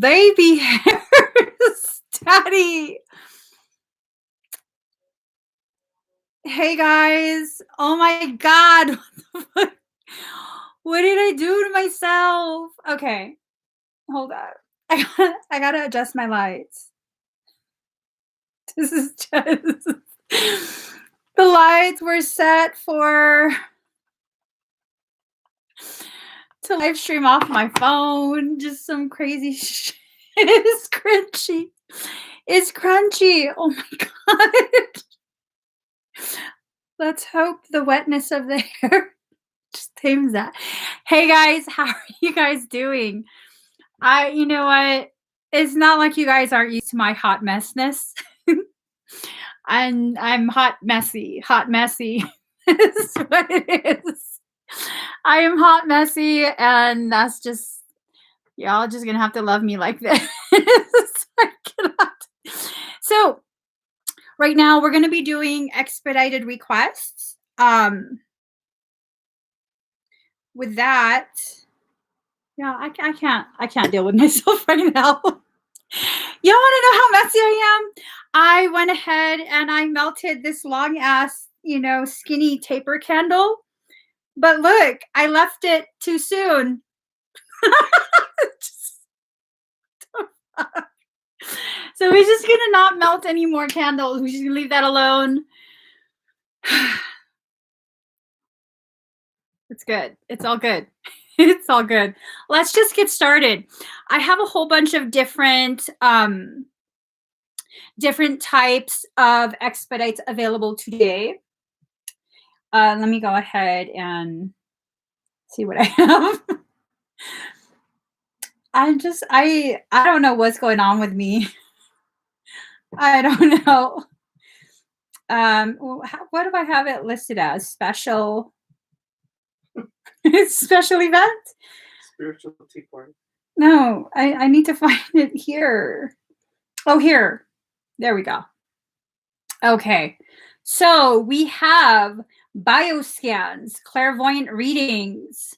baby hairs, daddy. Hey guys. Oh my god. What did I do to myself? Okay, hold on. I gotta adjust my lights. This is just the lights were set for to live stream off my phone. Just some crazy shit. It's crunchy. It's crunchy. Oh my god. Let's hope the wetness of the hair just tames that. Hey guys, how are you guys doing? You know what? It's not like you guys aren't used to my hot messness. I'm hot messy. Hot messy is what it is. I am hot messy, and that's just y'all just gonna have to love me like this. I cannot. So right now we're gonna be doing expedited requests. With that, yeah, I can't deal with myself right now. You don't want to know how messy I am? I went ahead and I melted this long ass, skinny taper candle. But look, I left it too soon. So we're just gonna not melt any more candles. We're just gonna leave that alone. It's good. It's all good. It's all good. Let's just get started. I have a whole bunch of different types of expedites available today. Let me go ahead and see what I have. I don't know what's going on with me. I don't know. What do I have it listed as? Special special event? Spiritual tea party. No, I need to find it here. Oh, here. There we go. Okay. So we have bioscans, clairvoyant readings,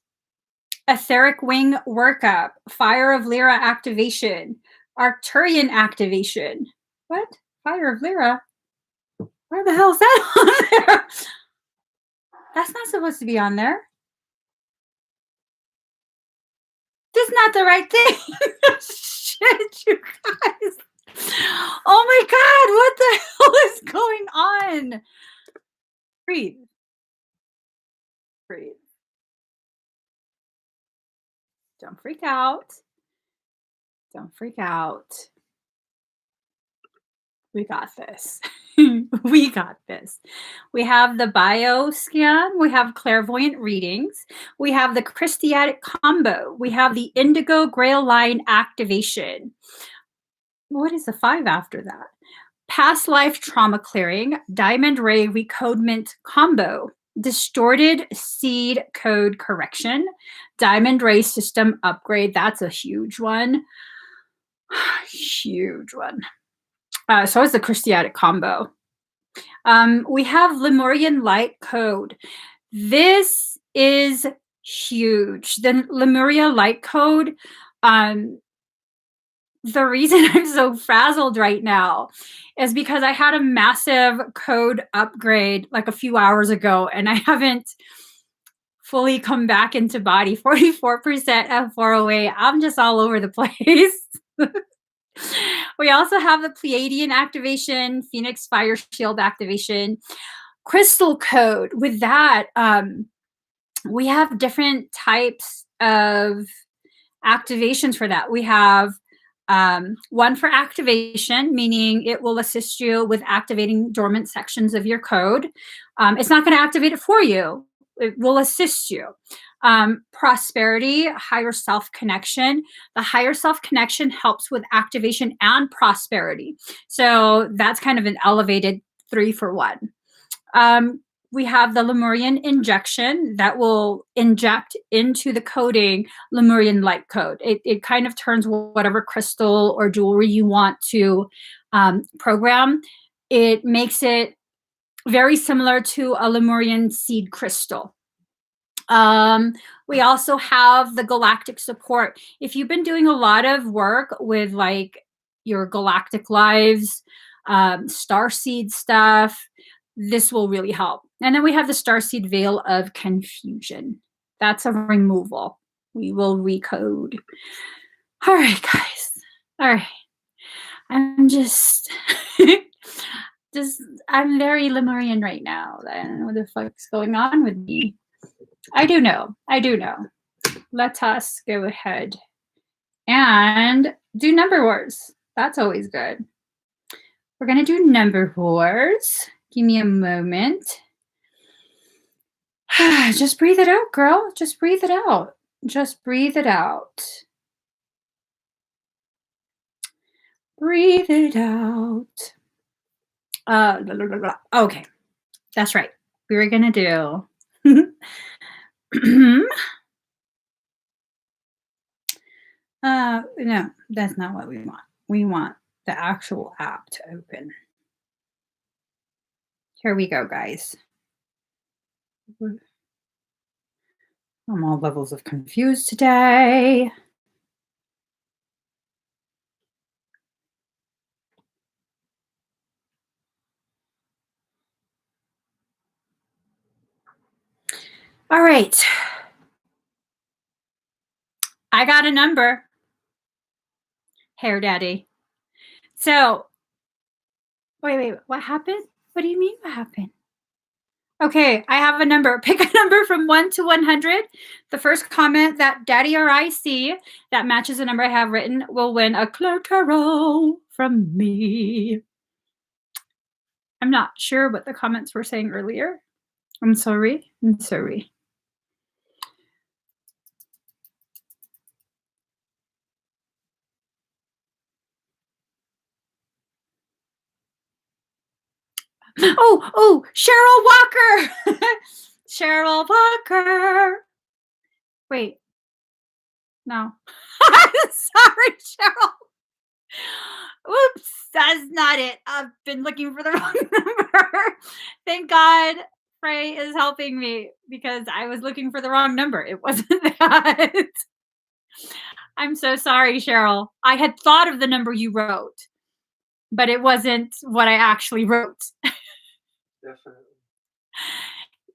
etheric wing workup, fire of Lyra activation, Arcturian activation. What? Fire of Lyra? Where the hell is that on there? That's not supposed to be on there. That's not the right thing. Shit, you guys. Oh my god, what the hell is going on? Breathe. Breathe. Don't freak out. Don't freak out. We got this. We got this. We have the bio scan. We have clairvoyant readings. We have the Christiatic combo. We have the indigo grail line activation. What is the 5 after that? Past life trauma clearing, diamond ray recodement combo, distorted seed code correction, diamond ray system upgrade. That's a huge one. Huge one. So is the Christiatic combo. We have Lemurian light code. This is huge. The Lemuria light code, the reason I'm so frazzled right now is because I had a massive code upgrade like a few hours ago, and I haven't fully come back into body. 44% F408. I'm just all over the place. We also have the Pleiadian activation, Phoenix Fire Shield activation, crystal code. With that, we have different types of activations for that. We have one for activation, meaning it will assist you with activating dormant sections of your code. It's not going to activate it for you. It will assist you. Prosperity, higher self connection. The higher self connection helps with activation and prosperity. So that's kind of an elevated 3 for 1. We have the Lemurian injection that will inject into the coding Lemurian light code. It kind of turns whatever crystal or jewelry you want to program. It makes it very similar to a Lemurian seed crystal. We also have the galactic support. If you've been doing a lot of work with like your galactic lives, starseed stuff, this will really help. And then we have the starseed veil of confusion. That's a removal. We will recode. All right, guys. All right. I'm just, I'm very Lemurian right now. I don't know what the fuck's going on with me. I do know. Let us go ahead and do number wars. That's always good. We're going to do number wars. Give me a moment. Just breathe it out, girl. Just breathe it out. Just breathe it out. Breathe it out. Okay. That's right. We were going to do... no, that's not what we want. We want the actual app to open. Here we go, guys. I'm all levels of confused today. All right. I got a number. Hair daddy. So, wait, what happened? What do you mean what happened? Okay, I have a number. Pick a number from 1 to 100. The first comment that daddy or I see that matches the number I have written will win a Clotaro from me. I'm not sure what the comments were saying earlier. I'm sorry. Oh, Cheryl Walker. Cheryl Walker. Wait. No. Sorry, Cheryl. Oops, that's not it. I've been looking for the wrong number. Thank God Frey is helping me because I was looking for the wrong number. It wasn't that. I'm so sorry, Cheryl. I had thought of the number you wrote, but it wasn't what I actually wrote. Definitely.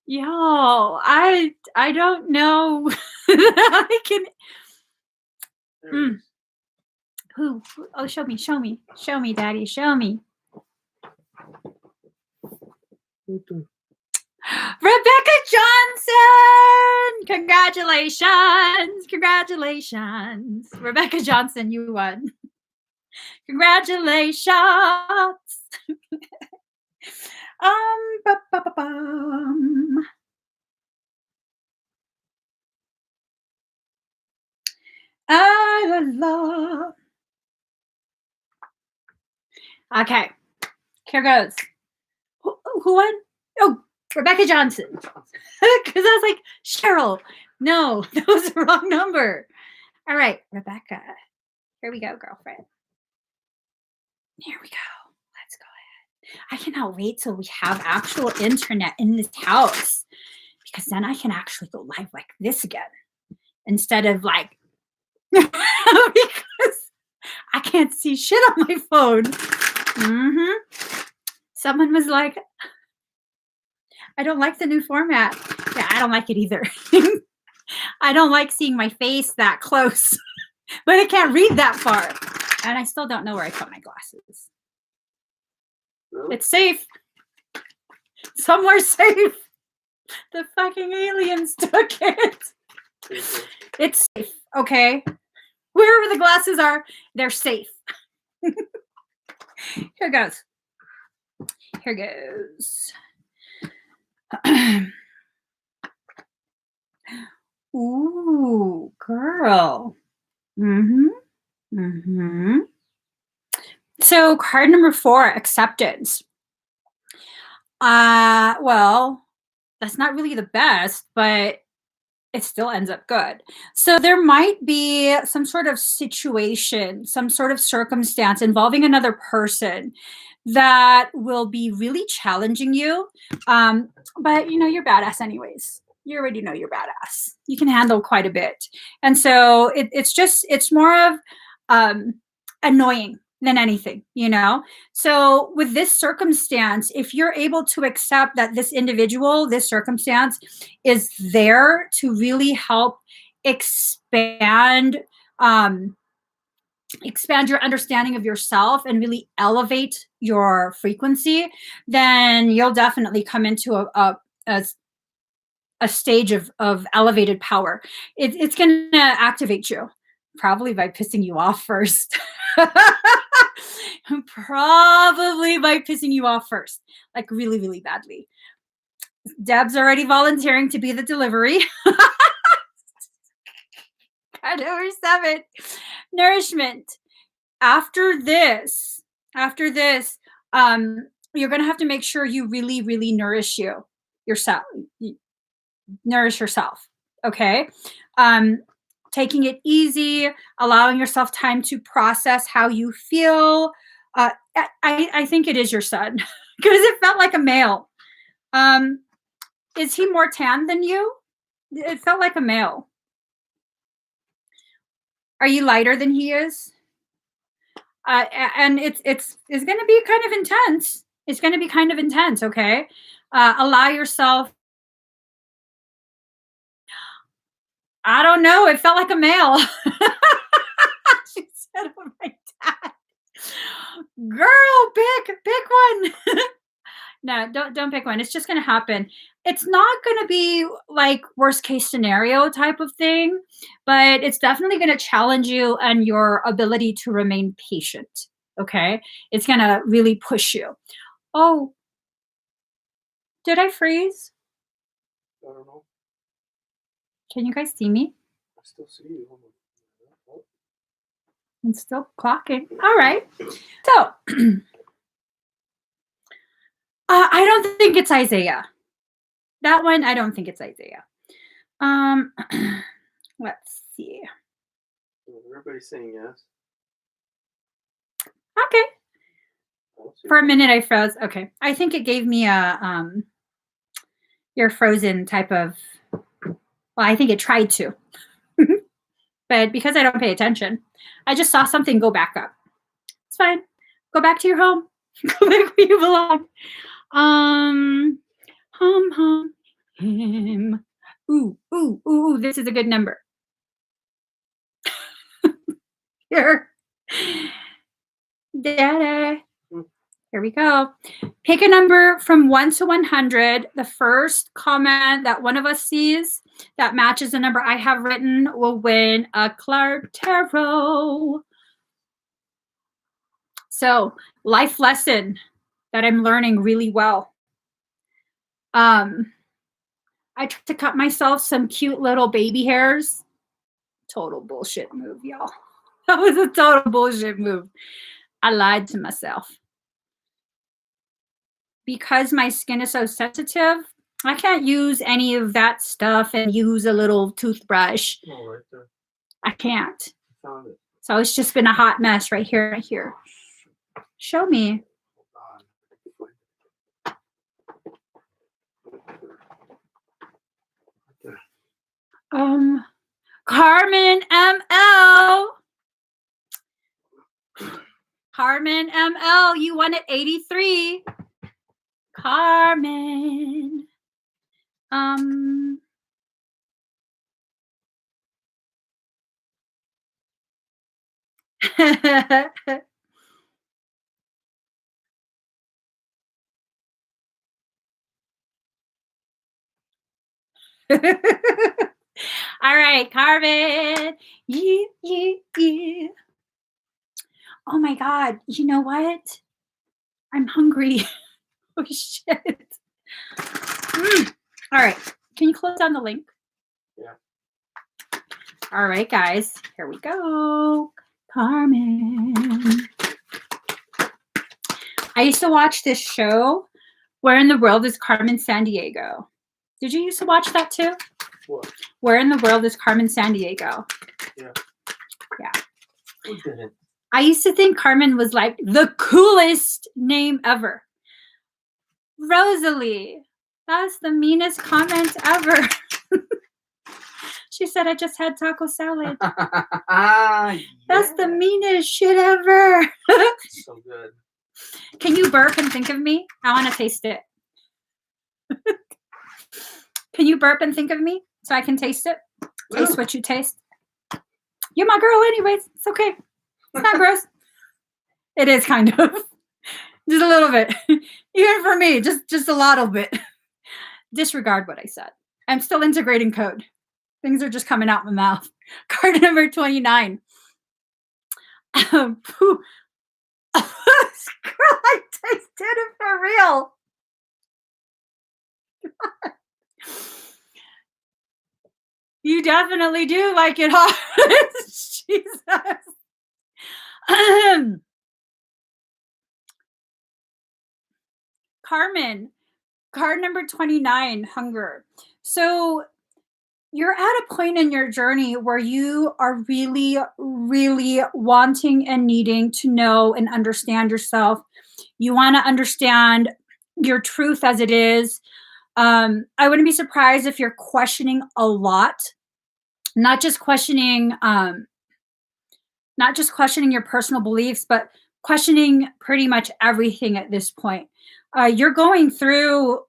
Yo, I don't know. I can. Who? Oh, show me, Daddy, show me. Rebecca Johnson! Congratulations. Rebecca Johnson, you won. Congratulations. Okay, here goes. Who won? Oh, Rebecca Johnson. Because I was like, Cheryl, no, that was the wrong number. All right, Rebecca. Here we go, girlfriend. Here we go. Let's go ahead. I cannot wait till we have actual internet in this house because then I can actually go live like this again instead of like, because I can't see shit on my phone. Someone was like, I don't like the new format. Yeah, I don't like it either. I don't like seeing my face that close, but I can't read that far. And I still don't know where I put my glasses. Really? It's safe. Somewhere safe. The fucking aliens took it. It's safe, okay? Wherever the glasses are, they're safe. Here goes. Ooh, girl. So card number 4, acceptance. Well, that's not really the best, but it still ends up good. So there might be some sort of situation, some sort of circumstance involving another person that will be really challenging you. But you know, you're badass anyways. you already know you're badass. You can handle quite a bit. And so it's more of annoying than anything, you know? So with this circumstance, if you're able to accept that this individual, this circumstance is there to really help expand expand your understanding of yourself and really elevate your frequency, then you'll definitely come into a stage of elevated power. It's going to activate you, probably by pissing you off first. Probably by pissing you off first, like really, really badly. Deb's already volunteering to be the delivery. Card number 7, nourishment. After this, you're going to have to make sure you really, really nourish yourself. Nourish yourself. Okay. Taking it easy, allowing yourself time to process how you feel. I think it is your son because it felt like a male. Is he more tan than you? It felt like a male. Are you lighter than he is? And it's going to be kind of intense. It's going to be kind of intense. Okay. Allow yourself. I don't know. It felt like a male. She said, "Oh my dad, girl, pick one." No, don't pick one. It's just going to happen. It's not going to be like worst case scenario type of thing, but it's definitely going to challenge you and your ability to remain patient. Okay. It's going to really push you. Oh, did I freeze? I don't know. Can you guys see me? I still see you. I'm still clocking. All right. So I don't think it's Isaiah. That one, I don't think it's Isaiah. Let's see. Everybody's saying yes. Okay. For a minute, I froze. Okay. I think it gave me a your frozen type of. Well, I think it tried to, but because I don't pay attention, I just saw something go back up. It's fine. Go back to your home. Go back where you belong. Him. Ooh, this is a good number. Here. Dada. Here we go. Pick a number from 1 to 100. The first comment that one of us sees that matches the number I have written will win a Clark Tarot. So, life lesson that I'm learning really well. I tried to cut myself some cute little baby hairs. Total bullshit move, y'all. That was a total bullshit move. I lied to myself. Because my skin is so sensitive, I can't use any of that stuff and use a little toothbrush. Oh, right there. I can't. I found it. So it's just been a hot mess right here, right here. Show me. Carmen ML. Carmen ML, you won at 83. Carmen. All right, Carmen. Yeah. Oh my God. You know what? I'm hungry. Oh shit. All right. Can you close down the link? Yeah. All right, guys. Here we go. Carmen. I used to watch this show, Where in the World is Carmen Sandiego? Did you used to watch that too? What? Where in the World is Carmen Sandiego? Yeah. Yeah. Who didn't? I used to think Carmen was like the coolest name ever. Rosalie. That's the meanest comment ever. She said, I just had taco salad. Yeah. That's the meanest shit ever. So good. Can you burp and think of me? I want to taste it. Can you burp and think of me so I can taste it? Taste what you taste. You're my girl anyways. It's okay. It's not gross. It is kind of. Just a little bit. Even for me, just a little bit. Disregard what I said. I'm still integrating code. Things are just coming out my mouth. Card number 29. Girl, I tasted it for real. You definitely do like it hot. Jesus. Carmen, card number 29, hunger. So you're at a point in your journey where you are really, really wanting and needing to know and understand yourself. You want to understand your truth as it is. I wouldn't be surprised if you're questioning a lot, not just questioning your personal beliefs, but questioning pretty much everything at this point. You're going through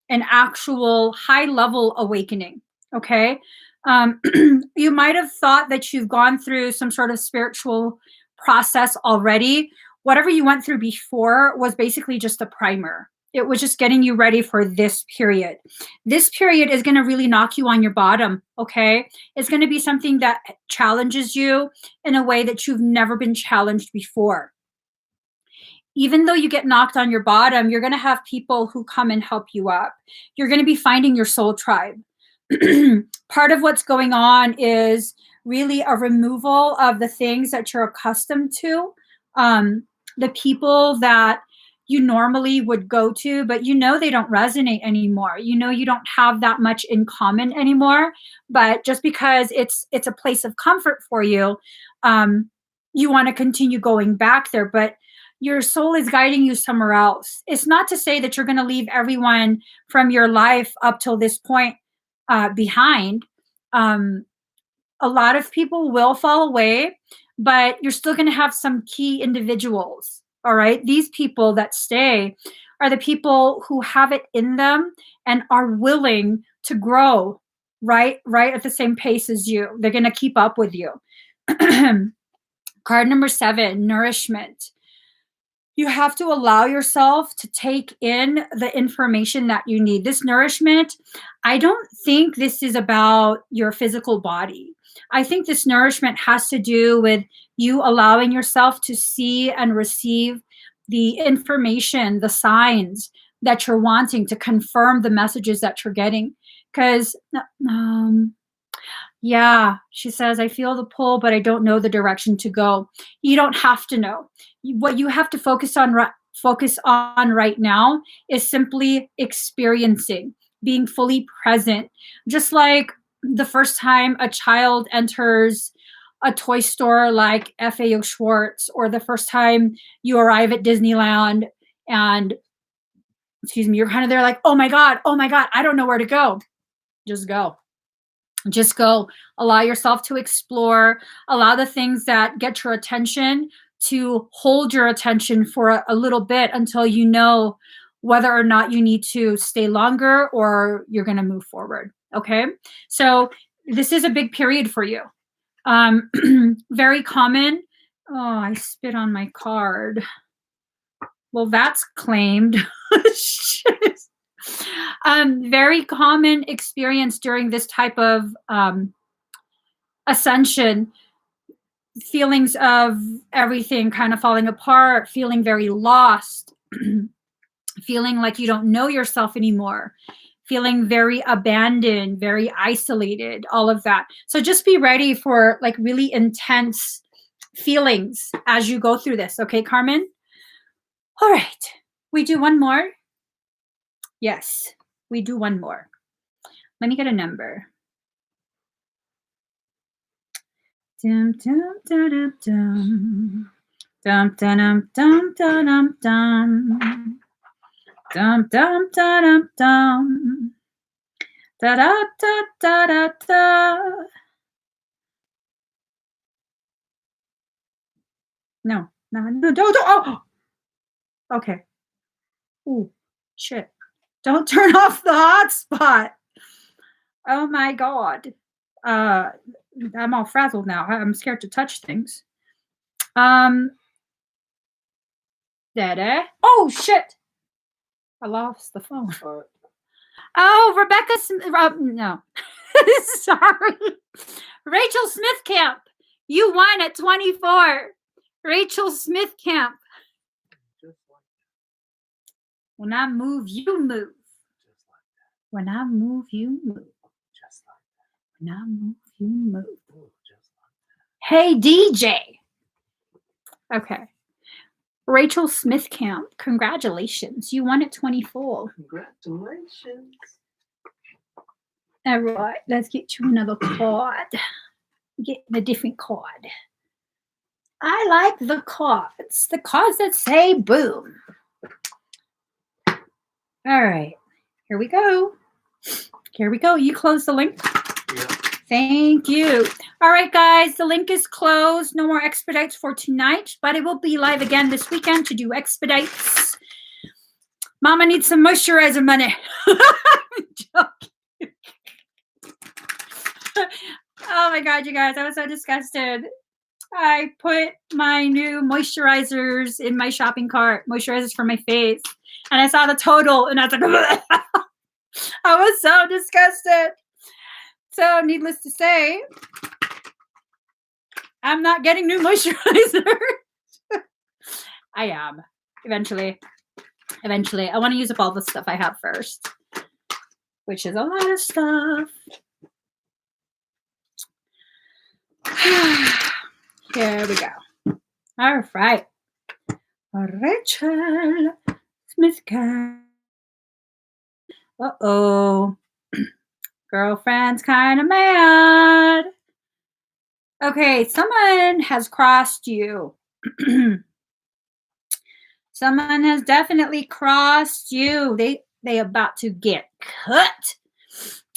an actual high level awakening. Okay. You might have thought that you've gone through some sort of spiritual process already. Whatever you went through before was basically just a primer. It was just getting you ready for this period. This period is going to really knock you on your bottom. Okay. It's going to be something that challenges you in a way that you've never been challenged before. Even though you get knocked on your bottom, you're going to have people who come and help you up. You're going to be finding your soul tribe. Part of what's going on is really a removal of the things that you're accustomed to, the people that you normally would go to, but you know they don't resonate anymore. You know you don't have that much in common anymore, but just because it's a place of comfort for you, you want to continue going back there, but your soul is guiding you somewhere else. It's not to say that you're going to leave everyone from your life up till this point behind. A lot of people will fall away, but you're still going to have some key individuals. All right. These people that stay are the people who have it in them and are willing to grow right at the same pace as you. They're going to keep up with you. Card number 7, nourishment. You have to allow yourself to take in the information that you need. This nourishment, I don't think this is about your physical body. I think this nourishment has to do with you allowing yourself to see and receive the information, the signs that you're wanting to confirm the messages that you're getting. Because, yeah, she says, I feel the pull, but I don't know the direction to go. You don't have to know. What you have to focus on right now is simply experiencing, being fully present. Just like the first time a child enters a toy store like FAO Schwartz, or the first time you arrive at Disneyland and, you're kind of there like, oh my God, I don't know where to go. Just go. Just go. Allow yourself to explore. Allow the things that get your attention to hold your attention for a little bit until you know whether or not you need to stay longer or you're going to move forward. Okay. So this is a big period for you. Very common. Oh, I spit on my card. Well, that's claimed. Very common experience during this type of ascension. Feelings of everything kind of falling apart, feeling very lost, feeling like you don't know yourself anymore, feeling very abandoned, very isolated, all of that. So just be ready for like really intense feelings as you go through this. Okay, Carmen? All right. We do one more? Yes, we do one more. Let me get a number. Dum dum dum dum dum dum dum dum dum dum dum dum dum dum Da da da da da da. No, no, no, don't. Oh, okay. Ooh, shit. Don't turn off the hotspot. Oh my god. I'm all frazzled now. I'm scared to touch things. Dada. Oh shit. I lost the phone. Oh, Rebecca no. Sorry. Rachel Smithcamp. You won at 24. Rachel Smithcamp. When I move, you move. When I move, you move. When I move, you move. Hey, DJ. Okay. Rachel Smithcamp, congratulations. You won at 24. Congratulations. All right, let's get you another card. Get a different card. I like the cards that say boom. All right, here we go. Here we go. You close the link. Yeah. Thank you. All right, guys, the link is closed. No more expedites for tonight, but it will be live again this weekend to do expedites. Mama needs some moisturizer money. I'm joking. Oh my God, you guys, I was so disgusted. I put my new moisturizers in my shopping cart, moisturizers for my face, and I saw the total, and I was like, I was so disgusted. So, needless to say, I'm not getting new moisturizer. I am. Eventually. I want to use up all the stuff I have first, which is a lot of stuff. Here we go. All right. Rachel Smithcamp. Uh-oh. Girlfriend's kind of mad. Okay, someone has crossed you. Someone has definitely crossed you. They about to get cut.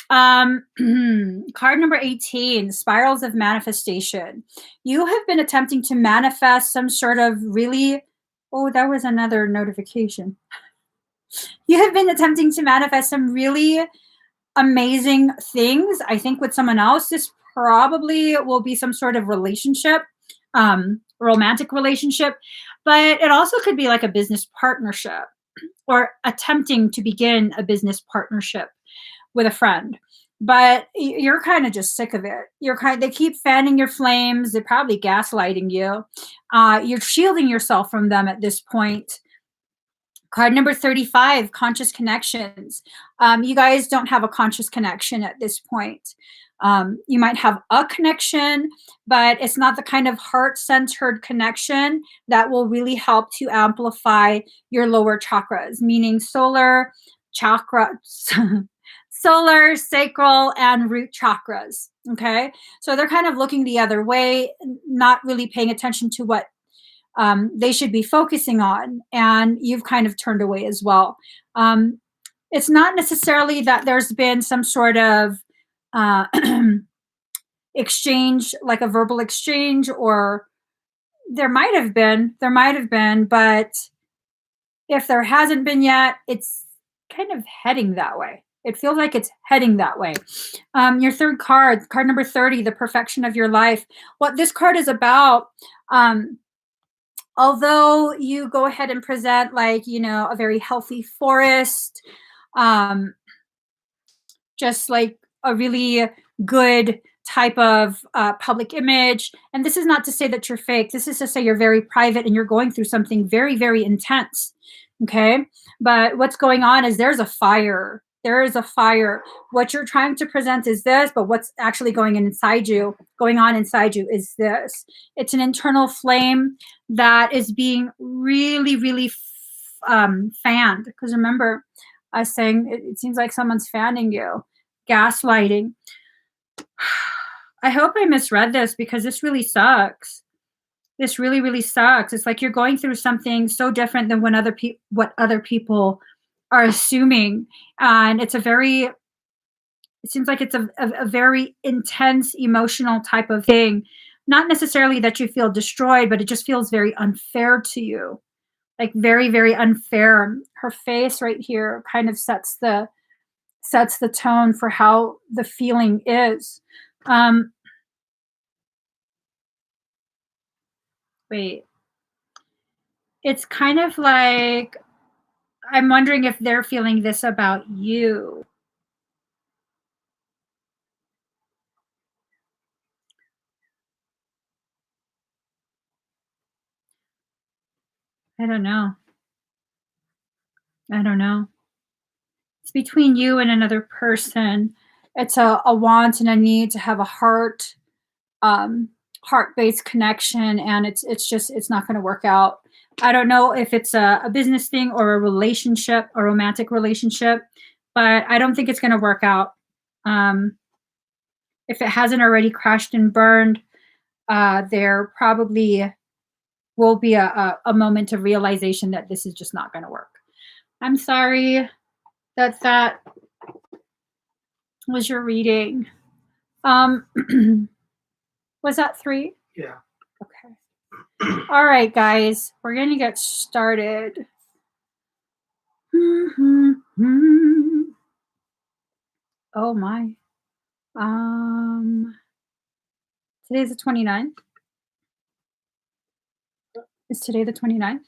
Card number 18, spirals of manifestation. You have been attempting to manifest some sort of really, oh, that was another notification. You have been attempting to manifest some really amazing things. I think with someone else, this probably will be some sort of relationship, romantic relationship, but it also could be like a business partnership or attempting to begin a business partnership with a friend. But you're kind of just sick of it. They keep fanning your flames. They're probably gaslighting you. You're shielding yourself from them at this point. Card number 35, conscious connections. You guys don't have a conscious connection at this point. You might have a connection, but it's not the kind of heart-centered connection that will really help to amplify your lower chakras, meaning solar, chakra, solar, sacral, and root chakras. Okay, so they're kind of looking the other way, not really paying attention to what they should be focusing on, and you've kind of turned away as well. It's not necessarily that there's been some sort of exchange, like a verbal exchange, or there might have been, but if there hasn't been yet, it's kind of heading that way. It feels like it's heading that way. Your third card, card number 30, the perfection of your life. What this card is about, although you go ahead and present like, a very healthy forest, just like a really good type of public image. And this is not to say that you're fake. This is to say you're very private and you're going through something very, very intense. Okay. But what's going on is there's a fire. There is a fire. What you're trying to present is this, but what's actually going on inside you is this. It's an internal flame that is being really, really fanned. Because remember, I was saying it seems like someone's fanning you, gaslighting. I hope I misread this because this really sucks. This really, really sucks. It's like you're going through something so different than what other people are assuming, and it's a very It seems like it's a very intense emotional type of thing. Not necessarily that you feel destroyed, but it just feels very unfair to you. Like very, very unfair. Her face right here kind of sets the tone for how the feeling is. Wait. It's kind of like I'm wondering if they're feeling this about you. I don't know. I don't know. It's between you and another person. It's a want and a need to have a um, heart-based connection, and it's not going to work out. I don't know if it's a business thing or a relationship, a romantic relationship, but I don't think it's going to work out. Um, if it hasn't already crashed and burned, there probably will be a moment of realization that this is just not going to work. I'm sorry that was your reading. Was that 3? Yeah. Okay. All right, guys, we're going to get started. Oh my. Today's the 29th. Is today the 29th? I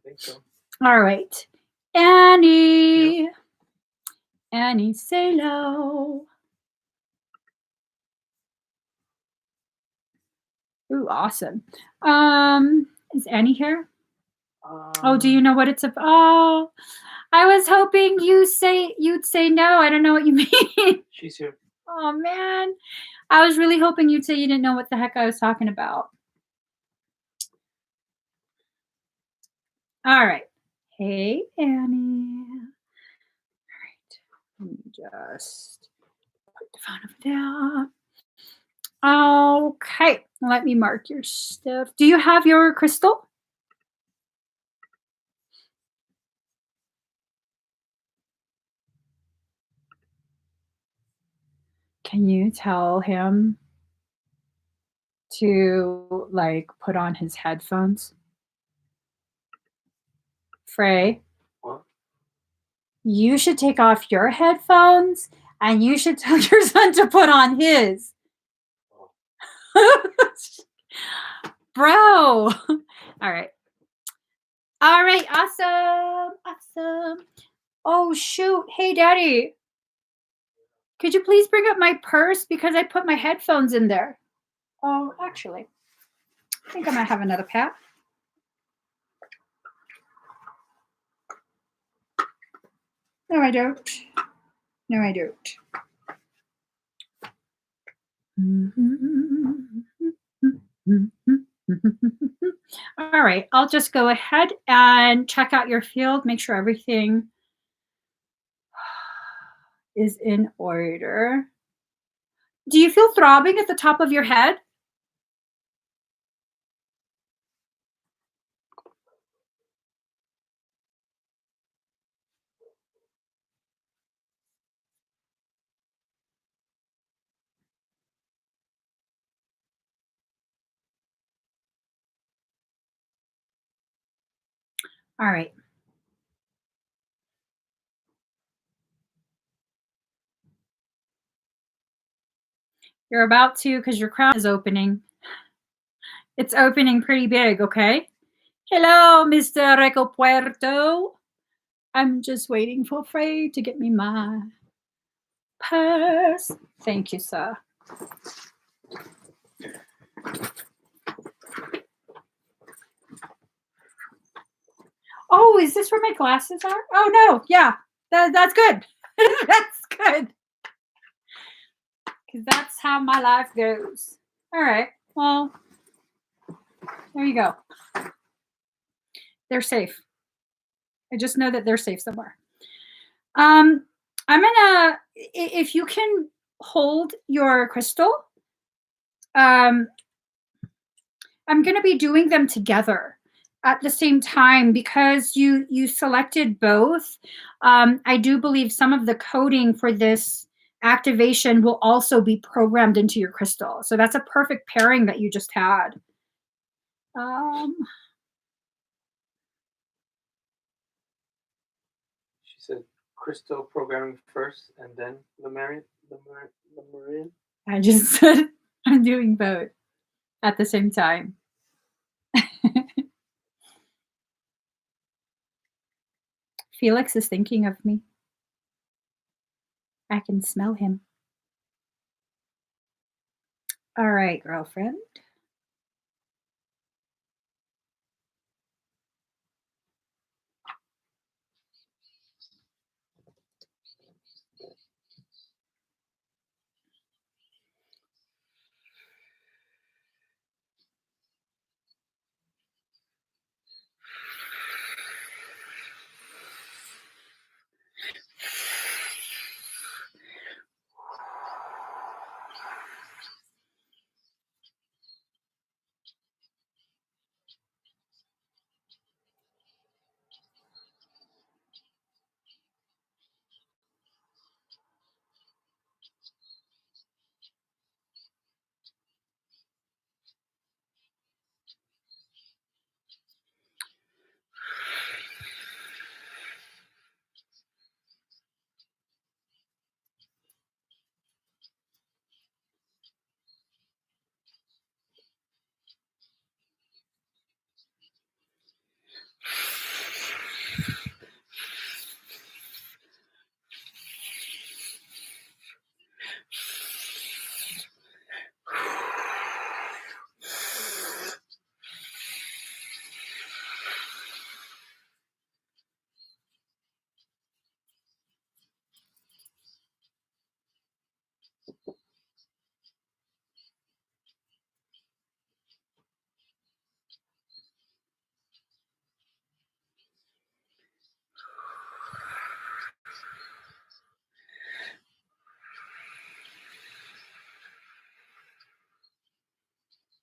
think so. All right. Annie. Yeah. Annie Salo. Ooh, awesome. Is Annie here? Oh, do you know what it's about? Oh, I was hoping you'd say no. I don't know what you mean. She's here. Oh man. I was really hoping you'd say you didn't know what the heck I was talking about. All right. Hey, Annie. All right. Let me just put the phone over there. Okay. Let me mark your stuff. Do you have your crystal? Can you tell him to like put on his headphones? Frey, What? you should take off your headphones and you should tell your son to put on his. Bro. All right. All right. Awesome. Awesome. Oh, shoot. Hey, Daddy. Could you please bring up my purse because I put my headphones in there? Oh, actually, I think I might have another pack. No, I don't. No, I don't. All right, I'll just go ahead and check out your field, make sure everything is in order. Do you feel throbbing at the top of your head? All right. You're about to, because your crown is opening. It's opening pretty big, okay? Hello, Mr. Reco Puerto. I'm just waiting for Frey to get me my purse. Thank you, sir. Oh, is this where my glasses are? Oh, no. Yeah, that's good. That's good. Because that's how my life goes. All right. Well, there you go. They're safe. I just know that they're safe somewhere. I'm gonna, if you can hold your crystal, I'm gonna be doing them together at the same time because you selected both. I do believe some of the coding for this activation will also be programmed into your crystal. So that's a perfect pairing that you just had. She said crystal programming first and then the Marian. I just said I'm doing both at the same time. Felix is thinking of me. I can smell him. All right, girlfriend.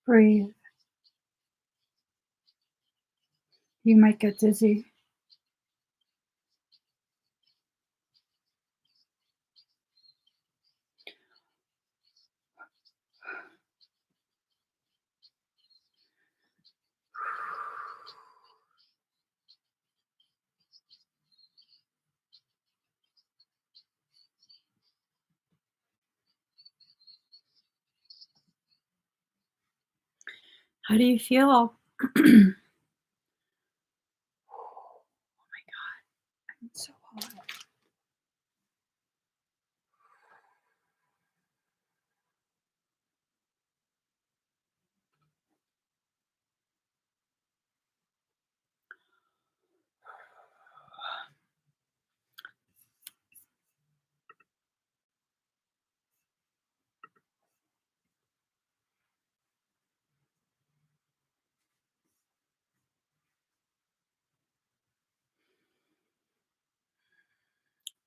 Breathe. You might get dizzy. How do you feel? Oh my God, it's so hot.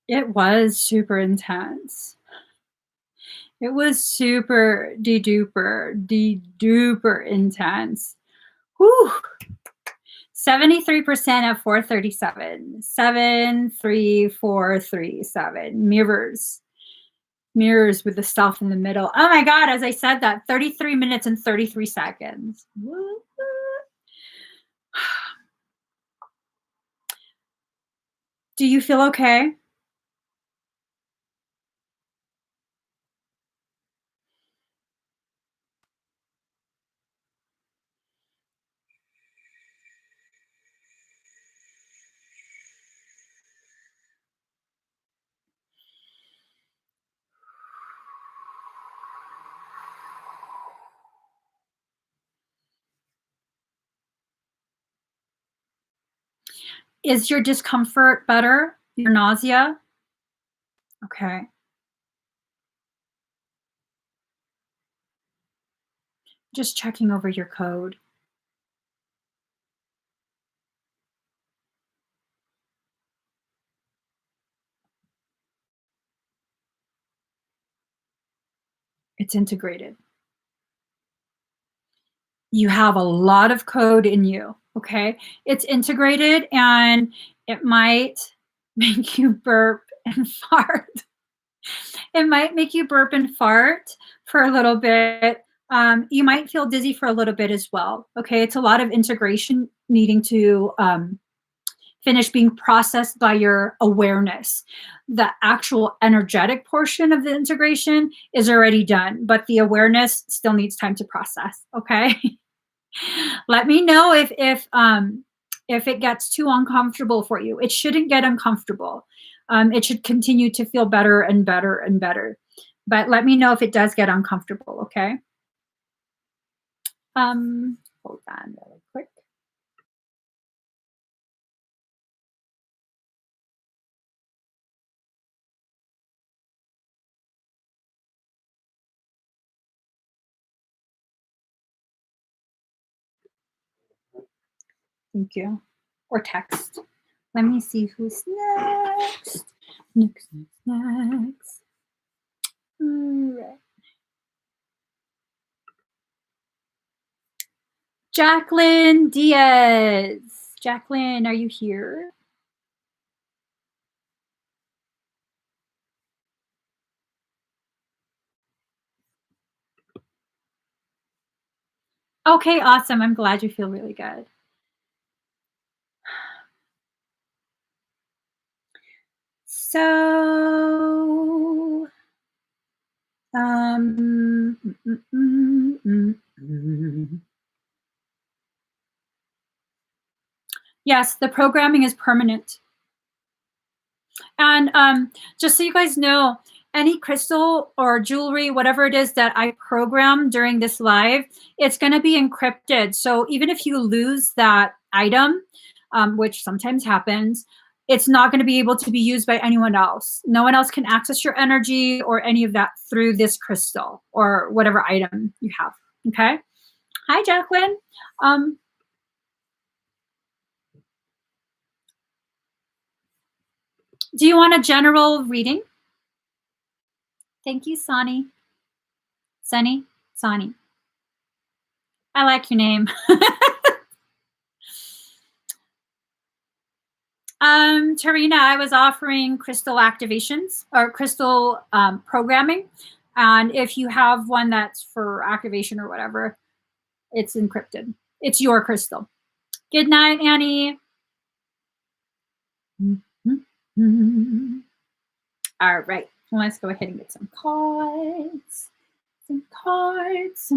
It was super intense. It was super de-duper intense. Whew. 73% at 437. 73437. Mirrors. Mirrors with the stuff in the middle. Oh my God, as I said that, 33 minutes and 33 seconds. Do you feel okay? Is your discomfort better? Your nausea? Okay. Just checking over your code. It's integrated. You have a lot of code in you, okay? It's integrated and it might make you burp and fart. It might make you burp and fart for a little bit. You might feel dizzy for a little bit as well. Okay, it's a lot of integration needing to finish being processed by your awareness. The actual energetic portion of the integration is already done, but the awareness still needs time to process. Okay. Let me know if it gets too uncomfortable for you. It shouldn't get uncomfortable. It should continue to feel better and better and better. But let me know if it does get uncomfortable, okay? Hold on really quick. Thank you. Or text. Let me see who's next. Next. All right. Jacqueline Diaz. Jacqueline, are you here? Okay, awesome. I'm glad you feel really good. So, yes, the programming is permanent. And just so you guys know, any crystal or jewelry, whatever it is that I program during this live, it's going to be encrypted. So even if you lose that item, which sometimes happens, it's not going to be able to be used by anyone else. No one else can access your energy or any of that through this crystal or whatever item you have. Okay. Hi, Jacqueline. Do you want a general reading? Thank you, Sonny. Sunny? Sonny. I like your name. Tarina, I was offering crystal activations or crystal programming. And if you have one that's for activation or whatever, it's encrypted. It's your crystal. Good night, Annie. All right, let's go ahead and get some cards. Some cards.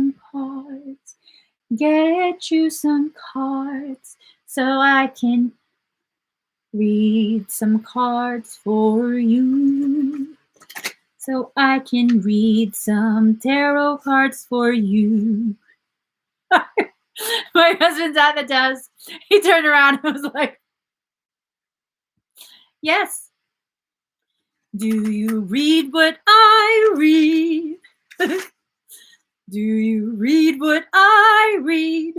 Get you some cards so I can read some cards for you. So I can read some tarot cards for you. My husband's at the desk. He turned around and was like, yes. Do you read what I read? Do you read what I read?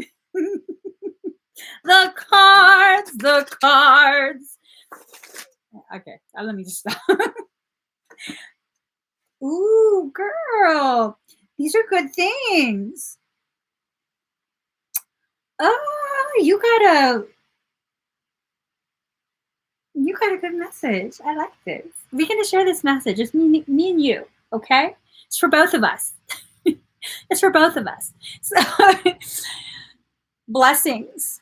The cards. Okay, let me just stop. Ooh, girl, these are good things. Oh, you got a good message. I like this. We're gonna share this message. It's me and you, okay? It's for both of us. It's for both of us. So, blessings.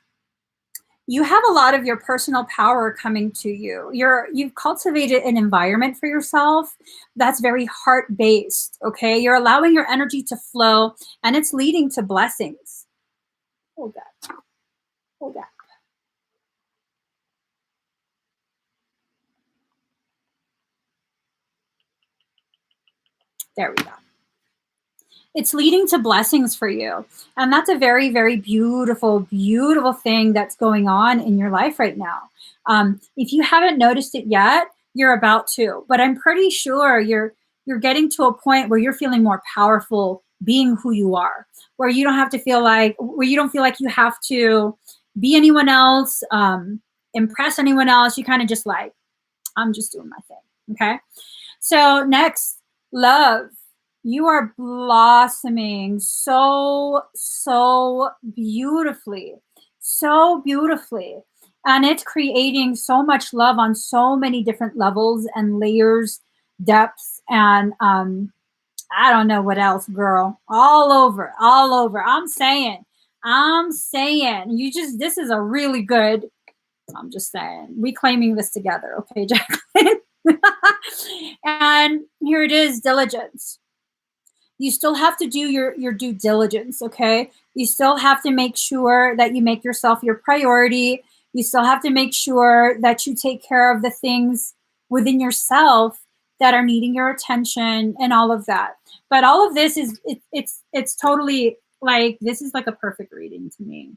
You have a lot of your personal power coming to you. You've cultivated an environment for yourself that's very heart-based, okay? You're allowing your energy to flow, and it's leading to blessings. Hold that. Hold that. There we go. It's leading to blessings for you. And that's a very, very beautiful, beautiful thing that's going on in your life right now. If you haven't noticed it yet, you're about to. But I'm pretty sure you're getting to a point where you're feeling more powerful being who you are, where you don't feel like you have to be anyone else, impress anyone else. You kind of just like, I'm just doing my thing. Okay. So next, love. You are blossoming so beautifully, and it's creating so much love on so many different levels and layers, depths, and I don't know what else, girl. All over, all over. I'm saying. You just, this is a really good, I'm just saying. We claiming this together, okay, Jacqueline? And here it is, diligence. You still have to do your due diligence, okay? You still have to make sure that you make yourself your priority. You still have to make sure that you take care of the things within yourself that are needing your attention and all of that. But all of this is, it's totally like, this is like a perfect reading to me.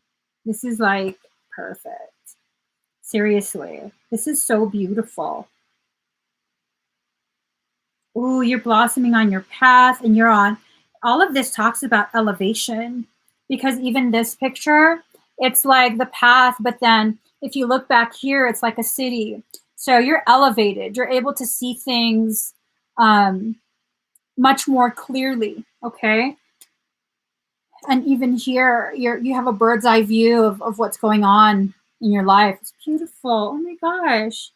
This is like perfect. Seriously, this is so beautiful. Ooh, you're blossoming on your path, and you're on, all of this talks about elevation, because even this picture, it's like the path, but then if you look back here, it's like a city. So you're elevated. You're able to see things much more clearly, okay? And even here, you have a bird's eye view of what's going on in your life. It's beautiful. Oh my gosh.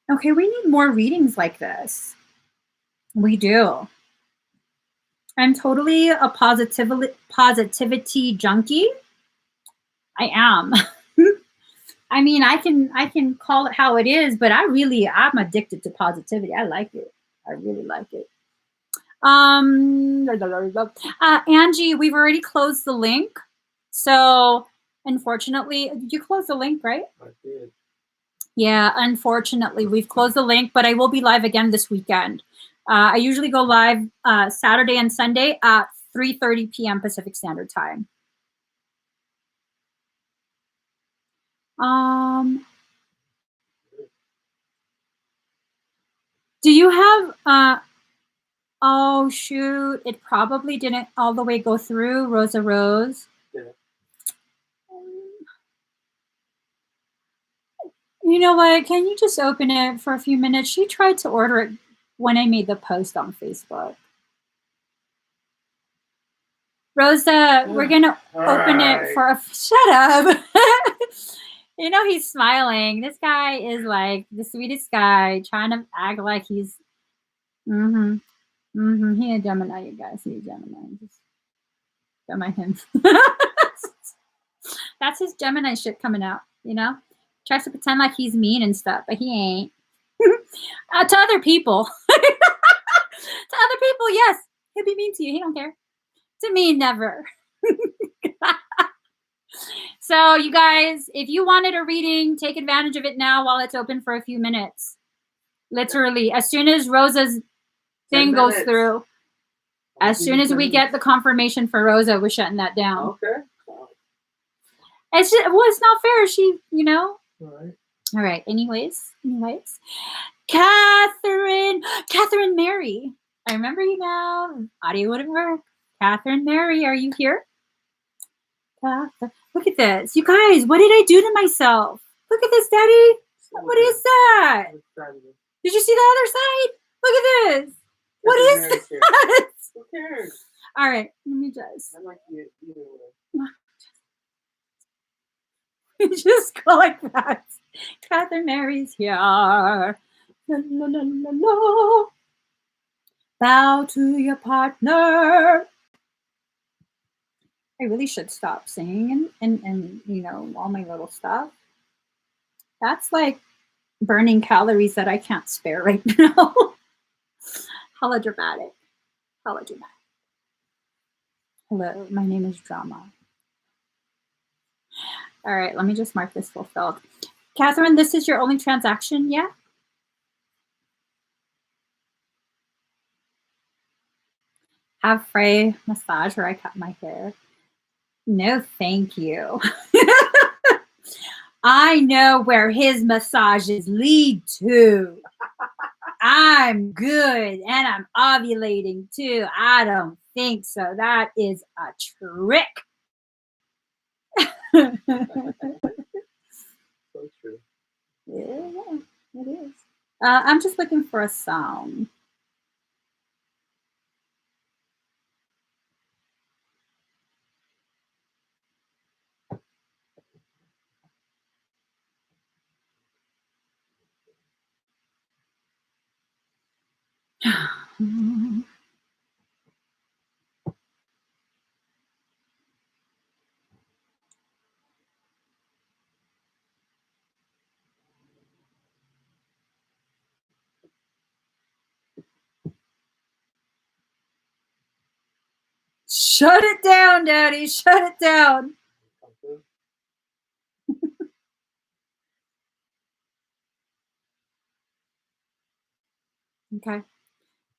Okay, we need more readings like this. We do. I'm totally a positivity junkie. I am. I mean, I can call it how it is, but I'm addicted to positivity. I like it. I really like it. Angie, we've already closed the link. So unfortunately, did you close the link, right? I did. Yeah, unfortunately, we've closed the link, but I will be live again this weekend. I usually go live Saturday and Sunday at 3:30 p.m. Pacific Standard Time. Do you have, oh shoot, it probably didn't all the way go through, Rosa Rose. Yeah. You know what, can you just open it for a few minutes? She tried to order it when I made the post on Facebook. Rosa, we're gonna open it for a, shut up. You know, he's smiling. This guy is like the sweetest guy, trying to act like he's, he a Gemini, you guys. He a Gemini. Just don't mind him. That's his Gemini shit coming out, you know? Tries to pretend like he's mean and stuff, but he ain't. To other people. To other people, yes. He'll be mean to you. He don't care. To me, never. So, you guys, if you wanted a reading, take advantage of it now while it's open for a few minutes. Literally, as soon as Rosa's thing goes through, as soon as we get the confirmation for Rosa, we're shutting that down. Okay. It's just, well, it's not fair. She, you know. All right. Anyways, Catherine Mary. I remember you now. Audio wouldn't work. Catherine Mary, are you here? Look at this, you guys. What did I do to myself? Look at this, Daddy. What is that? Did you see the other side? Look at this. What is that? Who cares? All right, let me just. I like it either way. Just go like that. Catherine Mary's here. La, la, la, la, la. Bow to your partner. I really should stop singing and you know, all my little stuff. That's like burning calories that I can't spare right now. Hella dramatic. Hella dramatic. Hello, my name is Drama. All right, let me just mark this fulfilled. Catherine, this is your only transaction, yeah? Have Frey massage where I cut my hair. No, thank you. I know where his massages lead to. I'm good and I'm ovulating too. I don't think so. That is a trick. So true. Yeah, it is. I'm just looking for a sound. Shut it down, Daddy. Shut it down. Okay.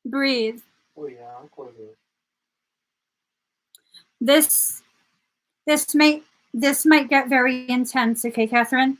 Breathe. Oh yeah, I'm closing. This this might get very intense, okay, Catherine?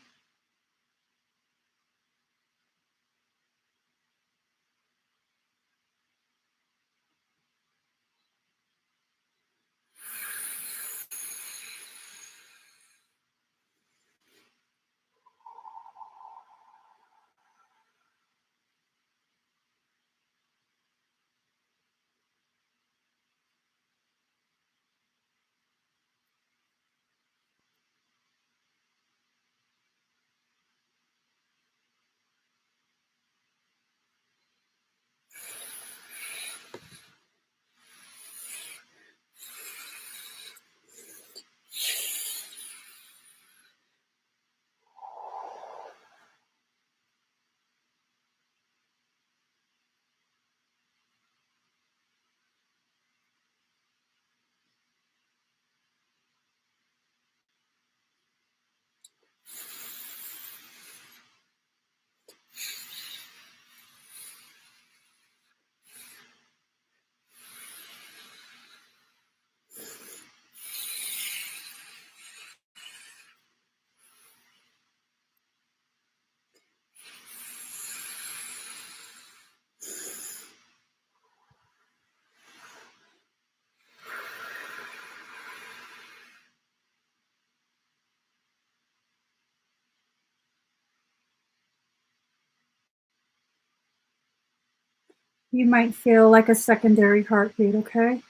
You might feel like a secondary heartbeat, okay?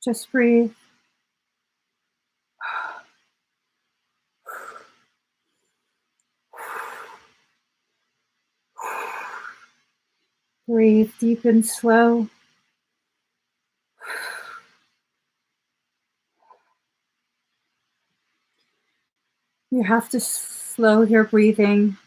Just breathe. Breathe deep and slow. You have to slow your breathing.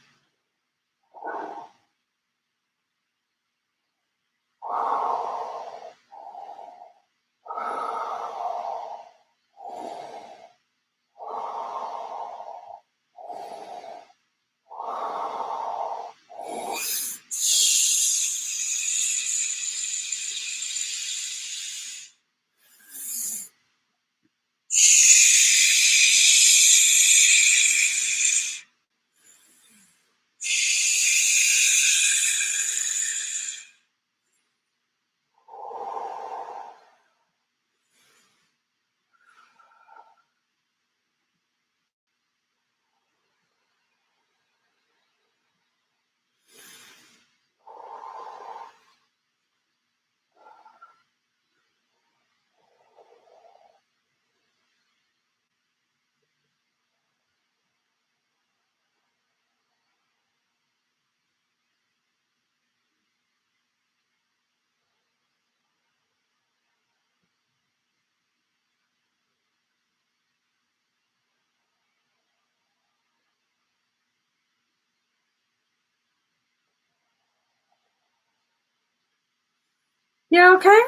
You okay?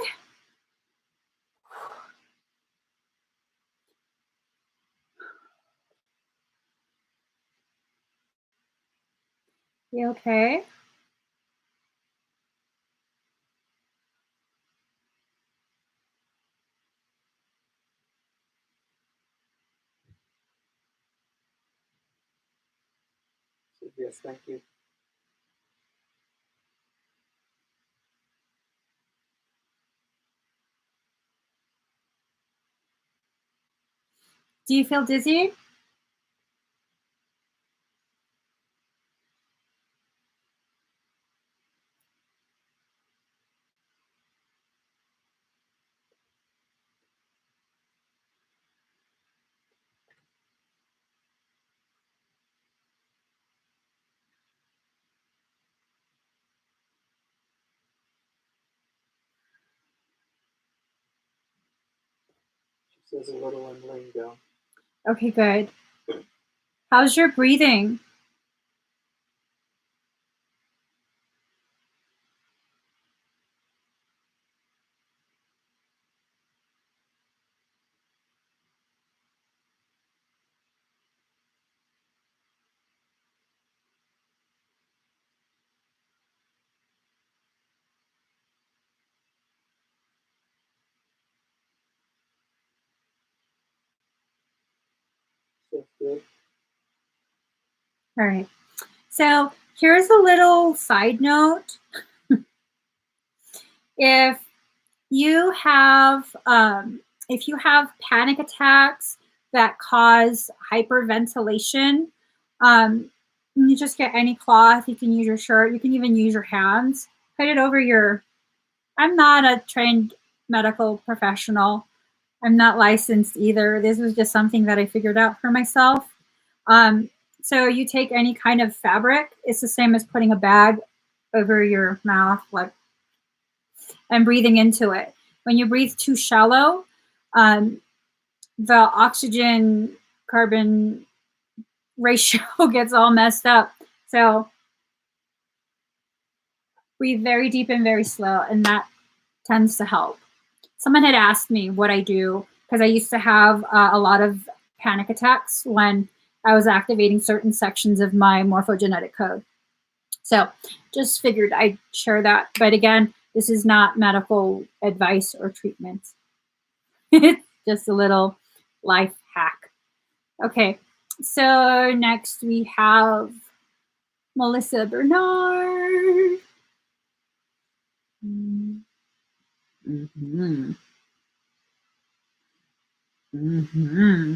You okay? Yes, thank you. Do you feel dizzy? There's a little one laying down. Okay, good. How's your breathing? Feels good. All right. So here's a little side note. If you have panic attacks that cause hyperventilation, you just get any cloth. You can use your shirt. You can even use your hands. Put it over your. I'm not a trained medical professional. I'm not licensed either. This was just something that I figured out for myself. So you take any kind of fabric. It's the same as putting a bag over your mouth, like, and breathing into it. When you breathe too shallow, the oxygen carbon ratio gets all messed up. So breathe very deep and very slow, and that tends to help. Someone had asked me what I do because I used to have a lot of panic attacks when I was activating certain sections of my morphogenetic code. So just figured I'd share that. But again, this is not medical advice or treatment. It's just a little life hack. Okay, so next we have Melissa Bernard. Mm-hmm. Mm-hmm.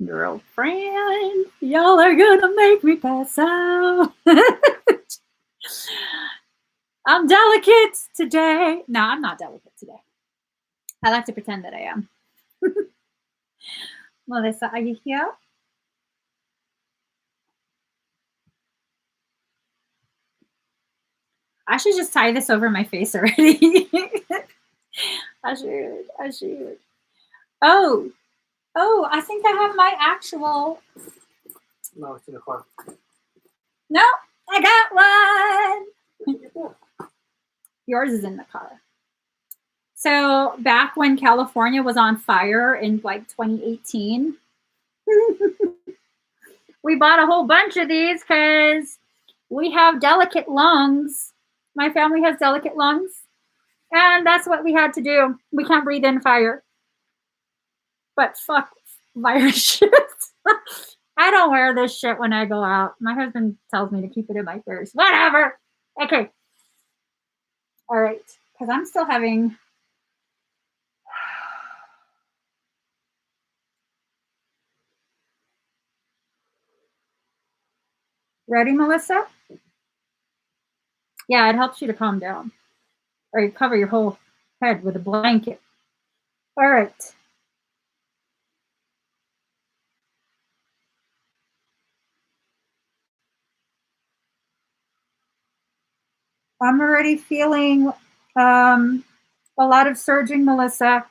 Girlfriend, y'all are gonna make me pass out. I'm delicate today. No, I'm not delicate today. I like to pretend that I am. Melissa, are you here? I should just tie this over my face already. I should. Oh, I think I have my actual. No, it's in the car. No, I got one. Where'd you get that? Yours is in the car. So back when California was on fire in like 2018, we bought a whole bunch of these because we have delicate lungs. My family has delicate lungs. And that's what we had to do. We can't breathe in fire. But fuck virus shit. I don't wear this shit when I go out. My husband tells me to keep it in my purse. Whatever. Okay. All right. Because I'm still having. Ready, Melissa? Yeah, it helps you to calm down. Or you cover your whole head with a blanket. All right. I'm already feeling a lot of surging, Melissa.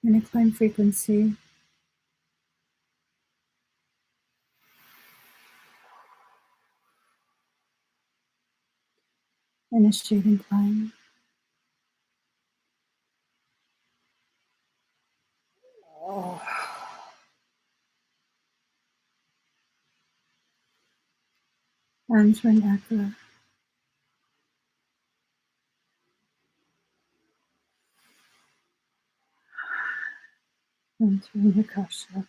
I'm going to climb frequency. Initiate and climb. Oh. Enter an echo. Enter an akasha.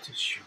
Tissue.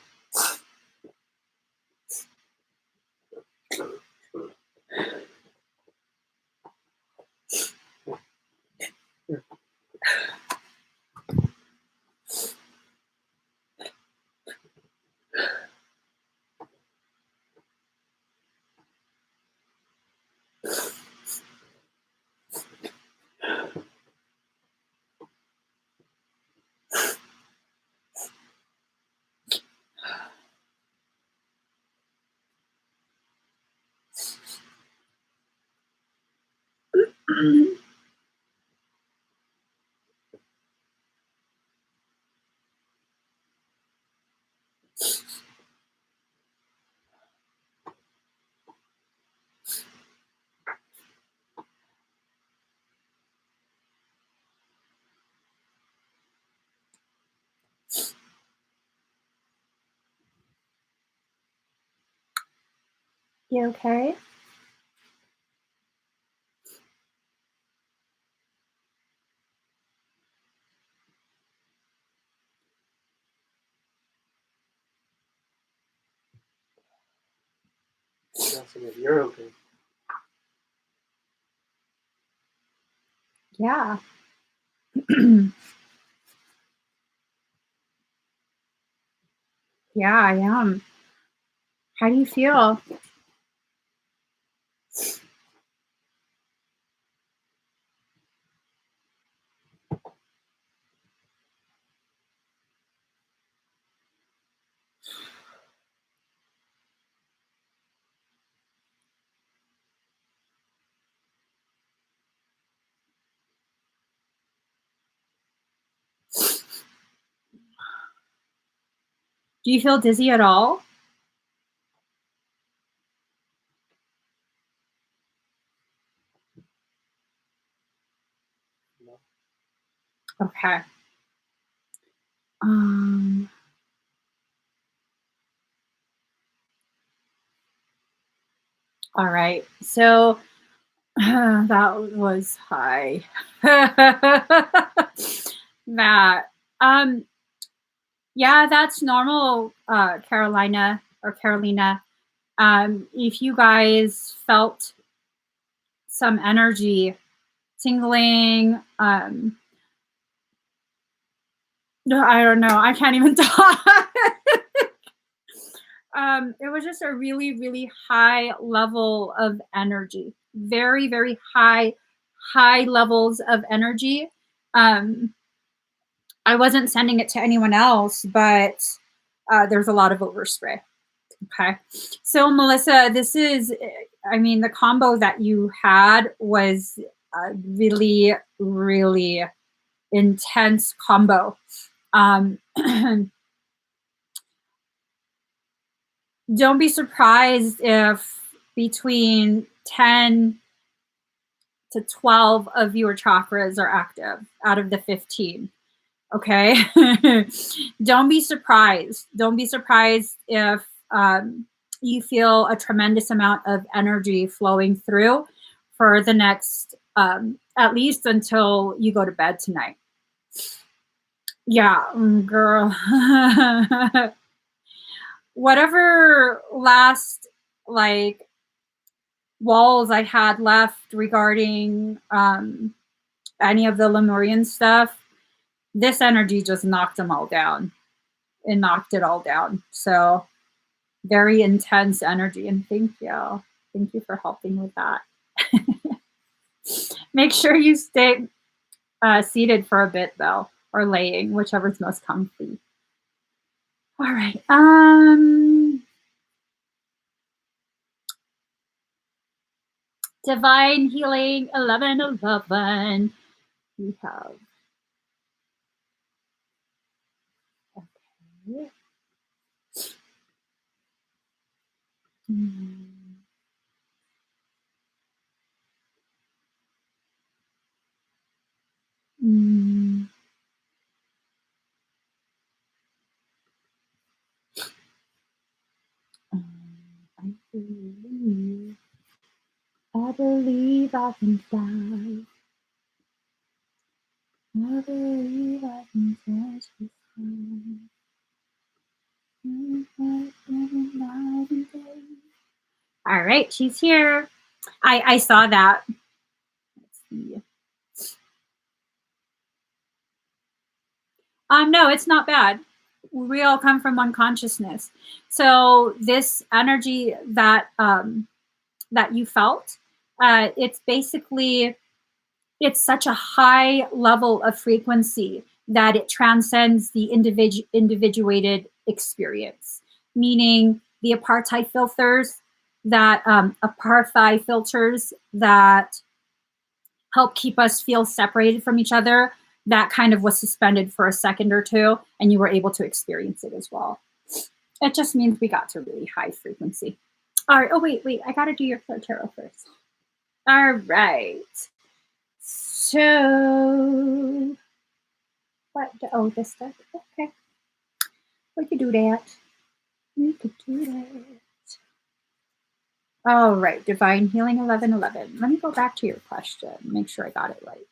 You okay? Asking if you're okay. Yeah. Yeah, I am. How do you feel? Do you feel dizzy at all? Okay. All right. So that was high. That. Yeah, that's normal, Carolina or Carolina. If you guys felt some energy tingling, no, I don't know. I can't even talk. It was just a really, really high level of energy. Very, very high levels of energy. I wasn't sending it to anyone else, but there's a lot of overspray. Okay. So Melissa, this is, I mean, the combo that you had was a really, really intense combo. Don't be surprised if between 10 to 12 of your chakras are active out of the 15. Okay. Don't be surprised. Don't be surprised if you feel a tremendous amount of energy flowing through for the next, at least until you go to bed tonight. Yeah, girl. Whatever last, like, walls I had left regarding any of the Lemurian stuff, this energy just knocked them all down. It knocked it all down. So very intense energy. And thank you. Thank you for helping with that. Make sure you stay seated for a bit, though, or laying, whichever's most comfy. All right. Divine Healing 1111. We have. Okay. I believe I can fly. I believe I can touch the sky. All right, she's here. I saw that. Let's see. No, it's not bad. We all come from one consciousness. So this energy that that you felt, it's basically, it's such a high level of frequency that it transcends the individuated experience, meaning the apartheid filters that apartheid filters that help keep us feel separated from each other, that kind of was suspended for a second or two, and you were able to experience it as well. It just means we got to really high frequency. All right. Oh, wait. I got to do your tarot first. All right. So, what? Oh, this stuff. Okay. We could do that. We could do that. All right. Divine Healing 1111. Let me go back to your question. Make sure I got it right.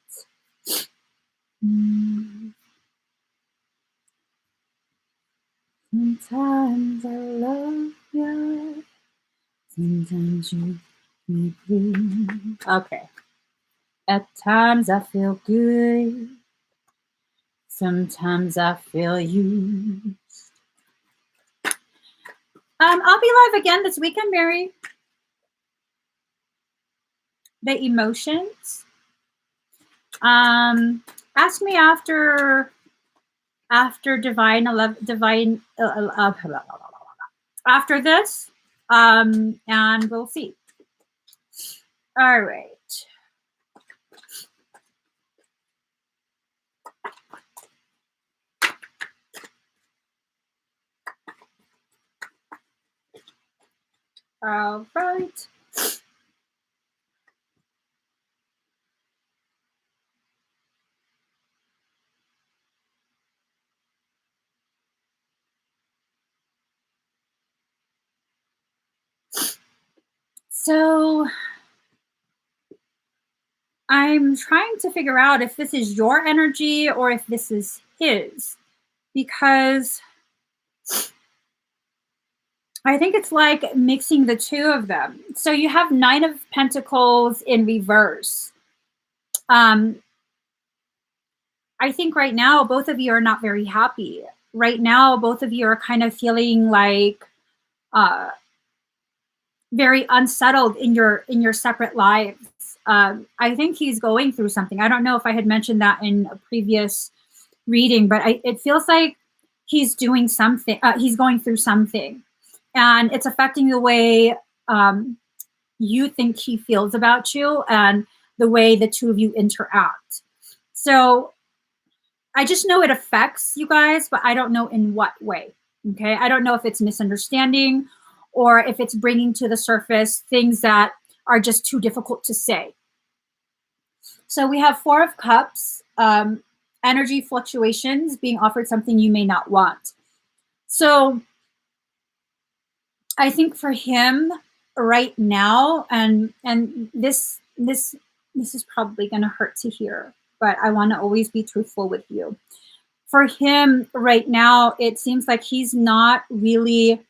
Sometimes I love you. Sometimes you make me. Okay. At times I feel good. Sometimes I feel used. I'll be live again this weekend, Mary. The emotions. Ask me after divine after this, and we'll see. All right. All right. So I'm trying to figure out if this is your energy or if this is his, because I think it's like mixing the two of them. So you have Nine of Pentacles in reverse. I think right now both of you are not very happy. Right now, both of you are kind of feeling like very unsettled in your separate lives. I think he's going through something. I don't know if I had mentioned that in a previous reading, but it feels like he's doing something. He's going through something, and it's affecting the way you think he feels about you and the way the two of you interact. So I just know it affects you guys, but I don't know in what way. Okay. I don't know if it's misunderstanding or if it's bringing to the surface things that are just too difficult to say. So we have Four of Cups, energy fluctuations, being offered something you may not want. So I think for him right now, and this is probably going to hurt to hear, but I want to always be truthful with you. For him right now, it seems like he's not really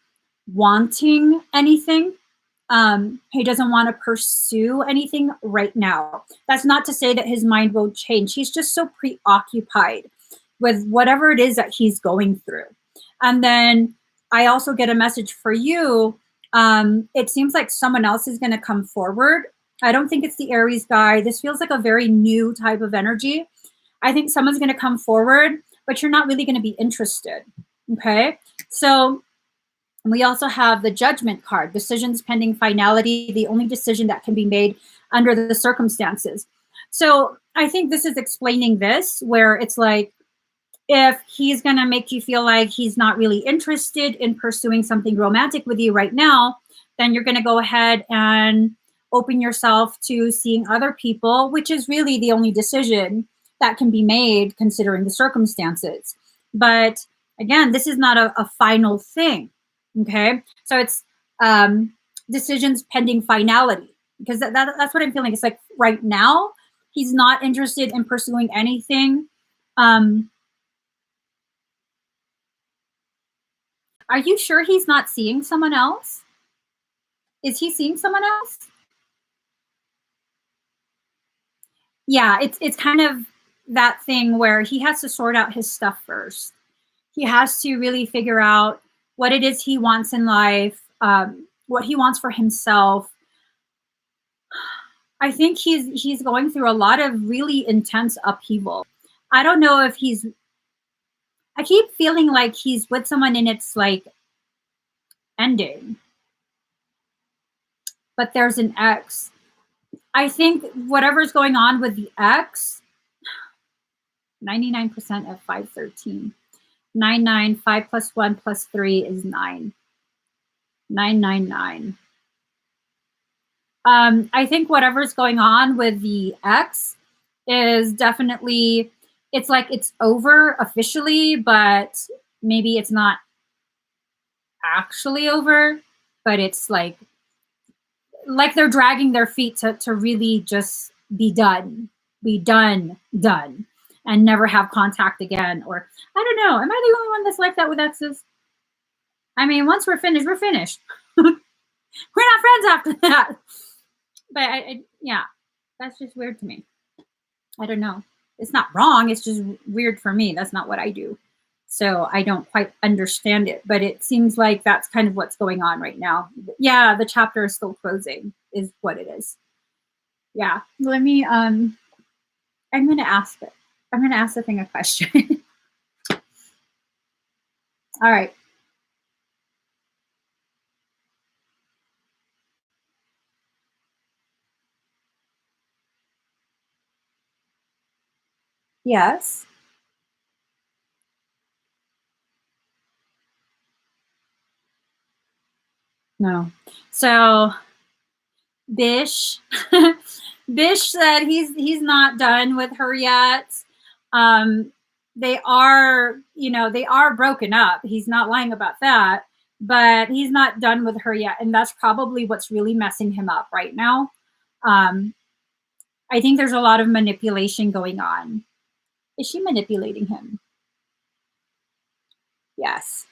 wanting anything. He doesn't want to pursue anything right now. That's not to say that his mind will change. He's just so preoccupied with whatever it is that he's going through. And then I also get a message for you. It seems like someone else is going to come forward. I don't think it's the Aries guy. This feels like a very new type of energy. I think someone's going to come forward, but you're not really going to be interested. Okay. So we also have the Judgment card, decisions pending finality, the only decision that can be made under the circumstances. So I think this is explaining this, where it's like, if he's going to make you feel like he's not really interested in pursuing something romantic with you right now, then you're going to go ahead and open yourself to seeing other people, which is really the only decision that can be made considering the circumstances. But again, this is not a final thing. Okay. So it's decisions pending finality, because that's what I'm feeling. It's like right now, he's not interested in pursuing anything. Are you sure he's not seeing someone else? Is he seeing someone else? Yeah, it's kind of that thing where he has to sort out his stuff first. He has to really figure out what it is he wants in life, what he wants for himself. I think he's going through a lot of really intense upheaval. I don't know if I keep feeling like he's with someone and it's like ending. But there's an X. I think whatever's going on with the X, 99% of 513. 99, 5 plus 1 plus 3 is 9. 999. I think whatever's going on with the X is definitely, it's like it's over officially, but maybe it's not actually over, but it's like they're dragging their feet to really just be done, and never have contact again. Or I don't know. Am I the only one that's like that with exes? I mean, once we're finished, we're finished. We're not friends after that. But yeah, that's just weird to me. I don't know. It's not wrong. It's just weird for me. That's not what I do. So I don't quite understand it, but it seems like that's kind of what's going on right now. Yeah, the chapter is still closing is what it is. Yeah, let me, I'm going to ask it. I'm going to ask the thing a question. All right. Yes. No. So Bish, Bish said he's not done with her yet. They are, they are broken up. He's not lying about that. but he's not done with her yet. And that's probably what's really messing him up right now. Um, I think there's a lot of manipulation going on. Is she manipulating him? Yes.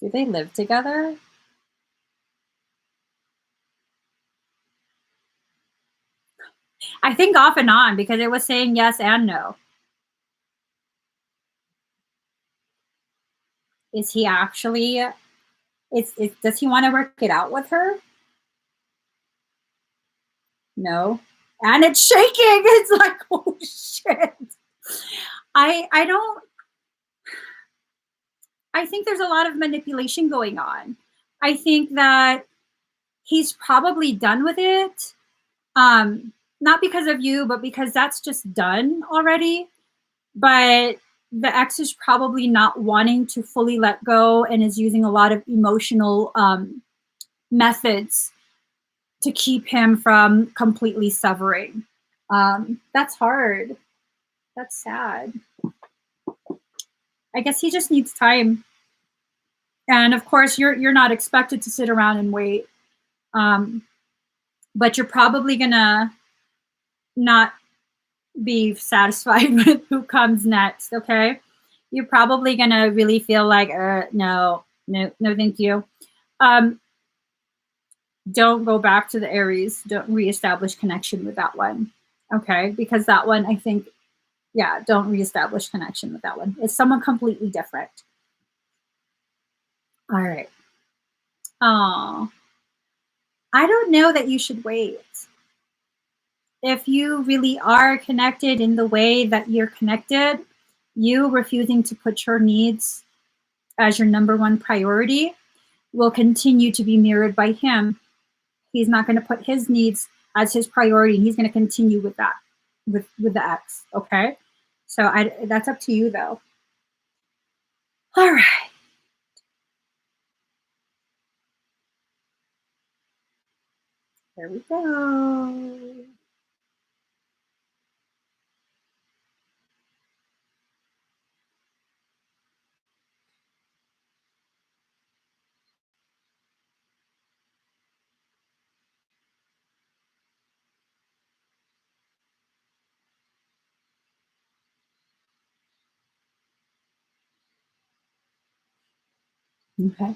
Do they live together? I think off and on, because it was saying yes and no. Is he actually, does he want to work it out with her? No. And it's shaking. It's like, oh shit. I don't, I think there's a lot of manipulation going on. I think that he's probably done with it. Not because of you, but because that's just done already. But the ex is probably not wanting to fully let go and is using a lot of emotional methods to keep him from completely severing. That's hard. That's sad. I guess he just needs time. And of course, you're not expected to sit around and wait. But you're probably gonna not be satisfied with who comes next. Okay, you're probably gonna really feel like, no, thank you. Don't go back to the Aries. Don't reestablish connection with that one. Okay, because that one, I think, yeah, don't reestablish connection with that one. It's someone completely different. All right. Oh, I don't know that you should wait. If you really are connected in the way that you're connected, you refusing to put your needs as your number one priority will continue to be mirrored by him. He's not going to put his needs as his priority. He's going to continue with that, with the ex. Okay. So that's up to you though. All right. There we go. Okay.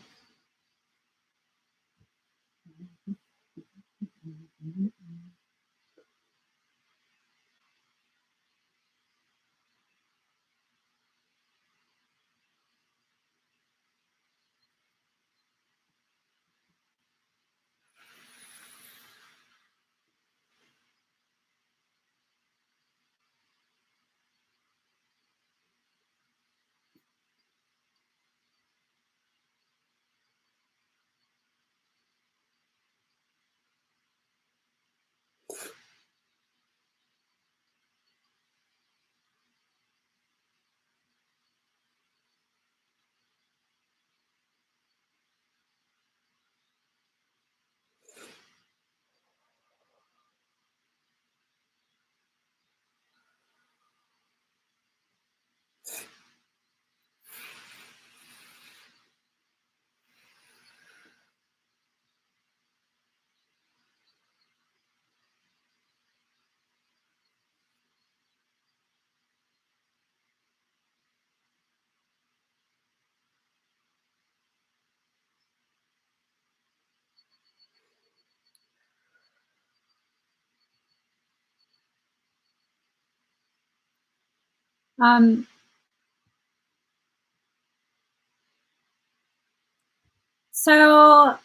Um, so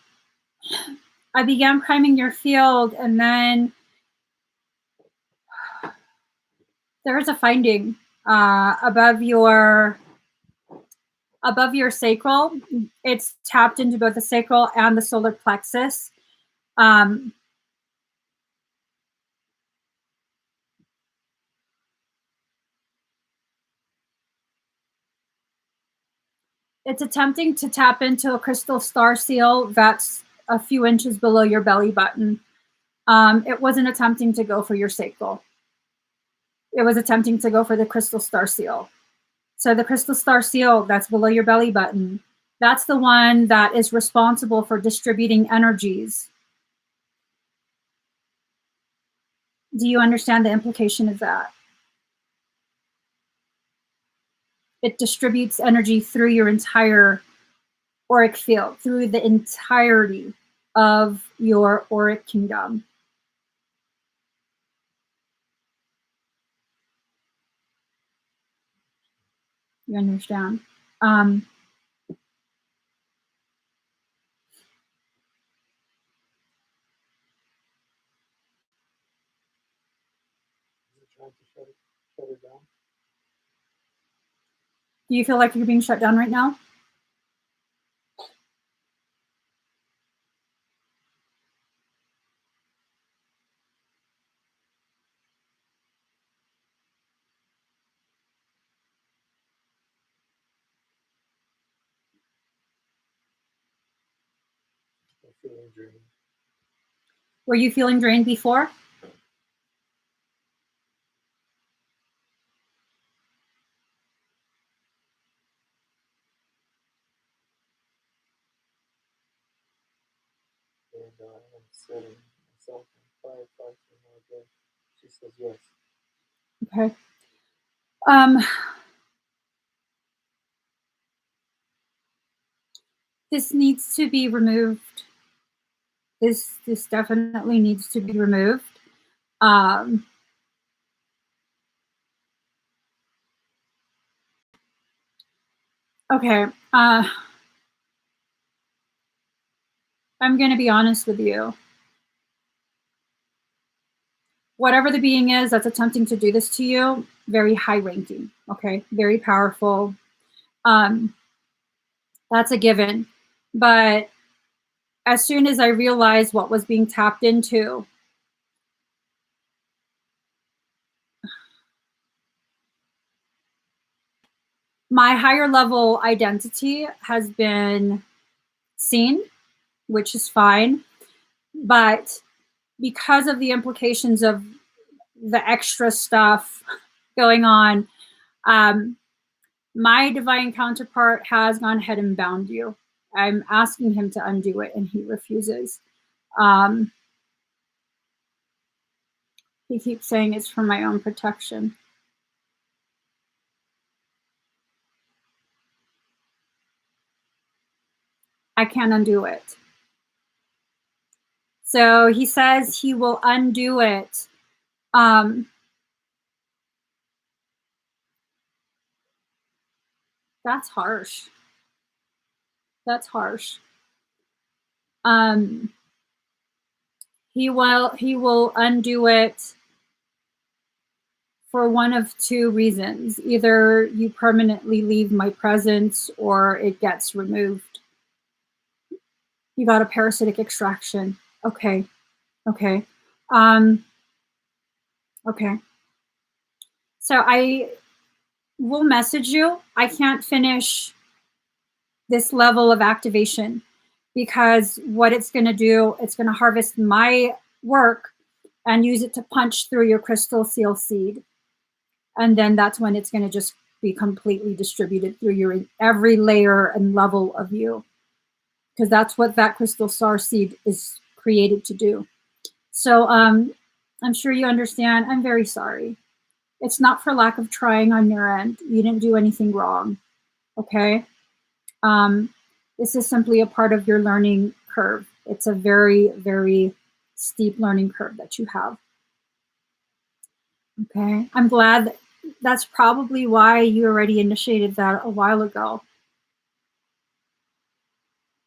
I began priming your field, and then there's a finding above your sacral. It's tapped into both the sacral and the solar plexus. Um, it's attempting to tap into a crystal star seal that's a few inches below your belly button. It wasn't attempting to go for your sacral. It was attempting to go for the crystal star seal. So the crystal star seal, that's below your belly button, that's the one that is responsible for distributing energies. Do you understand the implication of that? It distributes energy through your entire auric field, through the entirety of your auric kingdom. You understand? Is it trying to shut it down? Do you feel like you're being shut down right now? I'm feeling drained. Were you feeling drained before? And I'm setting myself on fire 5 more days. She says yes. Okay. This needs to be removed. This definitely needs to be removed. Okay. I'm going to be honest with you. Whatever the being is that's attempting to do this to you, very high ranking, okay? Very powerful. That's a given. But as soon as I realized what was being tapped into, my higher level identity has been seen, which is fine. But because of the implications of the extra stuff going on, my divine counterpart has gone ahead and bound you. I'm asking him to undo it, and he refuses. He keeps saying it's for my own protection. I can't undo it. So he says he will undo it. That's harsh. That's harsh. He will undo it for one of two reasons. Either you permanently leave my presence or it gets removed. You got a parasitic extraction. Okay. Okay. Okay. So I will message you. I can't finish this level of activation because what it's going to do, it's going to harvest my work and use it to punch through your crystal seal seed. And then that's when it's going to just be completely distributed through your every layer and level of you, because that's what that crystal star seed is created to do. So I'm sure you understand. I'm very sorry. It's not for lack of trying on your end. You didn't do anything wrong. Okay. This is simply a part of your learning curve. It's a very, very steep learning curve that you have. Okay. I'm glad that's probably why you already initiated that a while ago.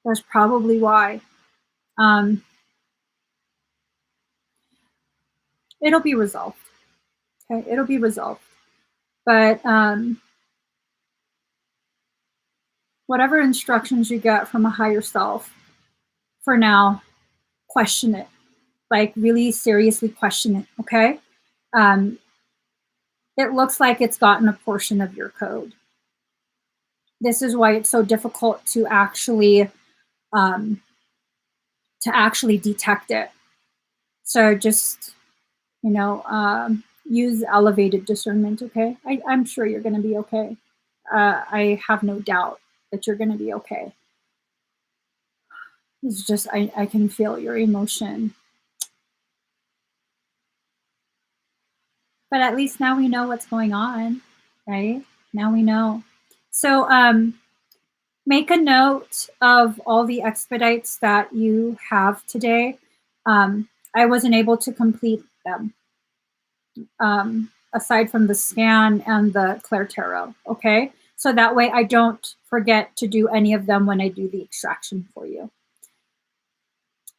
That's probably why. It'll be resolved. Okay. It'll be resolved. But whatever instructions you get from a higher self, for now, question it. Like really seriously question it. Okay. It looks like it's gotten a portion of your code. This is why it's so difficult to actually detect it. So just, use elevated discernment. Okay. I'm sure you're going to be okay. I have no doubt that you're going to be okay. It's just, I can feel your emotion. But at least now we know what's going on, right? Now we know. So make a note of all the expedites that you have today. I wasn't able to complete them, aside from the scan and the Claire Tarot, okay? So that way I don't forget to do any of them when I do the extraction for you.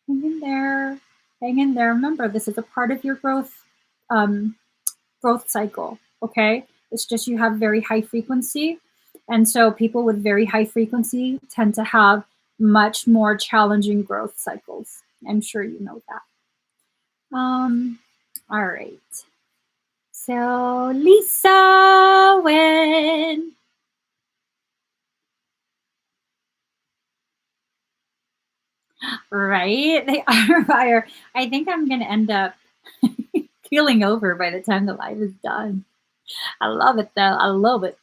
Hang in there. Hang in there. Remember, this is a part of your growth cycle, okay? It's just you have very high frequency. And so people with very high frequency tend to have much more challenging growth cycles. I'm sure you know that. All right. So Lisa, when? Right? They are fire. I think I'm going to end up keeling over by the time the live is done. I love it though. I love it.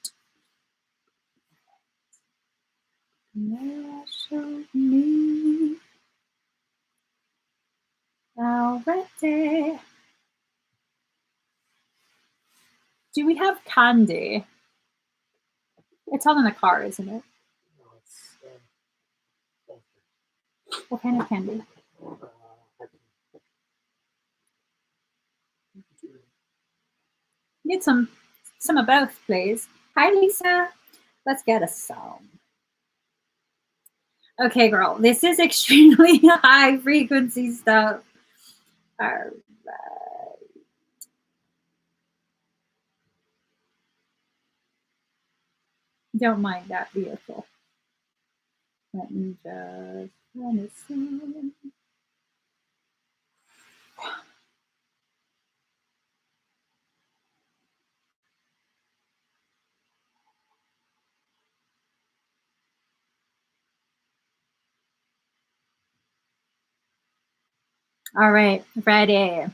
Show me already. Do we have candy? It's all in the car, isn't it? No, it's What kind of candy? Get some of both, please. Hi, Lisa. Let's get a song. Okay, girl. This is extremely high frequency stuff. All right. Don't mind that vehicle. Let me just run it some. All right, ready.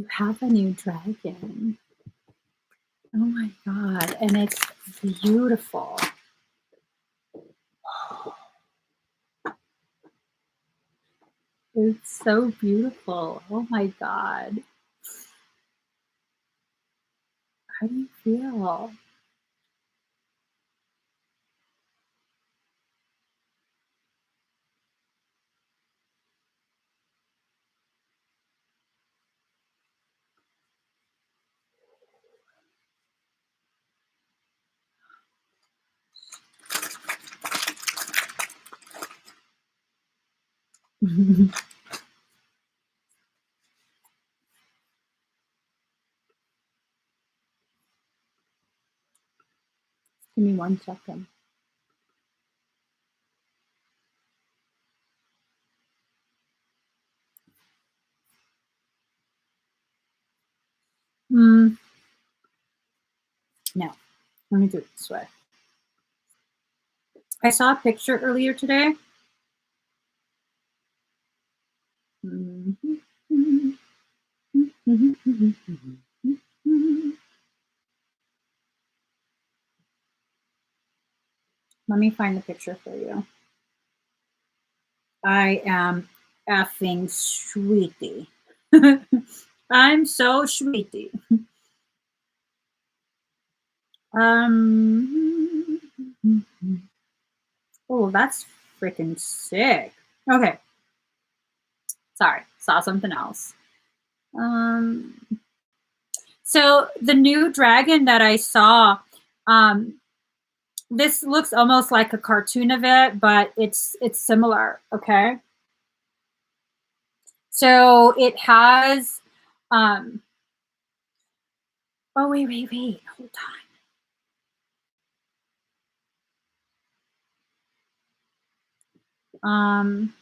You have a new dragon. Oh my God. And it's beautiful. It's so beautiful. Oh my God. How do you feel? Give me 1 second. No, let me do it this way. I saw a picture earlier today. Let me find the picture for you. I am effing sweetie. I'm so sweetie. Oh, that's freaking sick. Okay. Sorry, saw something else. So the new dragon that I saw, this looks almost like a cartoon of it, but it's similar, okay? So it has, oh, wait, hold on.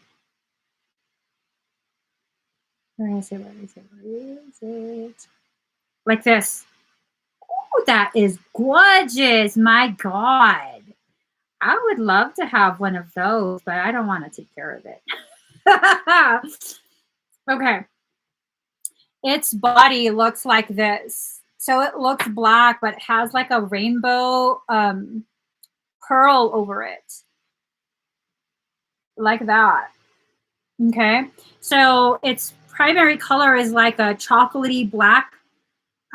Where is it? Like this. Oh, that is gorgeous. My God. I would love to have one of those, but I don't want to take care of it. Okay. Its body looks like this. So it looks black, but has like a rainbow pearl over it. Like that. Okay. So its primary color is like a chocolatey black.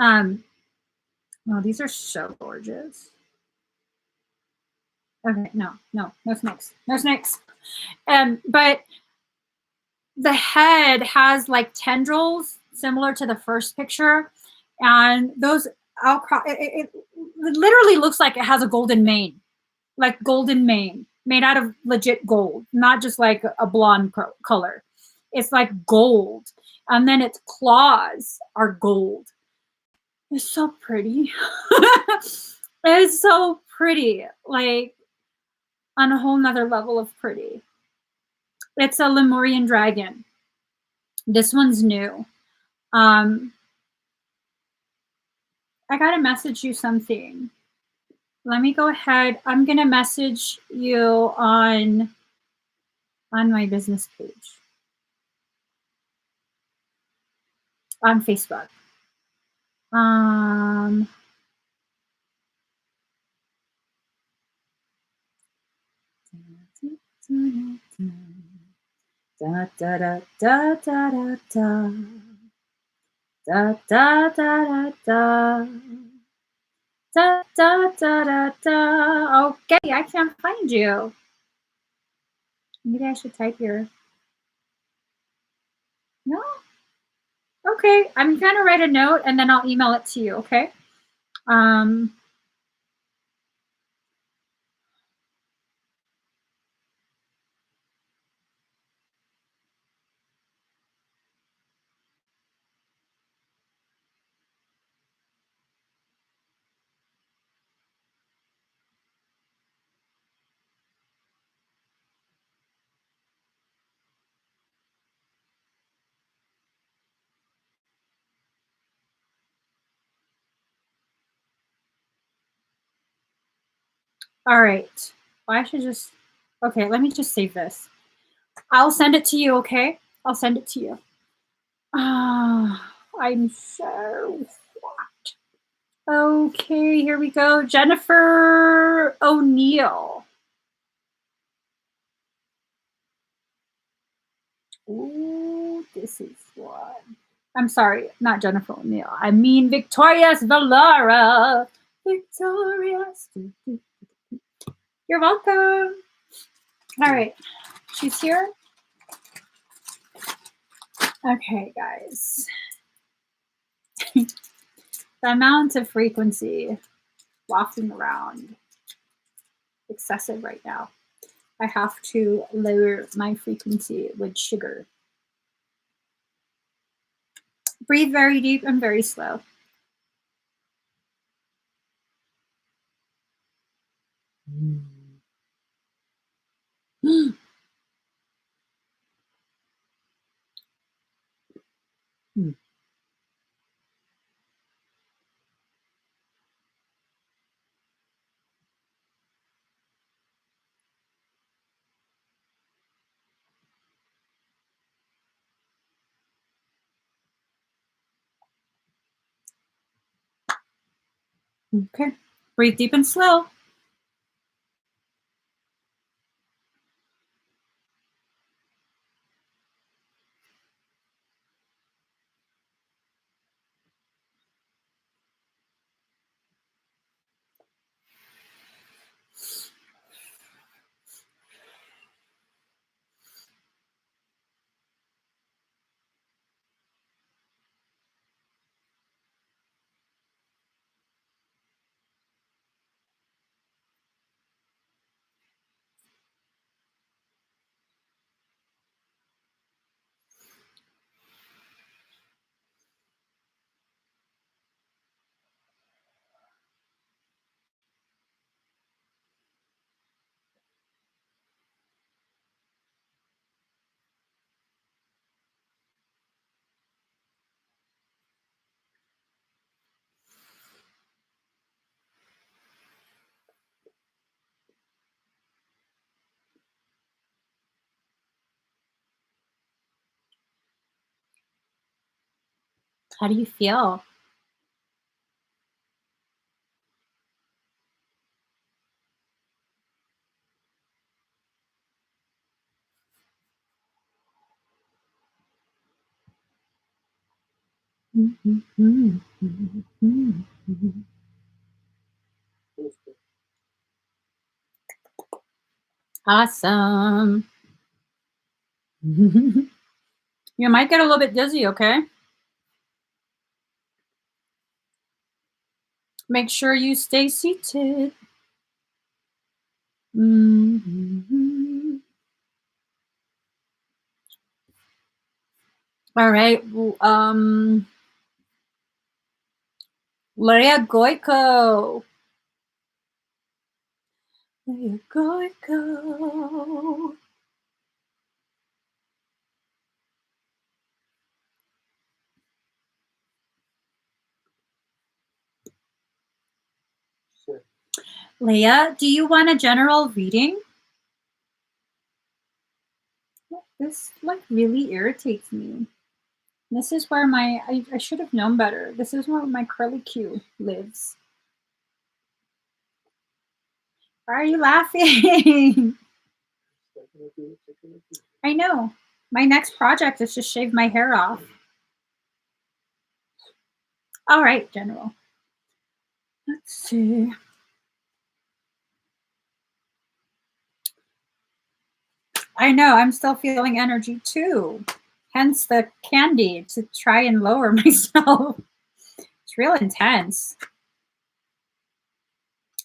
Oh, these are so gorgeous. Okay, no snakes. But the head has like tendrils similar to the first picture, and those outcrop. It literally looks like it has a golden mane, like golden mane made out of legit gold, not just like a blonde color. It's like gold, and then its claws are gold. It's so pretty. It's so pretty, like on a whole nother level of pretty. It's a Lemurian dragon. This one's new. I gotta message you something. Let me go ahead. I'm gonna message you on my business page on Facebook. Da da da da da da da. Da da da da da. Da da da da da. Okay, I can't find you. Maybe I should type here. No? Okay, I'm gonna write a note and then I'll email it to you, okay? All right. Well, I should just, okay, let me just save this. I'll send it to you, okay? I'll send it to you. I'm so hot. Okay, here we go. Jennifer O'Neill. Ooh, this is one. I'm sorry, not Jennifer O'Neill. I mean Victoria's Valera. Victoria's. You're welcome. All right, she's here. Okay, guys. The amount of frequency wafting around excessive right now. I have to lower my frequency with sugar. Breathe very deep and very slow. Okay, breathe deep and slow. How do you feel? Awesome. You might get a little bit dizzy, okay? Make sure you stay seated. All right. Leia Goico. Leia Goico. Sure. Leia, do you want a general reading? This like really irritates me. This is where I should have known better. This is where my curly Q lives. Why are you laughing? I know. My next project is to shave my hair off. All right, General. Let's see. I know, I'm still feeling energy too. Hence the candy to try and lower myself. It's real intense.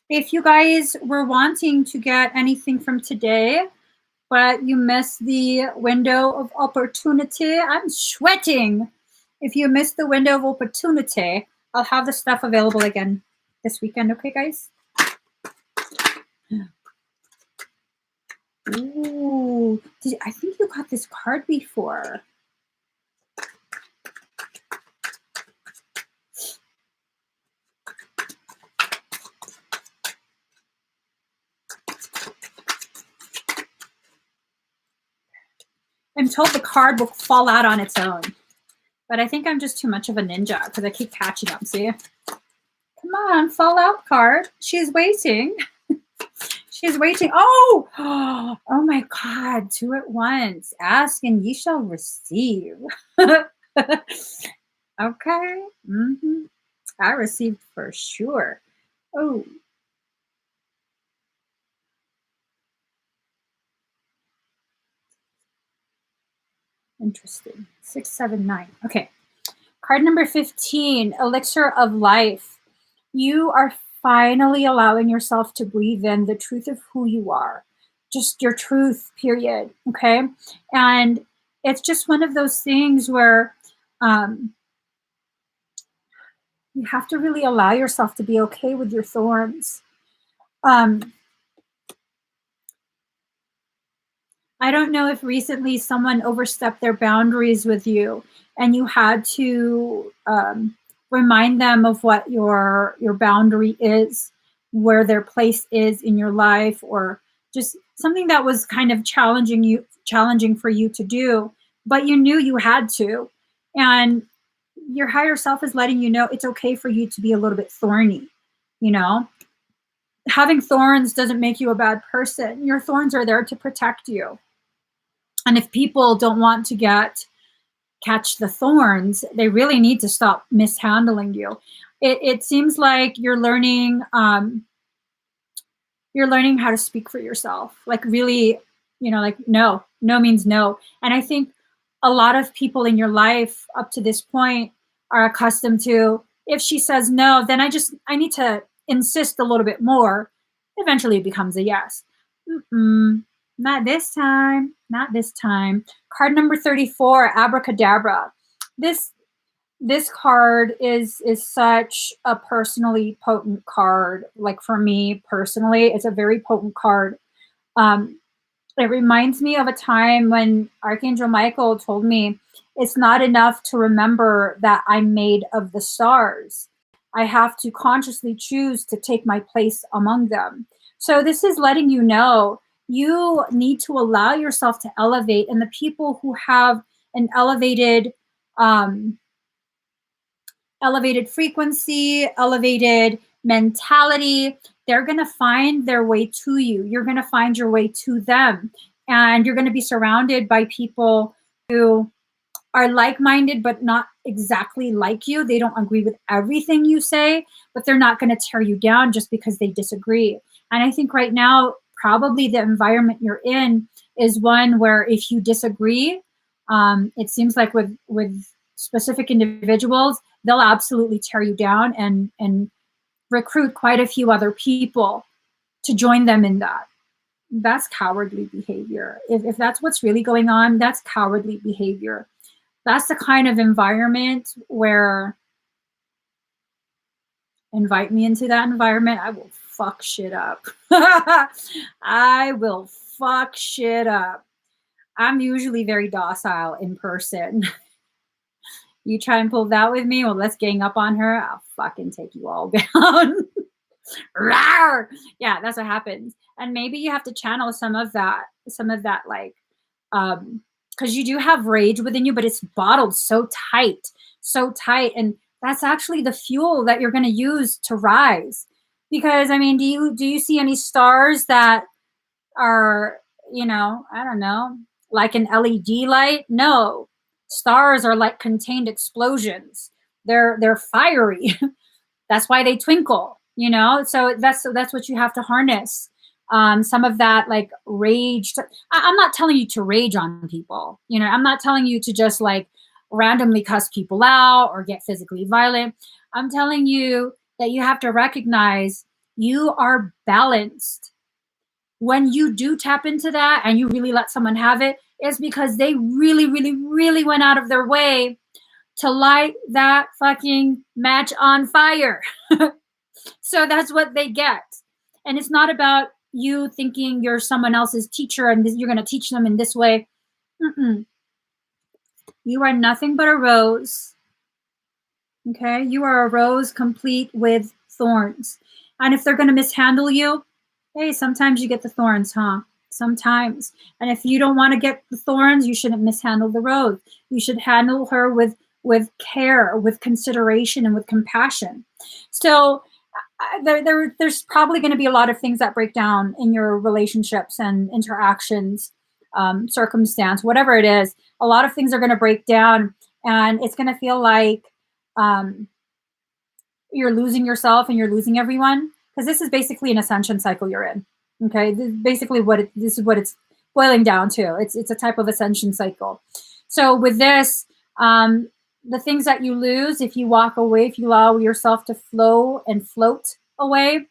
If you guys were wanting to get anything from today, but you missed the window of opportunity, I'm sweating. If you missed the window of opportunity, I'll have the stuff available again this weekend. Okay, guys? Ooh, I think you got this card before. I'm told the card will fall out on its own, But I think I'm just too much of a ninja because I keep catching them. See? Come on, fall out card. She's waiting. She's waiting. Oh, oh my God. 2 at once. Ask and ye shall receive. Okay. I received for sure. Oh. Interesting. 6, 7, 9. Okay. Card number 15, Elixir of Life. You are finally allowing yourself to breathe in the truth of who you are. Just your truth, period. Okay. And it's just one of those things where you have to really allow yourself to be okay with your thorns. I don't know if recently someone overstepped their boundaries with you and you had to remind them of what your boundary is, where their place is in your life, or just something that was kind of challenging for you to do, but you knew you had to. And your higher self is letting you know it's okay for you to be a little bit thorny, you know? Having thorns doesn't make you a bad person. Your thorns are there to protect you. And if people don't want to catch the thorns, they really need to stop mishandling you. It seems like you're learning how to speak for yourself. Like really, like no means no. And I think a lot of people in your life up to this point are accustomed to, if she says no, then I need to insist a little bit more. Eventually it becomes a yes. Not this time. Not this time. Card number 34, Abracadabra. This card is such a personally potent card. Like for me personally, it's a very potent card. It reminds me of a time when Archangel Michael told me, it's not enough to remember that I'm made of the stars. I have to consciously choose to take my place among them. So this is letting you know you need to allow yourself to elevate, and the people who have an elevated frequency, elevated mentality, they're going to find their way to you. You're going to find your way to them, and you're going to be surrounded by people who are like-minded but not exactly like you. They don't agree with everything you say, but they're not going to tear you down just because they disagree. And I think right now, probably the environment you're in is one where if you disagree, it seems like with specific individuals, they'll absolutely tear you down and recruit quite a few other people to join them in that. That's cowardly behavior. If that's what's really going on, that's cowardly behavior. That's the kind of environment where, invite me into that environment, I will fuck shit up. I will fuck shit up. I'm usually very docile in person. You try and pull that with me, well, let's gang up on her. I'll fucking take you all down. Rawr! Yeah, that's what happens. And maybe you have to channel some of that like, because you do have rage within you, but it's bottled so tight. And that's actually the fuel that you're going to use to rise. Because, I mean, do you see any stars that are, I don't know, like an LED light? No. Stars are like contained explosions. They're fiery. That's why they twinkle, So that's what you have to harness. Some of that like rage. I'm not telling you to rage on people. I'm not telling you to just like randomly cuss people out or get physically violent. I'm telling you that you have to recognize you are balanced. When you do tap into that and you really let someone have it, it's because they really, really, really went out of their way to light that fucking match on fire. So that's what they get. And it's not about you thinking you're someone else's teacher and you're going to teach them in this way. You are nothing but a rose. Okay? You are a rose complete with thorns. And if they're going to mishandle you, hey, sometimes you get the thorns, huh? Sometimes. And if you don't want to get the thorns, you shouldn't mishandle the rose. You should handle her with with care, with consideration, and with compassion. So there's probably going to be a lot of things that break down in your relationships and interactions, circumstance, whatever it is. A lot of things are going to break down, and it's going to feel like um, you're losing yourself and you're losing everyone, because this is basically an ascension cycle you're in. Okay, this is basically this is what it's boiling down to. It's a type of ascension cycle. So with this, the things that you lose, if you walk away, if you allow yourself to flow and float away,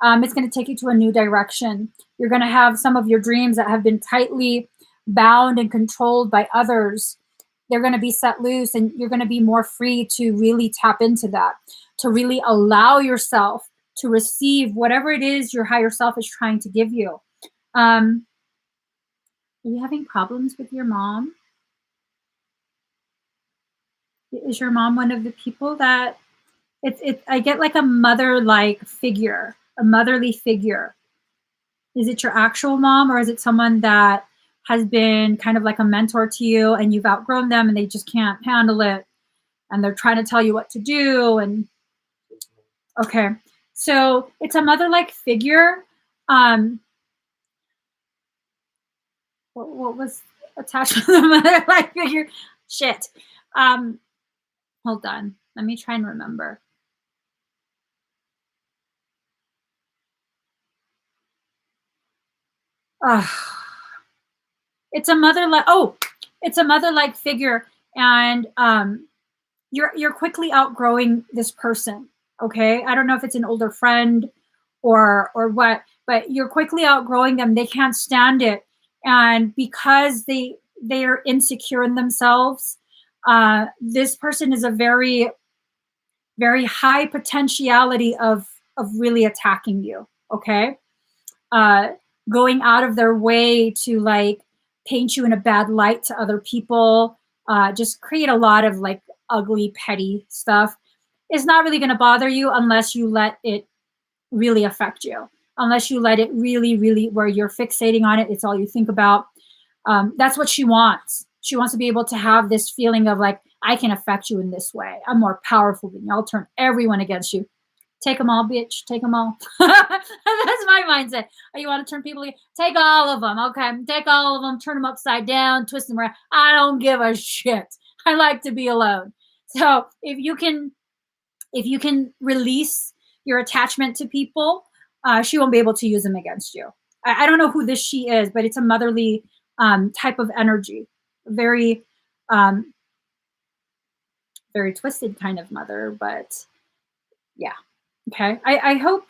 it's going to take you to a new direction. You're going to have some of your dreams that have been tightly bound and controlled by others. They're going to be set loose, and you're going to be more free to really tap into that, to really allow yourself to receive whatever it is your higher self is trying to give you. Are you having problems with your mom? Is your mom one of the people that I get like a mother-like figure, a motherly figure. Is it your actual mom, or is it someone that has been kind of like a mentor to you and you've outgrown them and they just can't handle it and they're trying to tell you what to do? And okay, so it's a mother-like figure. What was attached to the mother-like figure? Shit. Hold on. Let me try and remember. It's a mother-like figure, and you're quickly outgrowing this person. Okay, I don't know if it's an older friend or what, but you're quickly outgrowing them. They can't stand it, and because they are insecure in themselves, this person is a very very high potentiality of really attacking you. Okay, uh, going out of their way to like paint you in a bad light to other people, just create a lot of like ugly, petty stuff. It's not really going to bother you unless you let it really affect you, unless you let it really, really, where you're fixating on it. It's all you think about. That's what she wants. She wants to be able to have this feeling of like, I can affect you in this way. I'm more powerful than you. I'll turn everyone against you. Take them all, bitch. Take them all. That's my mindset. Oh, you want to turn people against? Take all of them. Okay. Take all of them, turn them upside down, twist them around. I don't give a shit. I like to be alone. So if you can release your attachment to people, she won't be able to use them against you. I don't know who this she is, but it's a motherly type of energy. Very, very twisted kind of mother, but yeah. Okay. I hope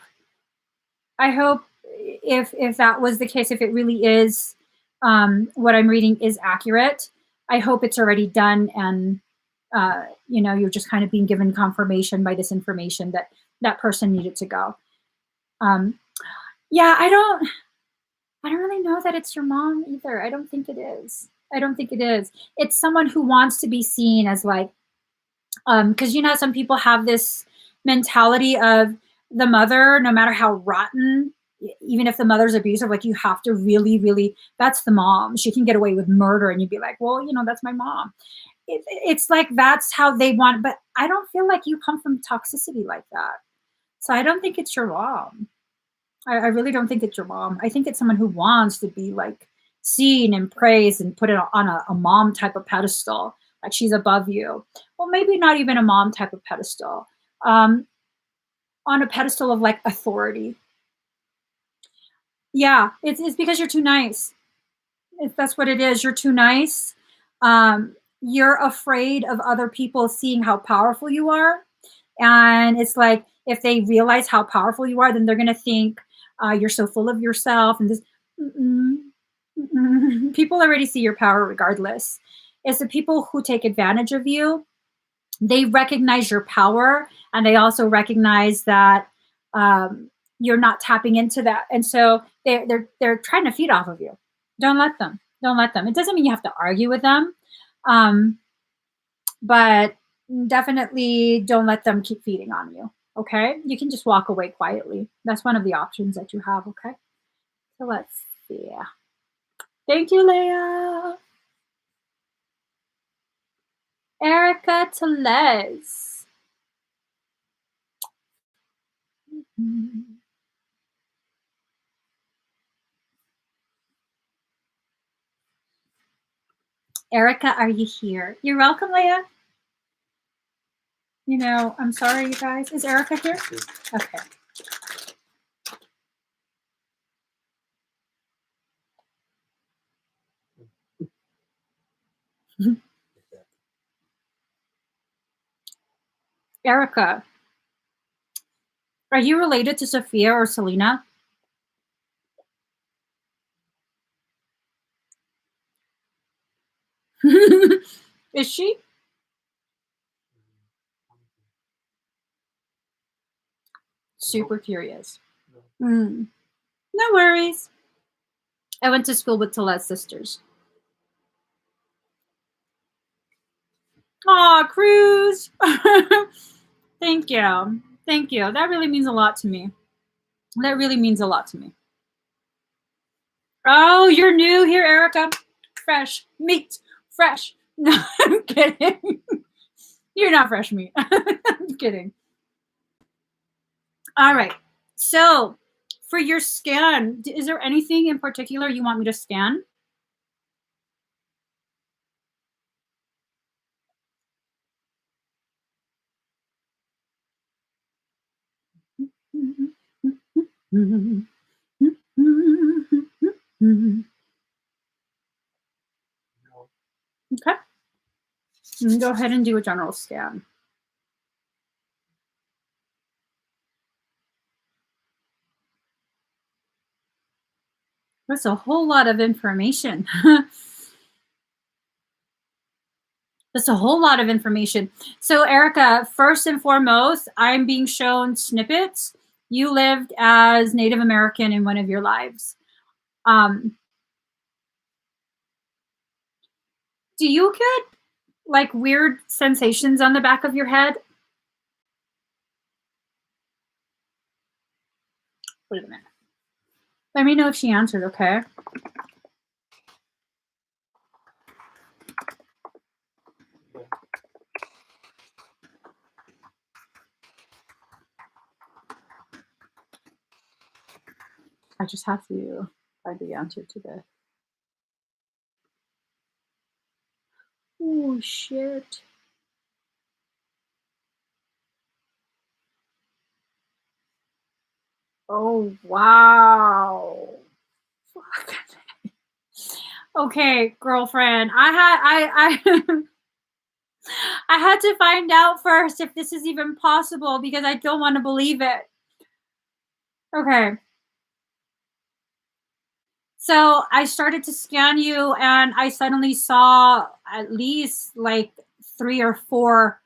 if that was the case, if it really is what I'm reading is accurate, I hope it's already done, and you're just kind of being given confirmation by this information that that person needed to go. Yeah, I don't really know that it's your mom either. I don't think it is. I don't think it is. It's someone who wants to be seen as like, because some people have this mentality of the mother, no matter how rotten, even if the mother's abusive, like you have to really, really, that's the mom. She can get away with murder, and you'd be like, well, that's my mom. It's like that's how they want, but I don't feel like you come from toxicity like that. So I don't think it's your mom. I really don't think it's your mom. I think it's someone who wants to be like seen and praised and put it on a mom type of pedestal, like she's above you. Well, maybe not even a mom type of pedestal, on a pedestal of like authority. Yeah, it's because you're too nice. That's what it is. You're too nice. You're afraid of other people seeing how powerful you are. And it's like, if they realize how powerful you are, then they're going to think you're so full of yourself. And this, mm-mm, mm-mm. People already see your power regardless. It's the people who take advantage of you. They recognize your power, and they also recognize that you're not tapping into that. And so they're trying to feed off of you. Don't let them. Don't let them. It doesn't mean you have to argue with them. But definitely don't let them keep feeding on you. Okay. You can just walk away quietly. That's one of the options that you have. Okay. So let's see. Thank you, Leah. Erica Teles. Erica, are you here? You're welcome, Leah. You know, I'm sorry, you guys. Is Erica here? Okay. Erica, are you related to Sophia or Selena? Is she? Super curious. No worries. I went to school with Teles sisters. Aw, Cruz. Thank you. Thank you. That really means a lot to me. That really means a lot to me. Oh, you're new here, Erica. Fresh meat. Fresh. No, I'm kidding. You're not fresh meat. I'm kidding. All right. So for your scan, is there anything in particular you want me to scan? Okay. Go ahead and do a general scan. That's a whole lot of information. That's a whole lot of information. So, Erica, first and foremost, I'm being shown snippets. You lived as Native American in one of your lives. Do you get like weird sensations on the back of your head? Wait a minute. Let me know if she answered, okay? I just have to find the answer to this. Oh, shit. Oh, wow. Okay, girlfriend. I I had to find out first if this is even possible because I don't want to believe it. Okay. So I started to scan you and I suddenly saw at least like 3 or 4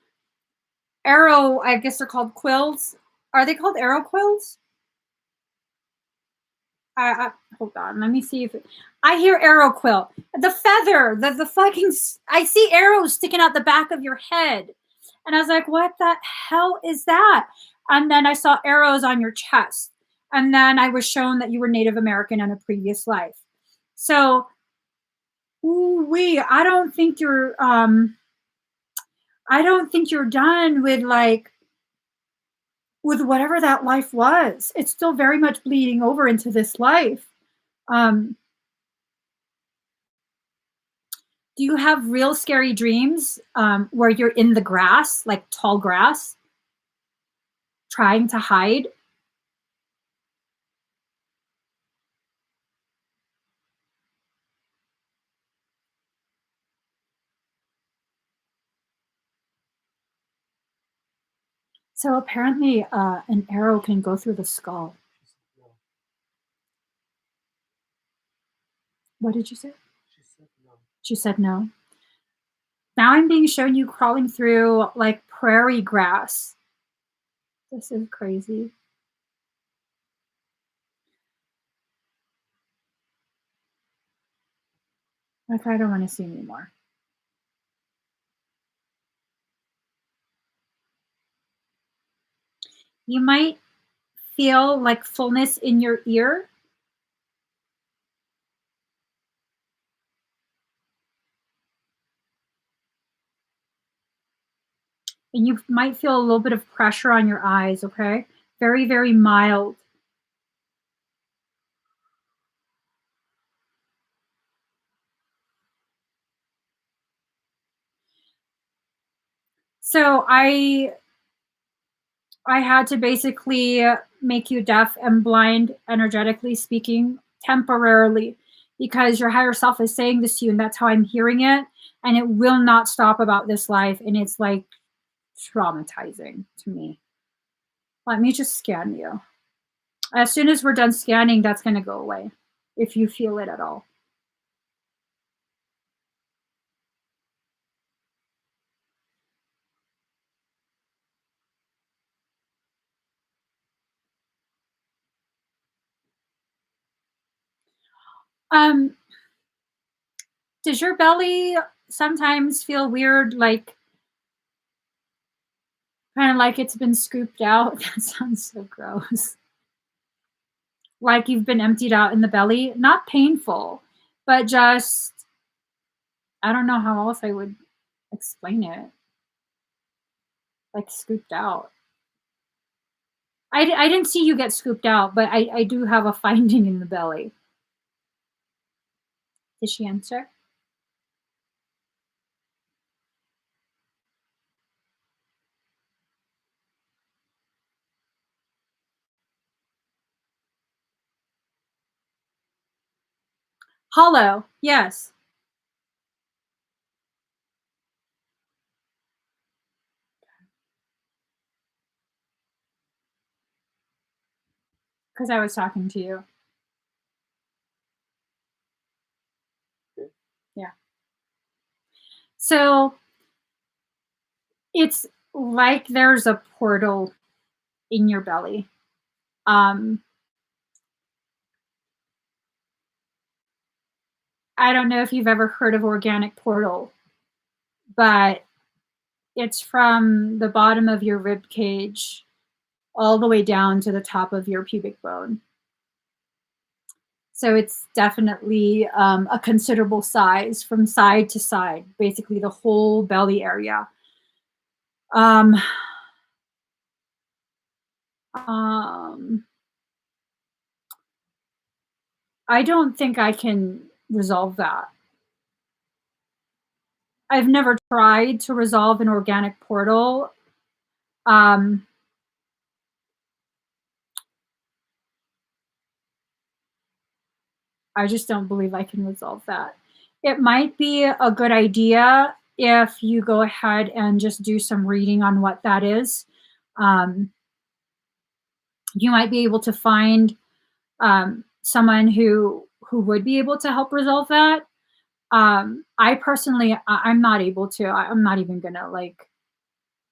arrow, I guess they're called quills. Are they called arrow quills? Hold on, let me see if I hear arrow quill. The feather, the fucking, I see arrows sticking out the back of your head. And I was like, what the hell is that? And then I saw arrows on your chest. And then I was shown that you were Native American in a previous life. So, I don't think you're done with with whatever that life was. It's still very much bleeding over into this life. Do you have real scary dreams where you're in the grass, like tall grass, trying to hide? So apparently an arrow can go through the skull. What did you say? She said no. She said no. Now I'm being shown you crawling through like prairie grass. This is crazy. Like, I don't want to see anymore. You might feel like fullness in your ear. And you might feel a little bit of pressure on your eyes, okay? Very, very mild. So I had to basically make you deaf and blind, energetically speaking, temporarily, because your higher self is saying this to you, and that's how I'm hearing it. And it will not stop about this life. And it's like traumatizing to me. Let me just scan you. As soon as we're done scanning, that's going to go away if you feel it at all. Um, does your belly sometimes feel weird, like kind of like it's been scooped out? That sounds so gross. Like you've been emptied out in the belly? Not painful, but just, I don't know how else I would explain it. Like scooped out. I didn't see you get scooped out, but I do have a finding in the belly. Did she answer? Hollow, yes, because I was talking to you. Okay. Yeah. So it's like there's a portal in your belly. Um, I don't know if you've ever heard of organic portal, but it's from the bottom of your rib cage all the way down to the top of your pubic bone. So it's definitely a considerable size from side to side, basically the whole belly area. Um, um, I don't think I can resolve that. I've never tried to resolve an organic portal. Um, I just don't believe I can resolve that. It might be a good idea if you go ahead and just do some reading on what that is. Um, you might be able to find someone who would be able to help resolve that. I personally, I'm not able to. I'm not even gonna like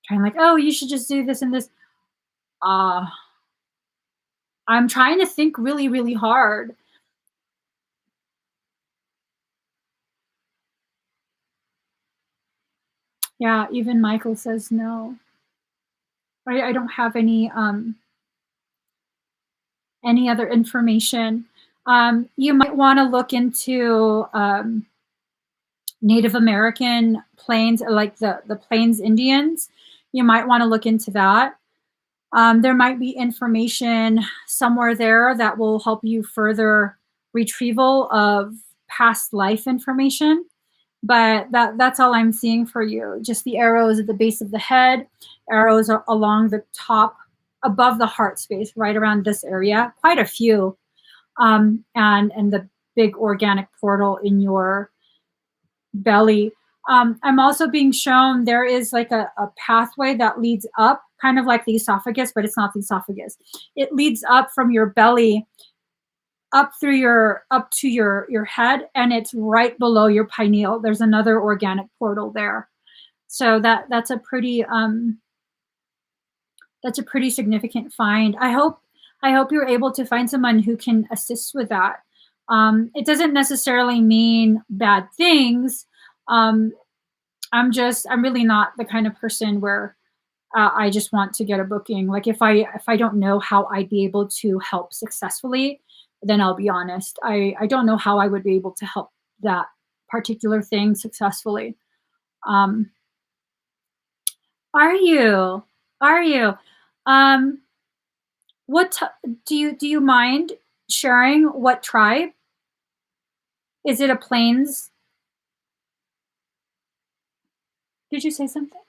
try and like, oh, you should just do this and this. Uh, I'm trying to think really, really hard. Yeah, even Michael says no. I don't have any other information. You might want to look into Native American plains, like the Plains Indians. You might want to look into that. There might be information somewhere there that will help you further retrieval of past life information. But that's all I'm seeing for you. Just the arrows at the base of the head, arrows are along the top, above the heart space, right around this area. Quite a few, and the big organic portal in your belly. I'm also being shown there is like a pathway that leads up, kind of like the esophagus, but it's not the esophagus. It leads up from your belly up through your up to your head, and it's right below your pineal. There's another organic portal there. So that's a pretty significant find. I hope you're able to find someone who can assist with that. It doesn't necessarily mean bad things. Um, I'm really not the kind of person where I just want to get a booking. Like if I don't know how I'd be able to help successfully, then I'll be honest. I don't know how I would be able to help that particular thing successfully. Um, Are you? Are you? Um, do you mind sharing what tribe? Is it a plains? Did you say something?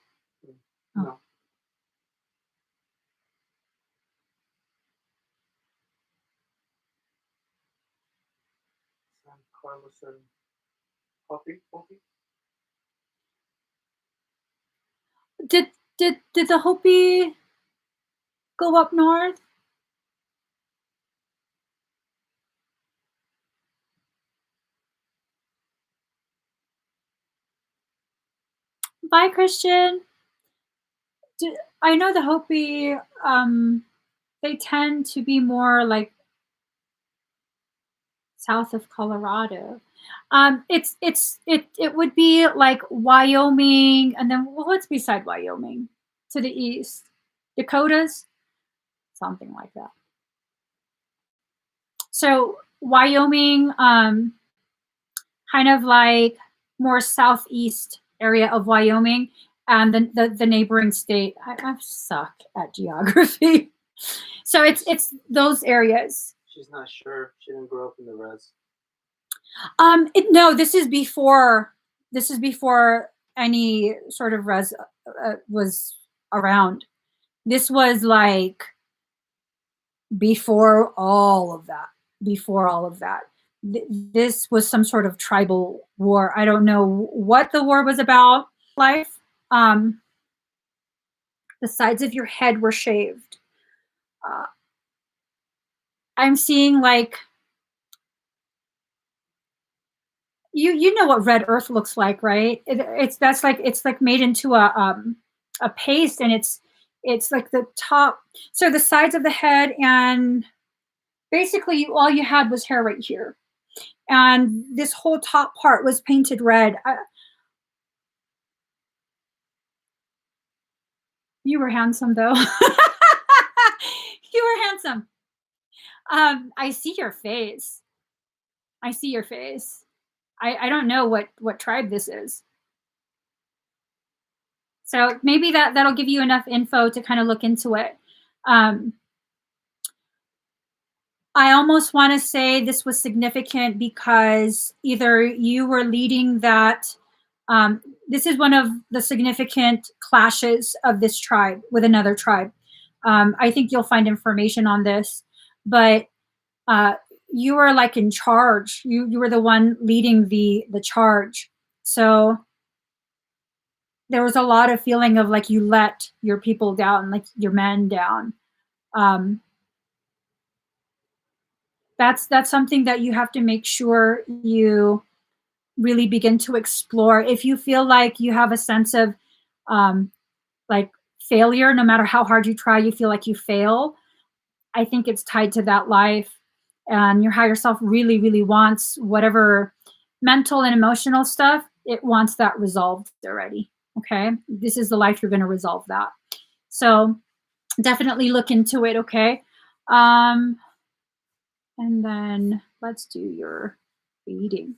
Oh. No. San Carlos and Hopi. Did did the Hopi go up north? Bye, Christian. I know the Hopi. They tend to be more like south of Colorado. It would be like Wyoming, and then what's beside Wyoming to the east? Dakotas, something like that. So Wyoming, kind of like more southeast area of Wyoming, and then the neighboring state. I suck at geography, so it's those areas. She's not sure. She didn't grow up in the res. No, this is before. This is before any sort of res was around. This was like before all of that. Before all of that, this was some sort of tribal war. I don't know what the war was about. Life. Um, the sides of your head were shaved. Uh, I'm seeing like you know what red earth looks like, right? It's like made into a paste, and it's like the top, so the sides of the head, and basically all you had was hair right here, and this whole top part was painted red. You were handsome though. You were handsome. I see your face. I see your face. I don't know what tribe this is. So maybe that'll give you enough info to kind of look into it. Um, I almost want to say this was significant because either you were leading that. This is one of the significant clashes of this tribe with another tribe. I think you'll find information on this, but you were like in charge. You were the one leading the charge. So there was a lot of feeling of like you let your people down, like your men down. Um, that's something that you have to make sure you really begin to explore. If you feel like you have a sense of um, like failure, no matter how hard you try, you feel like you fail. I think it's tied to that life, and your higher self really, really wants whatever mental and emotional stuff. It wants that resolved already. Okay, this is the life you're going to resolve that. So definitely look into it. Okay. Um, and then let's do your reading.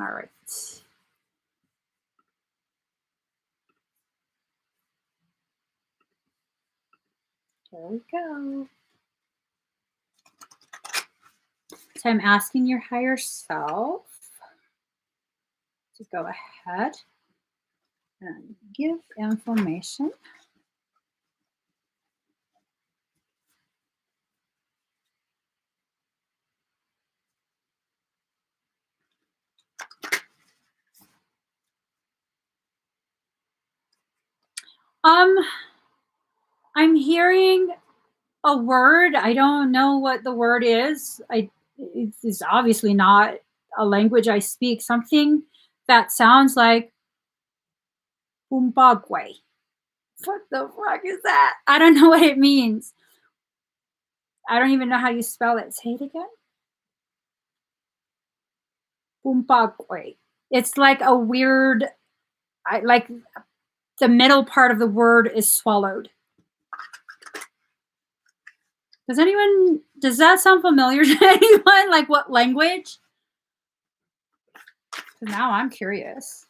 All right. There we go. So I'm asking your higher self to go ahead and give information. Um, I'm hearing a word. I don't know what the word is. It's obviously not a language I speak. Something that sounds like Umbagwe. What the fuck is that? I don't know what it means. I don't even know how you spell it. Say it again. Umbagwe. It's like a weird. Like the middle part of the word is swallowed. Does that sound familiar to anyone? Like what language? Because now I'm curious.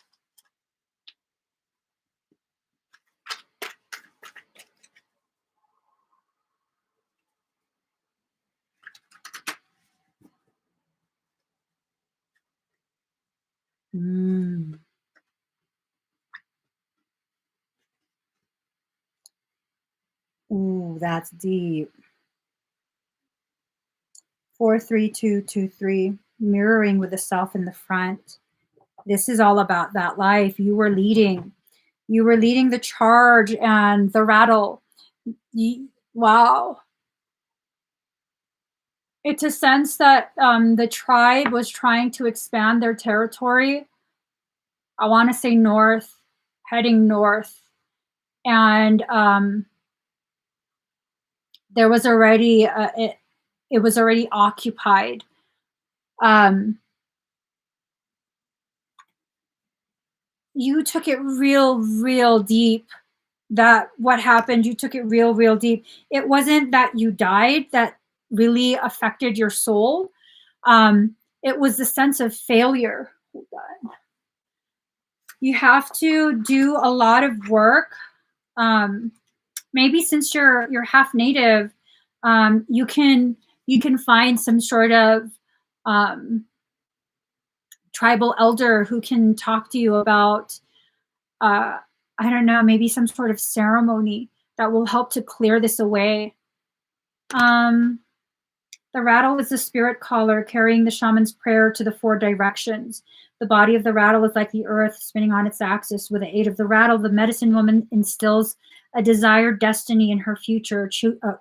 Ooh, that's deep. 43223, mirroring with the self in the front. This is all about that life. You were leading the charge and the rattle. Wow. It's a sense that the tribe was trying to expand their territory. I want to say north, heading north. And there was already, it was already occupied. You took it real deep. That what happened, you took it real deep. It wasn't that you died that really affected your soul. It was the sense of failure. Hold on. You have to do a lot of work. Maybe since you're half native, you can find some sort of tribal elder who can talk to you about I don't know, maybe some sort of ceremony that will help to clear this away. The rattle is the spirit caller carrying the shaman's prayer to the 4 directions. The body of the rattle is like the earth spinning on its axis. With the aid of the rattle, the medicine woman instills a desired destiny in her future,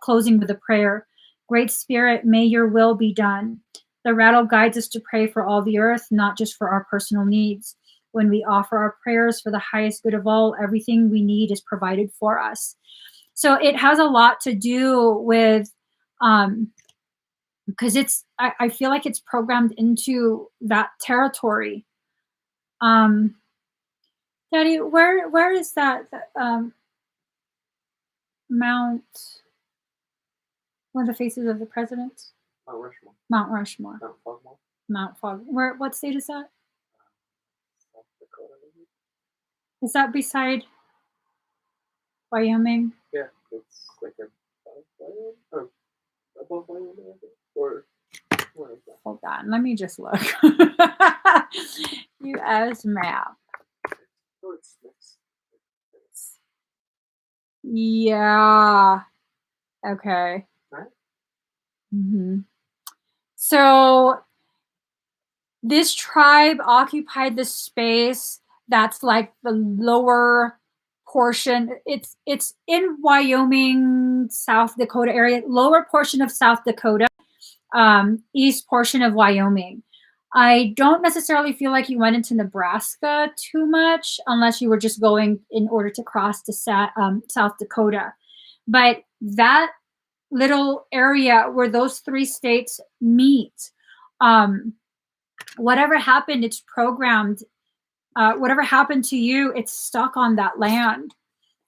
closing with a prayer. Great Spirit, may your will be done. The rattle guides us to pray for all the earth, not just for our personal needs. When we offer our prayers for the highest good of all, everything we need is provided for us. So it has a lot to do with, because I feel like it's programmed into that territory. Daddy, where is that Mount, one of the faces of the presidents? Mount Rushmore. Mount Rushmore. Mount Fogmore. Mount Fog. What state is that? South Dakota, maybe? Is that beside Wyoming? Yeah, it's like Wyoming, or above Wyoming, I think. Or where is that? Hold on, let me just look. U.S. map. Oh, it's next. Yeah. Okay. Right? So this tribe occupied the space that's like the lower portion. It's in Wyoming, South Dakota area, lower portion of South Dakota, east portion of Wyoming. I don't necessarily feel like you went into Nebraska too much unless you were just going in order to cross to South Dakota. But that little area where those 3 states meet, whatever happened, it's programmed. Whatever happened to you, it's stuck on that land.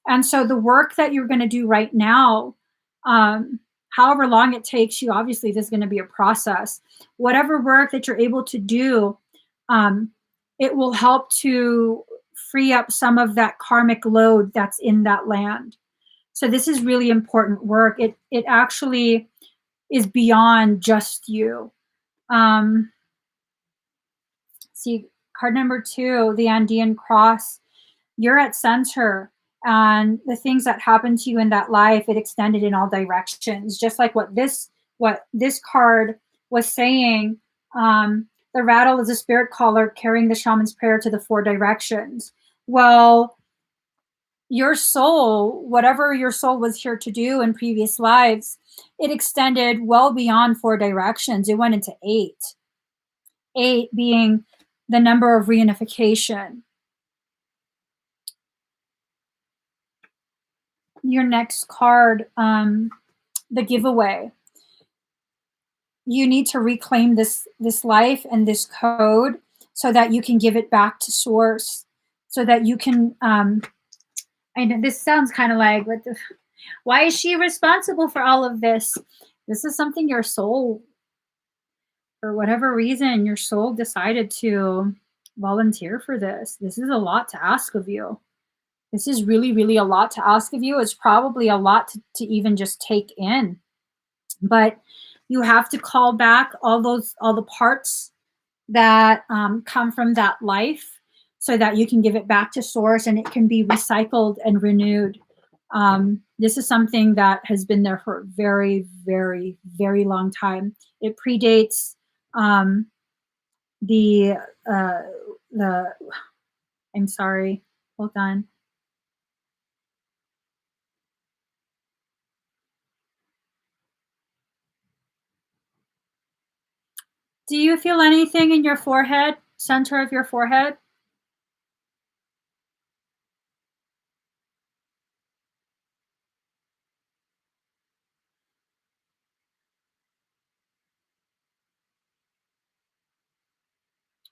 And so the work that you're going to do right now, however long it takes you, obviously there's going to be a process. Whatever work that you're able to do, it will help to free up some of that karmic load that's in that land. So this is really important work. It actually is beyond just you. See, card number 2, the Andean cross. You're at center, and the things that happened to you in that life, it extended in all directions. Just like what this card was saying. The rattle is a spirit caller carrying the shaman's prayer to the 4 directions. Well, your soul, whatever your soul was here to do in previous lives, it extended well beyond 4 directions. It went into 8. 8 being the number of reunification. Your next card, the giveaway. You need to reclaim this life and this code so that you can give it back to source, so that you can, I know this sounds kind of like, why is she responsible for all of this? This is something your soul, for whatever reason, your soul decided to volunteer for this. This is a lot to ask of you. This is really, really a lot to ask of you. It's probably a lot to even just take in. But you have to call back all the parts that come from that life so that you can give it back to source and it can be recycled and renewed. This is something that has been there for a very, very, very long time. It predates the I'm sorry, hold on. Do you feel anything in your forehead, center of your forehead?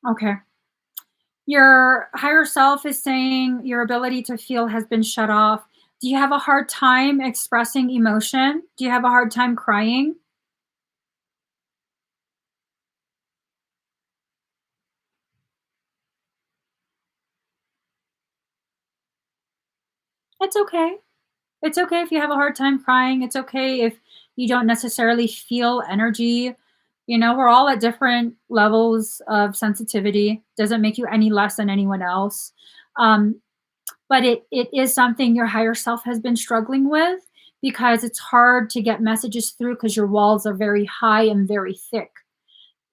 Okay. Your higher self is saying your ability to feel has been shut off. Do you have a hard time expressing emotion? Do you have a hard time crying? It's okay. It's okay if you have a hard time crying. It's okay if you don't necessarily feel energy. You know, we're all at different levels of sensitivity. Doesn't make you any less than anyone else. Um, but it is something your higher self has been struggling with because it's hard to get messages through because your walls are very high and very thick.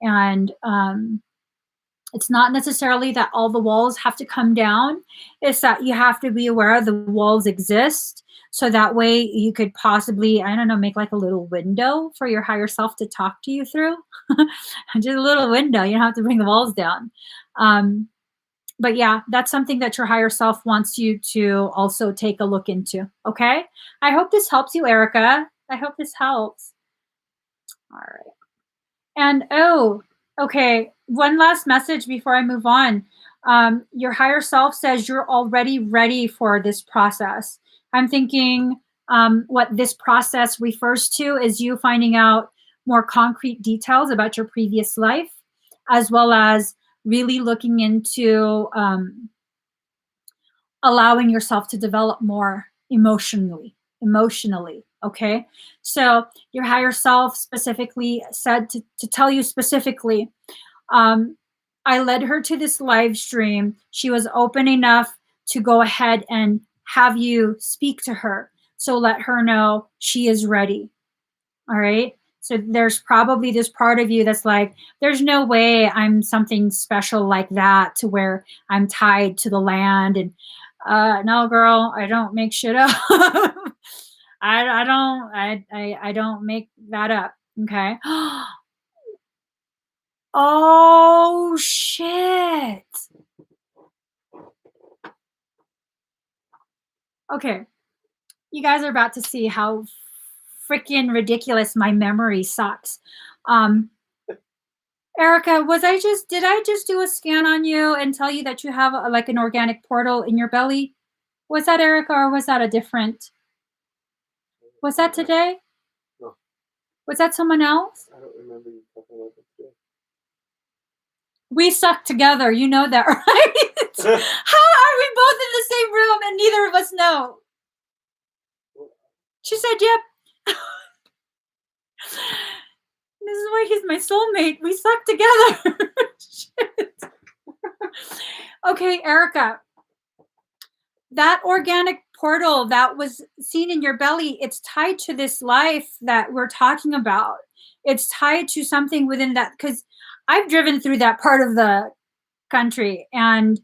And it's not necessarily that all the walls have to come down. It's that you have to be aware the walls exist. So that way you could possibly, I don't know, make like a little window for your higher self to talk to you through. Just a little window. You don't have to bring the walls down. But yeah, that's something that your higher self wants you to also take a look into. Okay. I hope this helps you, Erica. I hope this helps. All right. And oh, okay. One last message before I move on. Your higher self says you're already ready for this process. I'm thinking what this process refers to is you finding out more concrete details about your previous life, as well as really looking into allowing yourself to develop more emotionally. Okay. So your higher self specifically said to tell you specifically, um, I led her to this live stream. She was open enough to go ahead and have you speak to her. So let her know she is ready. All right. So there's probably this part of you that's like, there's no way I'm something special like that to where I'm tied to the land. And no, girl, I don't make shit up. I don't make that up. Okay. Oh shit. Okay. You guys are about to see how freaking ridiculous my memory sucks. Um, Erica, did I just do a scan on you and tell you that you have like an organic portal in your belly? Was that Erica or was that a different? Was that today? No. Was that someone else? I don't remember you talking about this today. We suck together. You know that, right? How are we both in the same room and neither of us know? She said, yep. This is why he's my soulmate. We suck together. Shit. Okay, Erica. That organic portal that was seen in your belly, it's tied to this life that we're talking about. It's tied to something within that, because I've driven through that part of the country and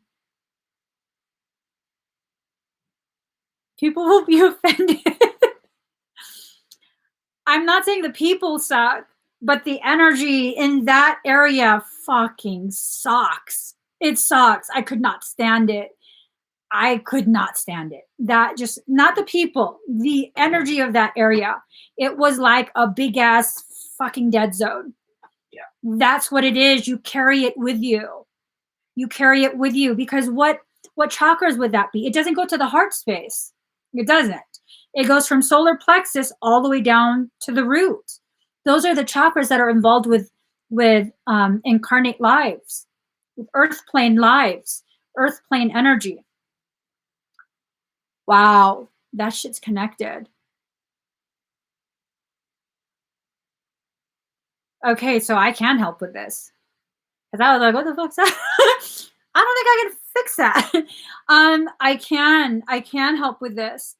people will be offended. I'm not saying the people suck, but the energy in that area fucking sucks. It sucks. I could not stand it. I could not stand it. That just, not the people, the energy of that area. It was like a big ass fucking dead zone. Yeah. That's what it is. You carry it with you. You carry it with you because what chakras would that be? It doesn't go to the heart space. It doesn't. It goes from solar plexus all the way down to the root. Those are the chakras that are involved with incarnate lives. with earth plane lives, earth plane energy. Wow, that shit's connected. Okay, so I can help with this. Because I was like, what the fuck's that? I don't think I can fix that. I can help with this.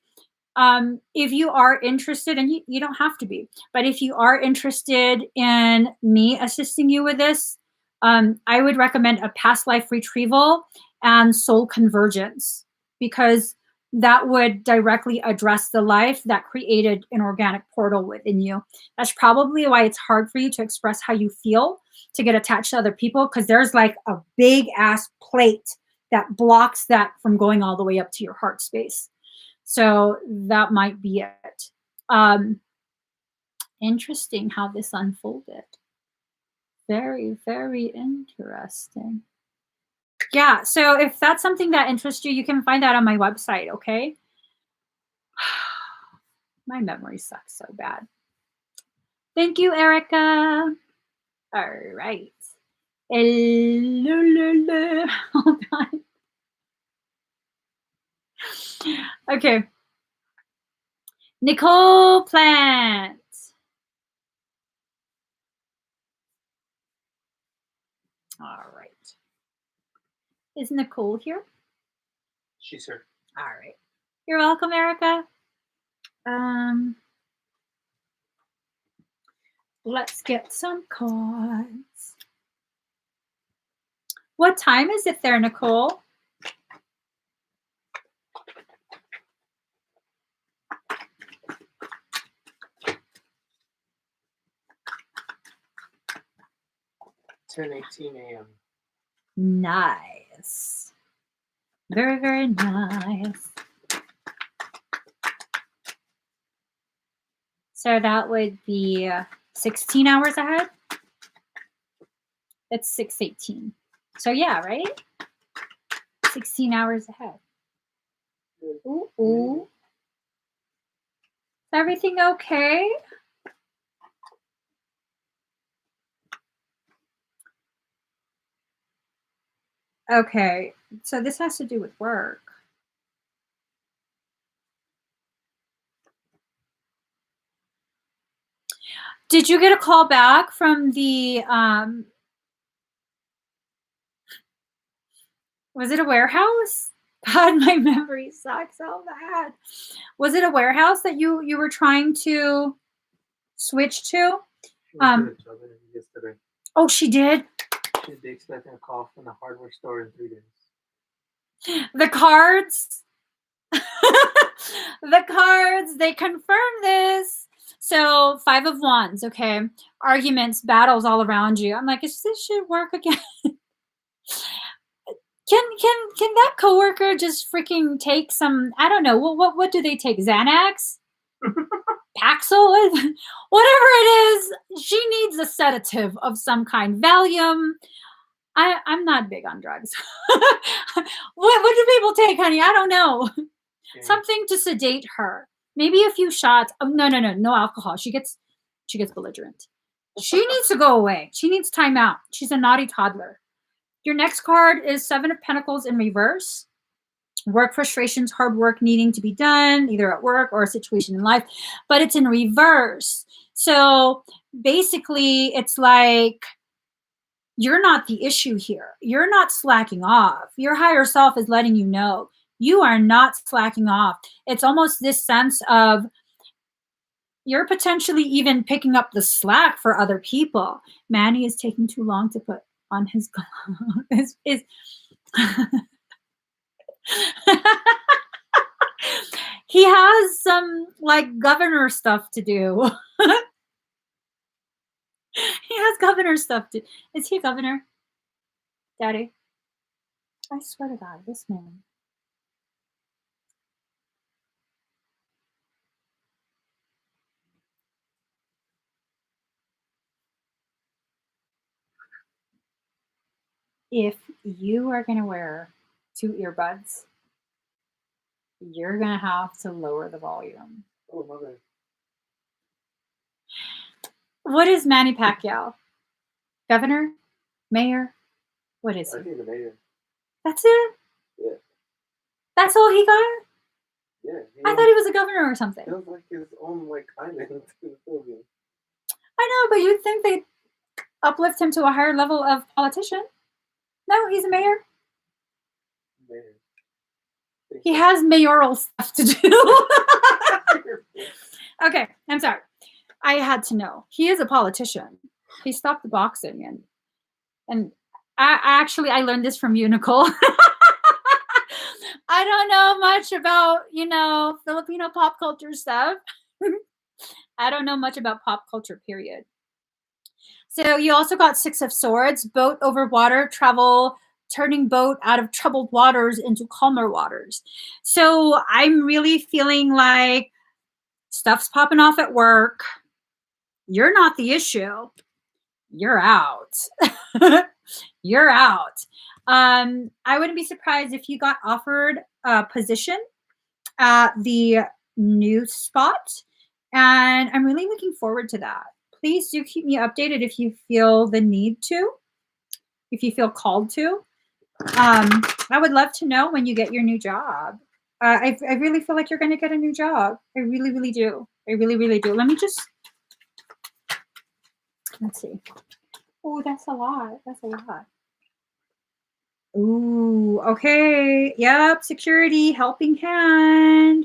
If you are interested, and you don't have to be, but if you are interested in me assisting you with this, I would recommend a past life retrieval and soul convergence, because that would directly address the life that created an organic portal within you. That's probably why it's hard for you to express how you feel, to get attached to other people, because there's like a big ass plate that blocks that from going all the way up to your heart space. So that might be it. Interesting how this unfolded. Very, very interesting. Yeah, so if that's something that interests you, you can find that on my website, okay? My memory sucks so bad. Thank you, Erica. All right. Hold on. Okay. Nicole Plant. All right. Is Nicole here? She's here. All right. You're welcome, Erica. Let's get some cards. What time is it there, Nicole? (10:18 a.m.) Nice. Very, very nice. So that would be 16 hours ahead. It's 6:18. So yeah, right? 16 hours ahead. Ooh, ooh. Is everything okay? Okay, so this has to do with work. Did you get a call back from the, was it a warehouse? God, my memory sucks so bad. Was it a warehouse that you were trying to switch to? She went to the job interview yesterday. Oh, she did? She'd be expecting a call from the hardware store in 3 days. The cards. The cards, they confirm this. So 5 of Wands, okay. Arguments, battles all around you. I'm like, is this shit work again? Can that coworker just freaking take some, I don't know, what do they take? Xanax? Paxil? Whatever it is, she needs a sedative of some kind. Valium. I'm not big on drugs. What do people take, honey? I don't know. Okay. Something to sedate her. Maybe a few shots. Oh, no alcohol. She gets belligerent. She needs to go away. She needs time out. She's a naughty toddler. Your next card is 7 of Pentacles in reverse. Work frustrations, hard work needing to be done, either at work or a situation in life, but it's in reverse. So basically, it's like you're not the issue here. You're not slacking off. Your higher self is letting you know you are not slacking off. It's almost this sense of you're potentially even picking up the slack for other people. Manny is taking too long to put on his gloves. He has some like governor stuff to do. He has governor stuff to. Is he a governor? Daddy? I swear to God, this man. If you are going to wear 2 earbuds, you're going to have to lower the volume. Oh, my bad. What is Manny Pacquiao? Governor? Mayor? What is I he? think the mayor. That's it? Yeah. That's all he got? Yeah. I thought he was a governor or something. He was like his own like island in the Philippines. I know, but you'd think they'd uplift him to a higher level of politician. No, he's a mayor. Mayor. He has mayoral stuff to do. Okay, I'm sorry. I had to know. He is a politician. He stopped the boxing and I learned this from you, Nicole. I don't know much about, Filipino pop culture stuff. I don't know much about pop culture, period. So you also got 6 of Swords, boat over water, travel, turning boat out of troubled waters into calmer waters. So I'm really feeling like stuff's popping off at work. You're not the issue. You're out. You're out. I wouldn't be surprised if you got offered a position at the new spot. And I'm really looking forward to that. Please do keep me updated if you feel the need to, if you feel called to. I would love to know when you get your new job. I really feel like you're going to get a new job. I really, really do. I really, really do. Let's see. Oh, that's a lot. That's a lot. Ooh, okay. Yep, security, helping hand.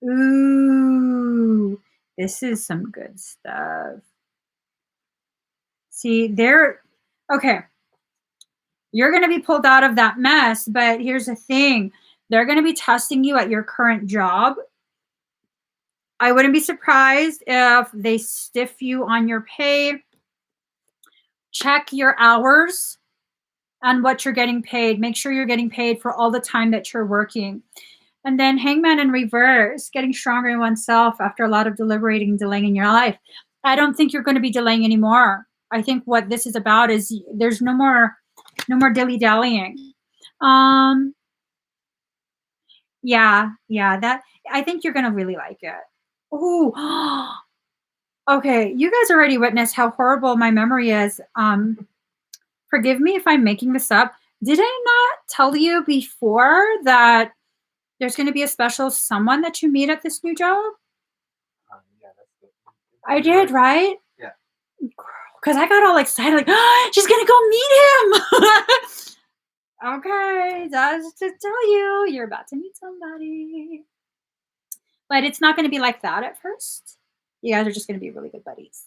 Ooh, this is some good stuff. See, okay. You're going to be pulled out of that mess, but here's the thing. They're going to be testing you at your current job. I wouldn't be surprised if they stiff you on your pay. Check your hours and what you're getting paid. Make sure you're getting paid for all the time that you're working. And then Hangman in reverse, getting stronger in oneself after a lot of deliberating and delaying in your life. I don't think you're going to be delaying anymore. I think what this is about is there's no more dilly-dallying. Yeah, that I think you're going to really like it. Ooh. Okay, you guys already witnessed how horrible my memory is. Forgive me if I'm making this up. Did I not tell you before that there's going to be a special someone that you meet at this new job? Yeah, that's good. I did, right? Yeah. Because I got all excited, like, oh, she's going to go meet him. Okay, just to tell you, you're about to meet somebody. But it's not going to be like that at first. You guys are just going to be really good buddies.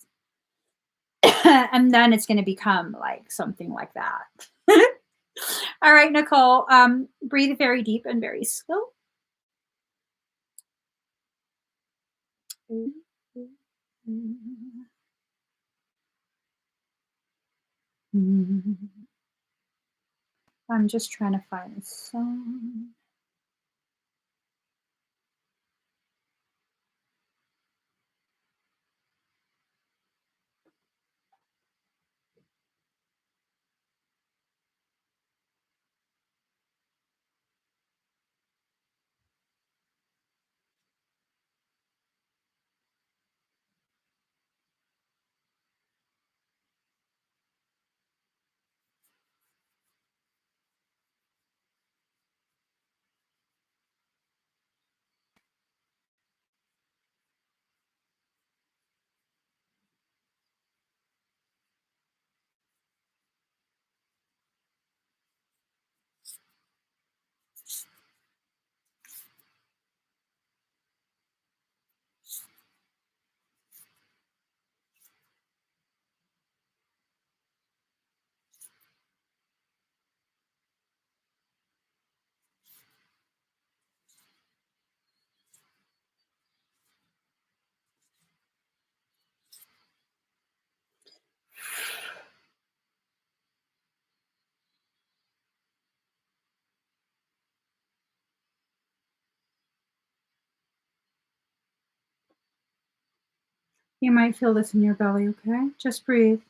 And then it's going to become like something like that. All right, Nicole, breathe very deep and very slow. I'm just trying to find a song. You might feel this in your belly, okay? Just breathe.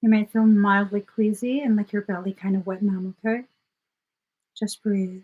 You might feel mildly queasy and like your belly kind of wet numb, okay? Just breathe.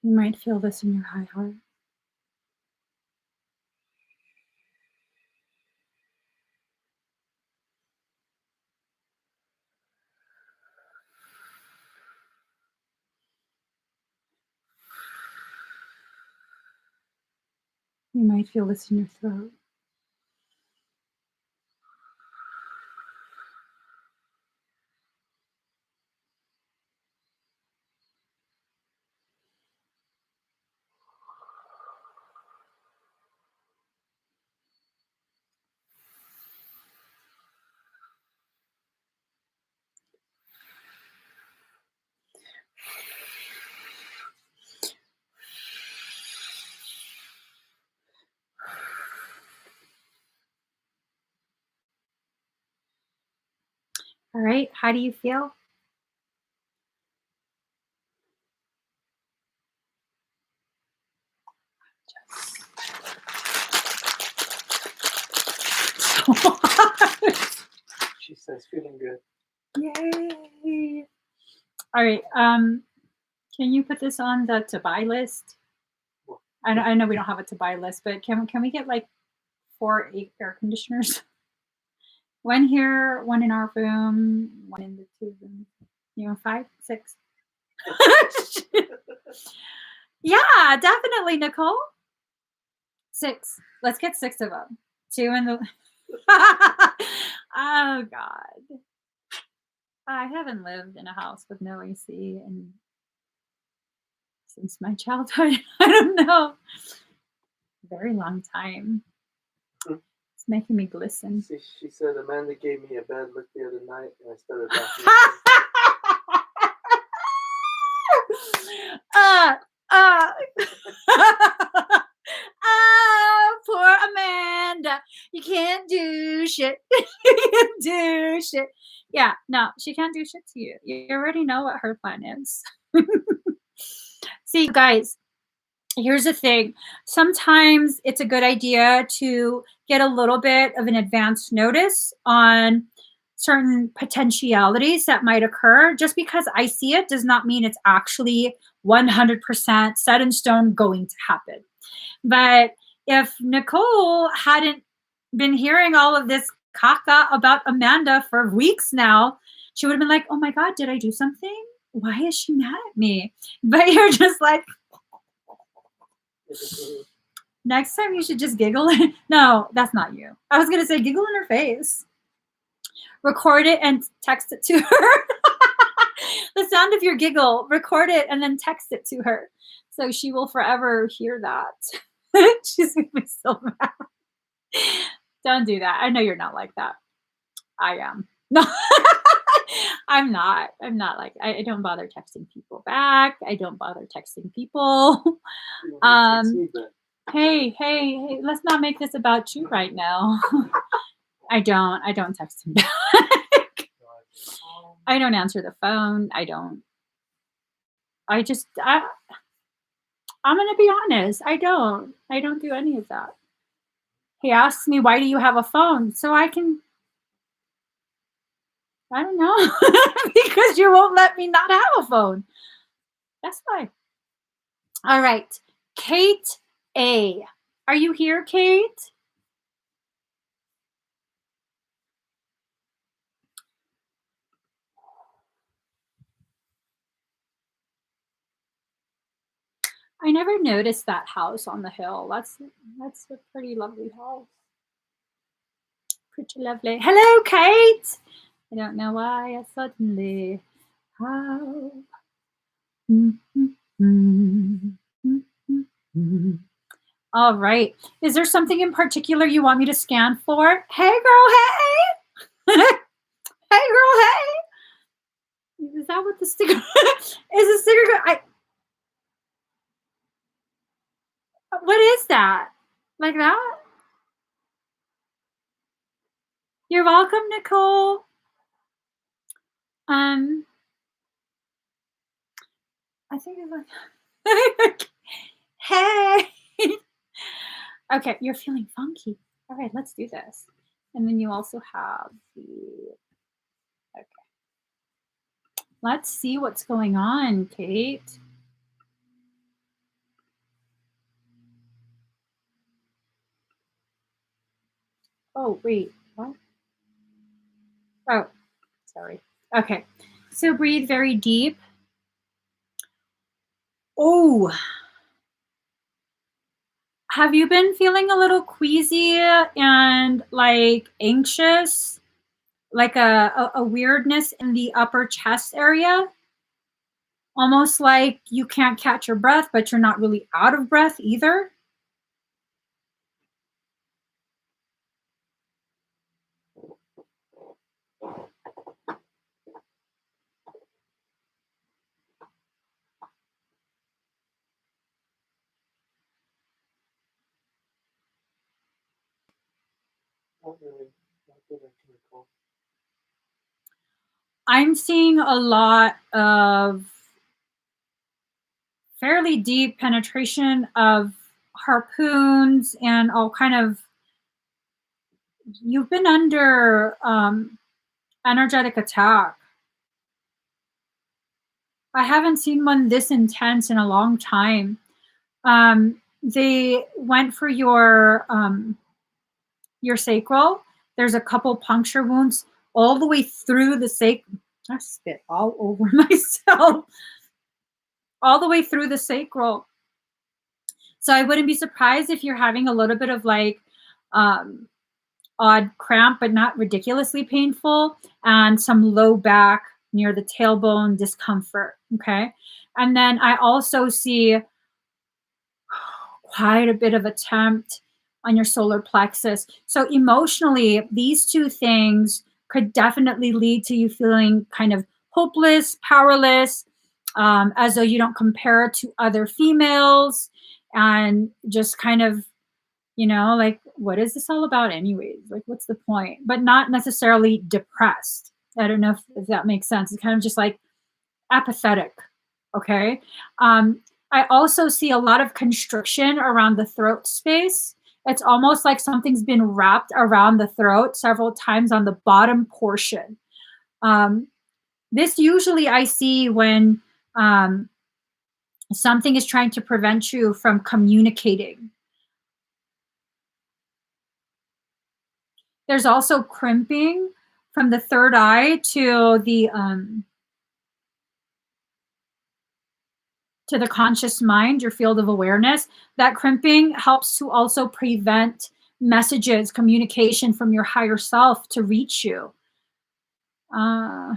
You might feel this in your high heart. You might feel this in your throat. All right, how do you feel? She says feeling good. Yay! All right, can you put this on the to buy list? I know we don't have a to buy list, but can we get like 4 air conditioners? One here, one in our room, one in the 2 rooms. 5, 6. Yeah, definitely, Nicole. 6. Let's get 6 of them. 2 in the. Oh God. I haven't lived in a house with no AC since my childhood. I don't know. Very long time. It's making me glisten. She said Amanda gave me a bad look the other night, and I started laughing. Poor Amanda. You can't do shit. You can't do shit. Yeah, no, she can't do shit to you. You already know what her plan is. See, guys, here's the thing. Sometimes it's a good idea to get a little bit of an advance notice on certain potentialities that might occur. Just because I see it does not mean it's actually 100% set in stone going to happen. But if Nicole hadn't been hearing all of this caca about Amanda for weeks now, she would have been like, oh my God, did I do something? Why is she mad at me? But you're just like, next time you should just giggle. No, that's not you. I was going to say giggle in her face. Record it and text it to her. The sound of your giggle, record it and then text it to her. So she will forever hear that. She's going to be so mad. Don't do that. I know you're not like that. I am. No, I'm not. I'm not like, I don't bother texting people back. I don't bother texting people. Hey, let's not make this about you right now. I don't text him back. I don't answer the phone. I'm going to be honest. I don't do any of that. He asks me, why do you have a phone? So I don't know. Because you won't let me not have a phone. That's why. All right. Kate A. Are you here, Kate? I never noticed that house on the hill. That's a pretty lovely house. Pretty lovely. Hello, Kate. I don't know why I suddenly have. All right. Is there something in particular you want me to scan for? Hey, girl, hey. Hey, girl, hey. Is that what the sticker is? The sticker what is that? Like that? You're welcome, Nicole. I think it's like hey. Okay, you're feeling funky. All right, let's do this. And then you also have the okay. Let's see what's going on, Kate. Oh, wait, what? Oh, sorry. Okay. So breathe very deep. Oh, have you been feeling a little queasy and like anxious? Like a weirdness in the upper chest area? Almost like you can't catch your breath, but you're not really out of breath either? Not really. Not that I can recall. I'm seeing a lot of fairly deep penetration of harpoons and all kind of, you've been under energetic attack. I haven't seen one this intense in a long time. They went for your sacral. There's a couple puncture wounds all the way through the sacral. I spit all over myself. All the way through the sacral. So I wouldn't be surprised if you're having a little bit of like um, odd cramp, but not ridiculously painful, and some low back near the tailbone discomfort. Okay. And then I also see quite a bit of attempt on your solar plexus. So emotionally, these two things could definitely lead to you feeling kind of hopeless, powerless, as though you don't compare to other females, and just kind of, like, what is this all about anyways? Like, what's the point? But not necessarily depressed. I don't know if that makes sense. It's kind of just like apathetic. Okay. I also see a lot of constriction around the throat space. It's almost like something's been wrapped around the throat several times on the bottom portion. Um, this usually I see when something is trying to prevent you from communicating. There's also crimping from the third eye to the conscious mind, your field of awareness. That crimping helps to also prevent messages, communication from your higher self to reach you. Uh,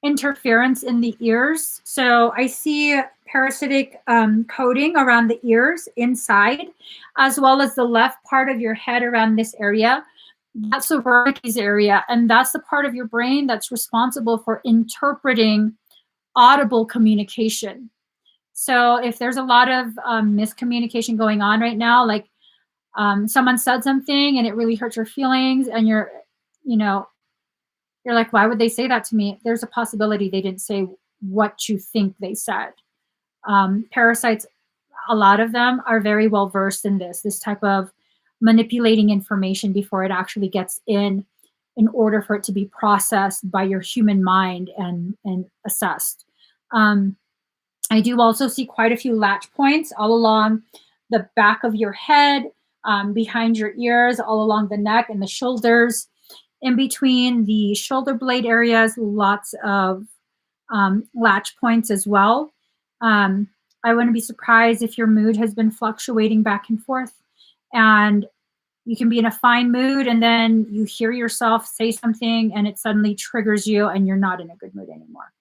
Interference in the ears. So I see parasitic coating around the ears inside, as well as the left part of your head around this area. That's the Wernicke's area, and that's the part of your brain that's responsible for interpreting audible communication. So if there's a lot of miscommunication going on right now, like someone said something and it really hurts your feelings, and you know, you're like, why would they say that to me? There's a possibility they didn't say what you think they said. Parasites, a lot of them are very well versed in this type of manipulating information before it actually gets in order for it to be processed by your human mind and assessed. I do also see quite a few latch points all along the back of your head, behind your ears, all along the neck and the shoulders. In between the shoulder blade areas, lots of latch points as well. I wouldn't be surprised if your mood has been fluctuating back and forth, and you can be in a fine mood and then you hear yourself say something and it suddenly triggers you and you're not in a good mood anymore.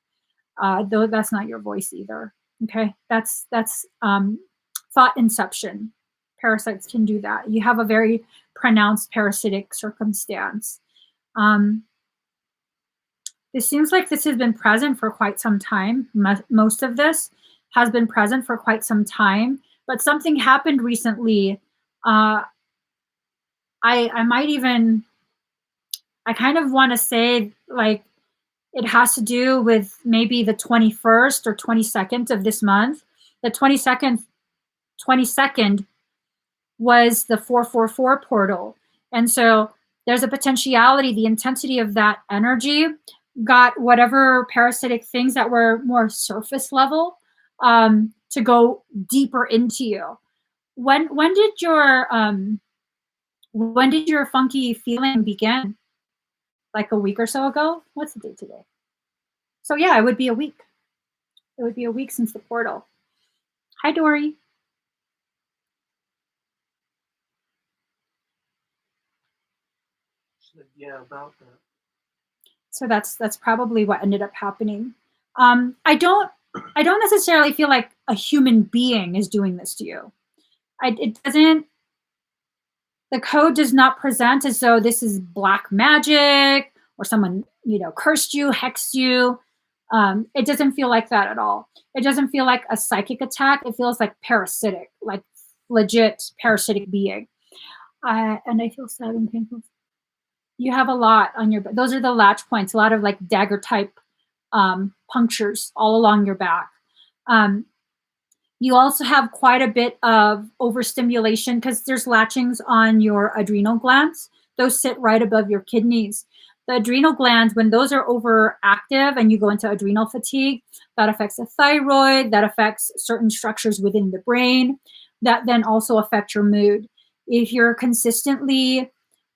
Though that's not your voice either. Okay, that's thought inception. Parasites can do that. You have a very pronounced parasitic circumstance. Um, this seems like this has been present for quite some time. Most of this has been present for quite some time, but something happened recently. I might even, I kind of want to say like it has to do with maybe the 21st or 22nd of this month. The 22nd was the 444 portal. And so there's a potentiality, the intensity of that energy got whatever parasitic things that were more surface level to go deeper into you. when did your funky feeling begin? Like a week or so ago? What's the date today? So yeah, it would be a week. It would be a week since the portal. Hi, Dory. Yeah, about that. So that's probably what ended up happening. I don't necessarily feel like a human being is doing this to you. It doesn't. The code does not present as though this is black magic or someone cursed you, hexed you. It doesn't feel like that at all. It doesn't feel like a psychic attack. It feels like parasitic, like legit parasitic being. And I feel sad and painful. You have a lot on your. Those are the latch points. A lot of like dagger type punctures all along your back. You also have quite a bit of overstimulation because there's latchings on your adrenal glands. Those sit right above your kidneys. The adrenal glands, when those are overactive and you go into adrenal fatigue, that affects the thyroid, that affects certain structures within the brain, that then also affect your mood. If you're consistently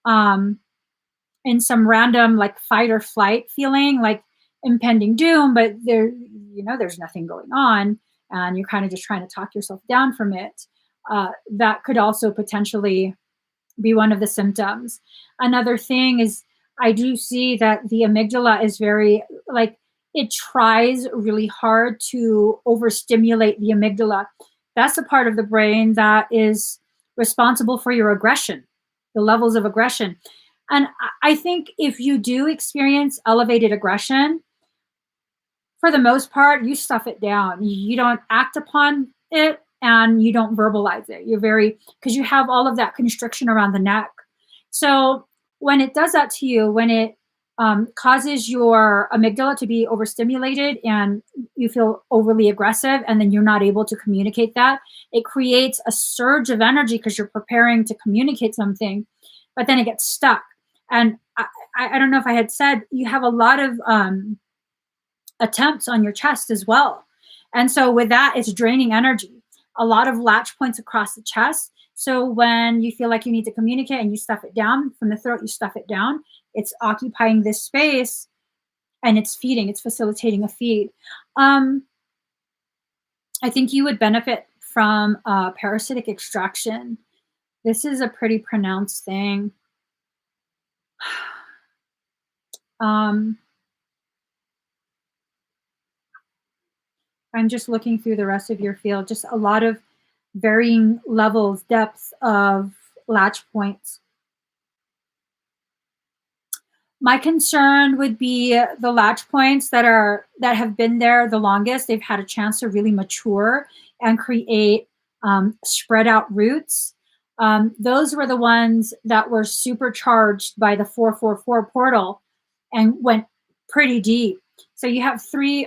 in some random like fight or flight feeling, like impending doom, but there's nothing going on, and you're kind of just trying to talk yourself down from it, that could also potentially be one of the symptoms. Another thing is I do see that the amygdala is very, like, it tries really hard to overstimulate the amygdala. That's the part of the brain that is responsible for your aggression, the levels of aggression. And I think if you do experience elevated aggression, for the most part, you stuff it down. You don't act upon it and you don't verbalize it. Because you have all of that constriction around the neck. So when it does that to you, when it causes your amygdala to be overstimulated and you feel overly aggressive and then you're not able to communicate that, it creates a surge of energy because you're preparing to communicate something, but then it gets stuck. And I don't know if I had said, you have a lot of attempts on your chest as well. And so with that, it's draining energy. A lot of latch points across the chest. So when you feel like you need to communicate and you stuff it down from the throat, you stuff it down, it's occupying this space and it's facilitating a feed. I think you would benefit from parasitic extraction. This is a pretty pronounced thing. I'm just looking through the rest of your field, just a lot of varying levels, depths of latch points. My concern would be the latch points that have been there the longest. They've had a chance to really mature and create spread out roots. Those were the ones that were supercharged by the 444 portal and went pretty deep. So you have 3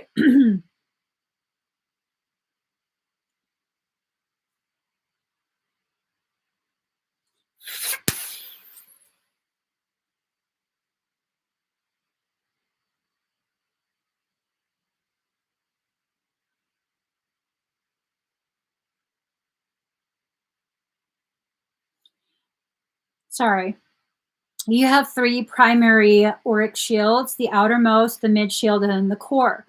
sorry. You have 3 primary auric shields, the outermost, the mid shield, and then the core.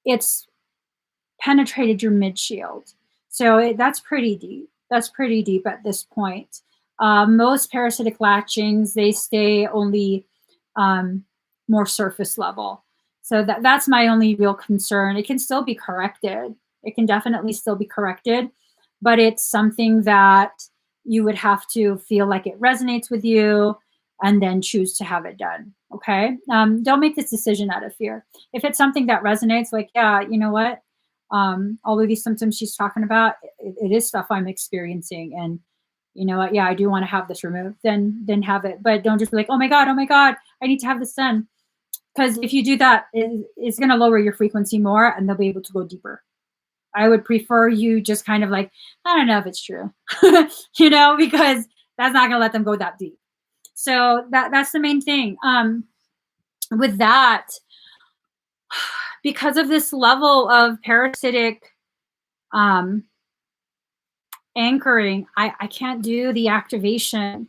It's penetrated your mid shield. So that's pretty deep. That's pretty deep at this point. Most parasitic latchings, they stay only more surface level. So that's my only real concern. It can still be corrected. It can definitely still be corrected, but it's something that you would have to feel like it resonates with you and then choose to have it done. Okay. Don't make this decision out of fear. If it's something that resonates, like, yeah, you know what? All of these symptoms she's talking about, it is stuff I'm experiencing. And you know what? Yeah, I do want to have this removed. Then have it. But don't just be like, oh my God, I need to have this done. Because if you do that, it's going to lower your frequency more and they'll be able to go deeper. I would prefer you just kind of like, I don't know if it's true, because that's not going to let them go that deep. So that's the main thing. With that, because of this level of parasitic Anchoring. I can't do the activation.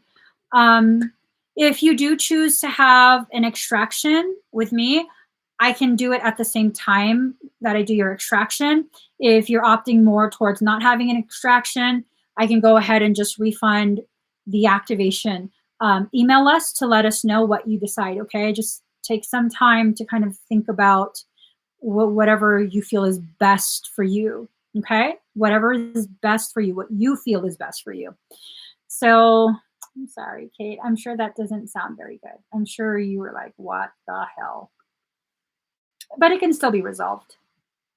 Um, if you do choose to have an extraction with me, I can do it at the same time that I do your extraction. If you're opting more towards not having an extraction, I can go ahead and just refund the activation. Email us to let us know what you decide, okay? Just take some time to kind of think about whatever you feel is best for you, okay? Whatever is best for you, what you feel is best for you. So I'm sorry, Kate. I'm sure that doesn't sound very good. I'm sure you were like, what the hell? But it can still be resolved.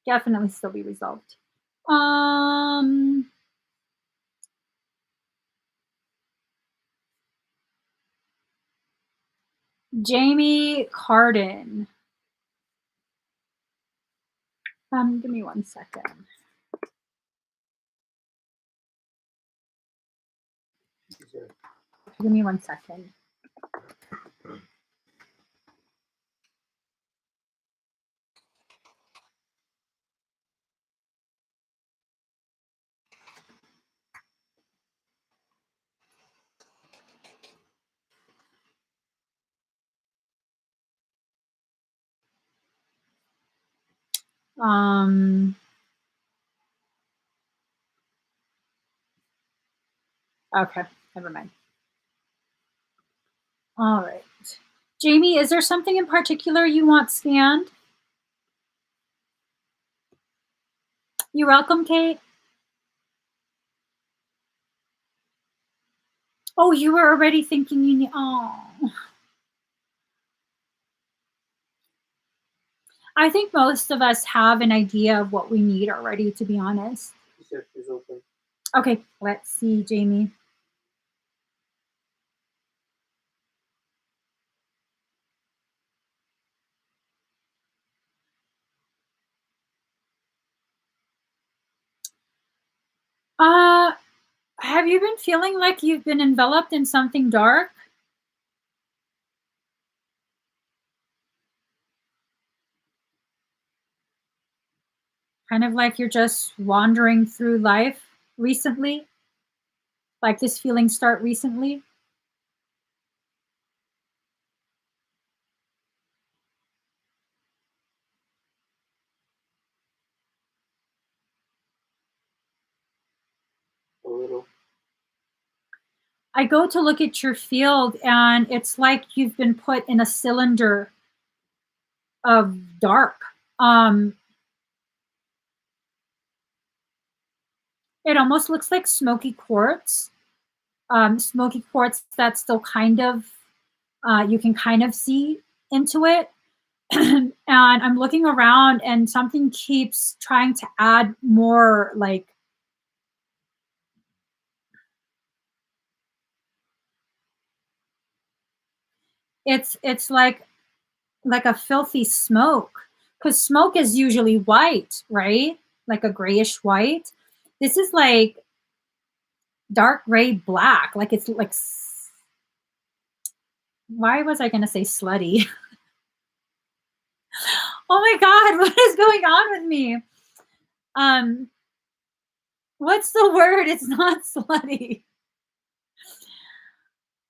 Definitely still be resolved. Jamie Carden. Give me 1 second. Give me 1 second. Okay, never mind. All right. Jamie, is there something in particular you want scanned? You're welcome, Kate. Oh, you were already thinking you need. Oh. I think most of us have an idea of what we need already, to be honest. Shift is open. Okay, let's see, Jamie. Have you been feeling like you've been enveloped in something dark? Kind of like you're just wandering through life recently? Like this feeling start recently? A little. I go to look at your field and it's like you've been put in a cylinder of dark. It almost looks like smoky quartz. Smoky quartz that's still kind of, you can kind of see into it. And I'm looking around and something keeps trying to add more, like, it's like a filthy smoke, because smoke is usually white, right? Like a grayish white. This is like dark gray black. Like it's like, why was I gonna say slutty? Oh my god, what is going on with me? Um, what's the word? It's not slutty.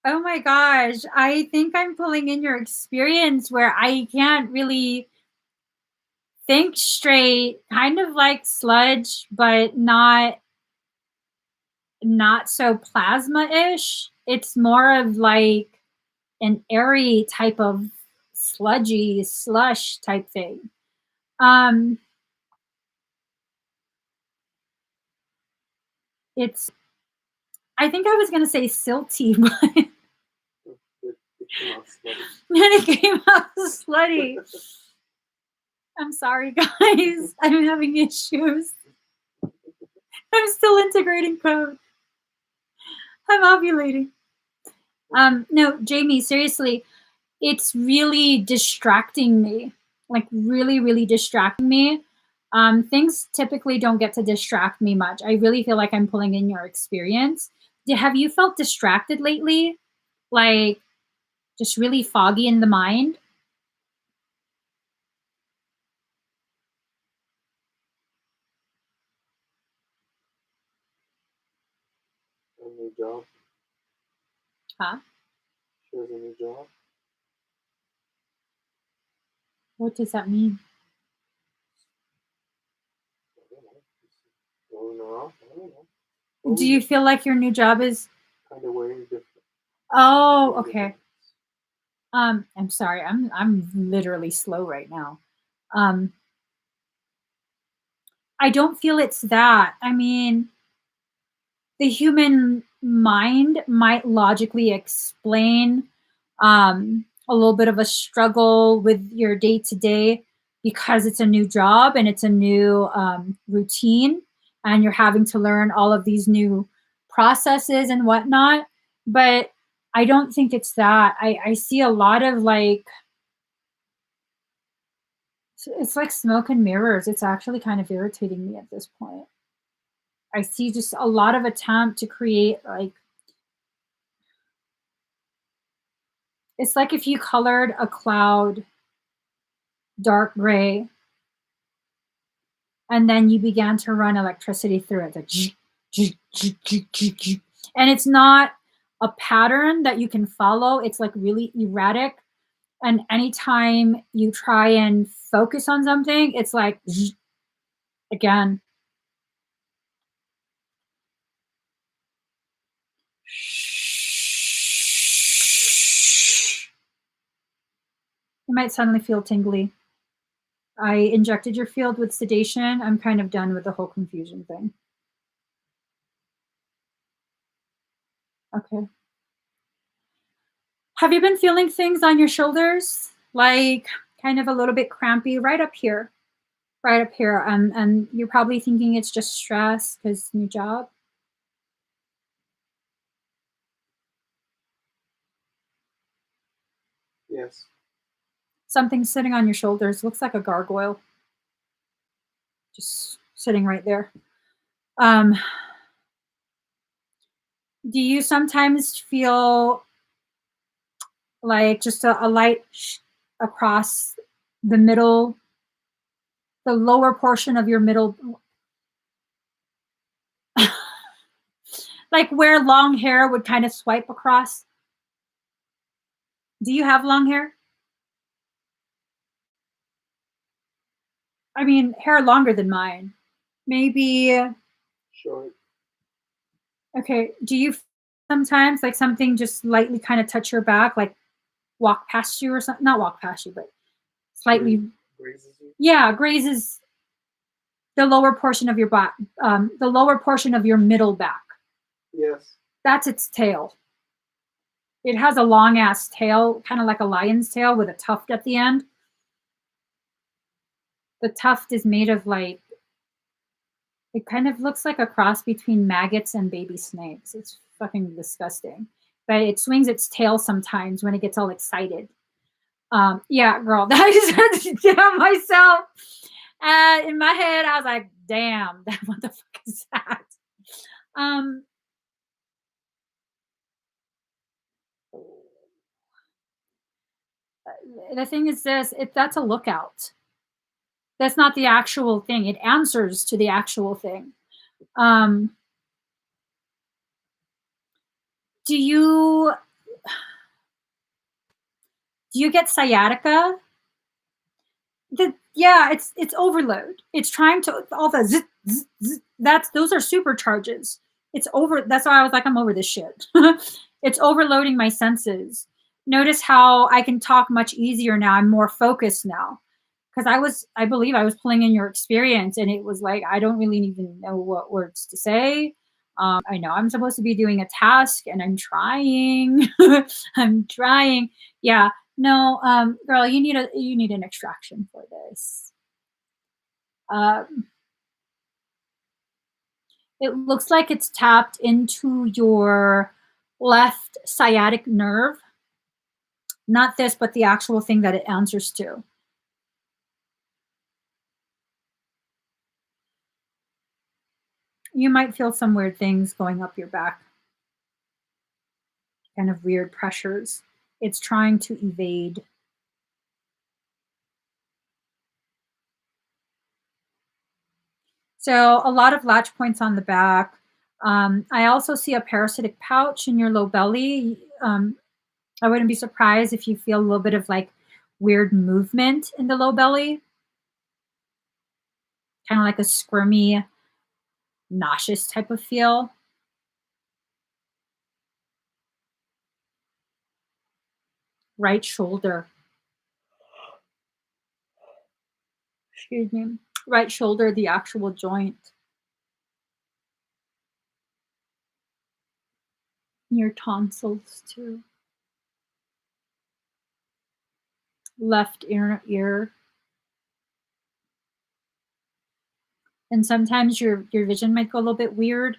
Oh my gosh, I think I'm pulling in your experience where I can't really think straight, kind of like sludge, but not so plasma-ish. It's more of like an airy type of sludgy slush type thing. It's, I think I was gonna say silty, but then it came out slutty. I'm sorry, guys. I'm having issues. I'm still integrating code. I'm ovulating. No, Jamie, seriously, it's really distracting me. Like really, really distracting me. Things typically don't get to distract me much. I really feel like I'm pulling in your experience. Have you felt distracted lately? Like just really foggy in the mind? new job. Huh? She has a new job. What does that mean? I don't know. Going around. I don't know. Do you feel like your new job is kind of way different? Oh, okay. I'm sorry. I'm literally slow right now. I don't feel it's that. I mean, the human mind might logically explain a little bit of a struggle with your day to day because it's a new job and it's a new routine, and you're having to learn all of these new processes and whatnot. But I don't think it's that. I see a lot of like, it's like smoke and mirrors. It's actually kind of irritating me at this point. I see just a lot of attempt to create like, it's like if you colored a cloud dark gray and then you began to run electricity through it. Like, and it's not a pattern that you can follow. It's like really erratic. And anytime you try and focus on something, it's like, again. You might suddenly feel tingly. I injected your field with sedation. I'm kind of done with the whole confusion thing. Okay. Have you been feeling things on your shoulders? Like kind of a little bit crampy right up here. Right up here. And you're probably thinking it's just stress because new job. Yes. Something sitting on your shoulders. Looks like a gargoyle. Just sitting right there. Do you sometimes feel like just a light across the middle, the lower portion of your middle, like where long hair would kind of swipe across? Do you have long hair? I mean, hair longer than mine. Maybe. Short. Okay. Do you sometimes like something just lightly kind of touch your back, like walk past you or something? Not walk past you, but slightly. Grazes you? Yeah, grazes the lower portion of your back, the lower portion of your middle back. Yes. That's its tail. It has a long ass tail, kind of like a lion's tail with a tuft at the end. The tuft is made of like, it kind of looks like a cross between maggots and baby snakes. It's fucking disgusting. But it swings its tail sometimes when it gets all excited. Yeah, girl, I just damn myself. In my head, I was like, damn, what the fuck is that? The thing is this, that's a lookout. That's not the actual thing. It answers to the actual thing. Do you get sciatica? Yeah, it's overload. It's trying to all the zzz, zzz, zzz, those are supercharges. It's over. That's why I was like, I'm over this shit. It's overloading my senses. Notice how I can talk much easier now. I'm more focused now because I believe I was pulling in your experience, and it was like I don't really even know what words to say. I know I'm supposed to be doing a task, and I'm trying. I'm trying. Yeah, no, girl, you need an extraction for this. It looks like it's tapped into your left sciatic nerve. Not this, but the actual thing that it answers to. You might feel some weird things going up your back, kind of weird pressures. It's trying to evade. So a lot of latch points on the back. I also see a parasitic pouch in your low belly. I wouldn't be surprised if you feel a little bit of like weird movement in the low belly, kind of like a squirmy, nauseous type of feel. Right shoulder. Excuse me. Right shoulder, the actual joint. Your tonsils too. Left ear. And sometimes your vision might go a little bit weird.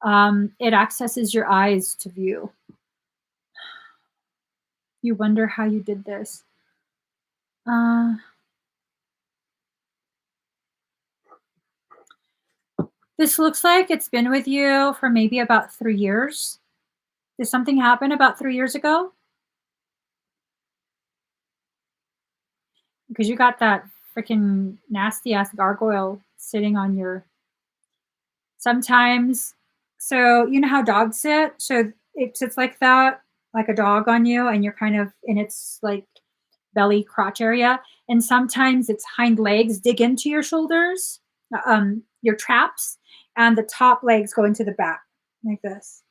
It accesses your eyes to view. You wonder how you did this. Uh, this looks like it's been with you for maybe about 3 years. Did something happen about 3 years ago? Because you got that freaking nasty ass gargoyle sitting on your sometimes. So you know how dogs sit? So it sits like that, like a dog on you, and you're kind of in its like belly crotch area. And sometimes its hind legs dig into your shoulders, your traps, and the top legs go into the back like this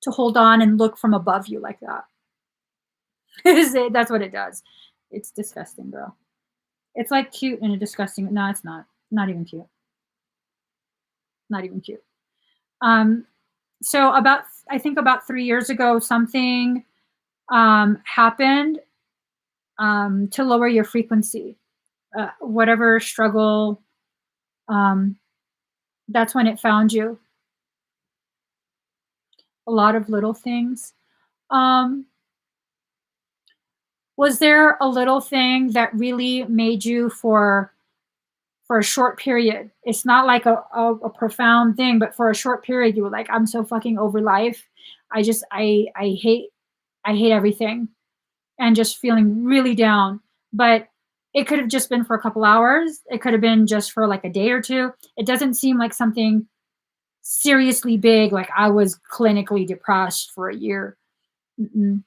to hold on and look from above you like that. That's what it does. It's disgusting, girl. It's like cute in a disgusting. No, it's not. Not even cute. Not even cute. Um, so about I think about 3 years ago, something happened to lower your frequency. Whatever struggle, um, that's when it found you. A lot of little things. Um, was there a little thing that really made you for a short period? It's not like a profound thing, but for a short period, you were like, I'm so fucking over life. I hate everything, and just feeling really down. But it could have just been for a couple hours. It could have been just for like a day or two. It doesn't seem like something seriously big, like I was clinically depressed for a year. Mm-mm.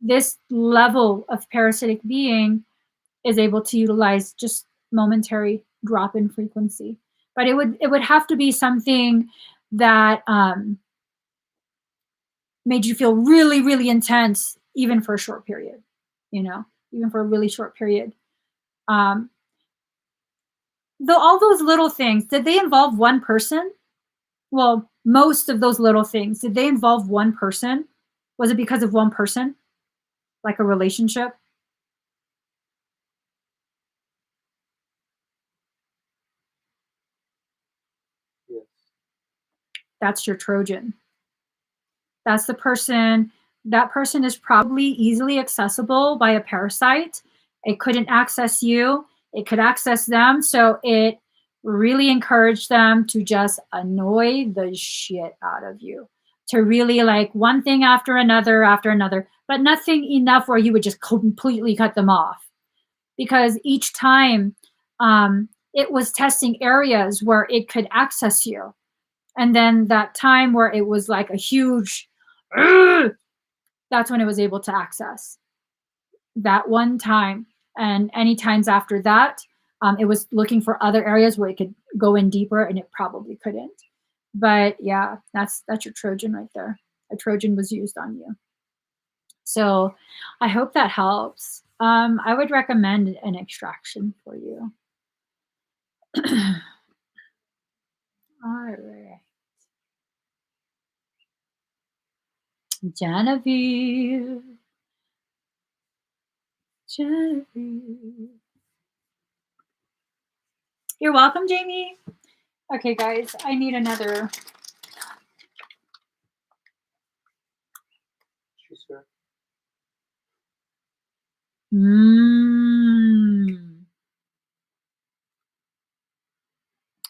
This level of parasitic being is able to utilize just momentary drop in frequency. But it would have to be something that made you feel really, really intense, even for a short period, you know, even for a really short period. Um, though all those little things, did they involve one person? Well, most of those little things, did they involve one person? Was it because of one person, like a relationship? Yes. That's your Trojan. That's the person. That person is probably easily accessible by a parasite. It couldn't access you, it could access them. So it really encouraged them to just annoy the shit out of you, to really like one thing after another, but nothing enough where you would just completely cut them off. Because each time it was testing areas where it could access you. And then that time where it was like a huge, that's when it was able to access that one time. And any times after that, it was looking for other areas where it could go in deeper, and it probably couldn't. But yeah, that's your Trojan right there. A Trojan was used on you. So I hope that helps. I would recommend an extraction for you. All right. Genevieve. Genevieve. You're welcome, Jamie. Okay, guys, I need another. She's fair.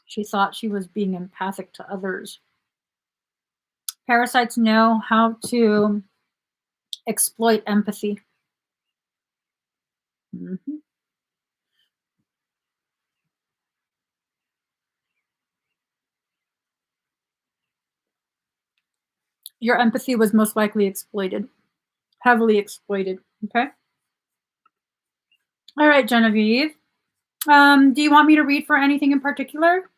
She thought she was being empathic to others. Parasites know how to exploit empathy. Mhm. Your empathy was most likely exploited, heavily exploited. Okay. All right, Genevieve. Do you want me to read for anything in particular?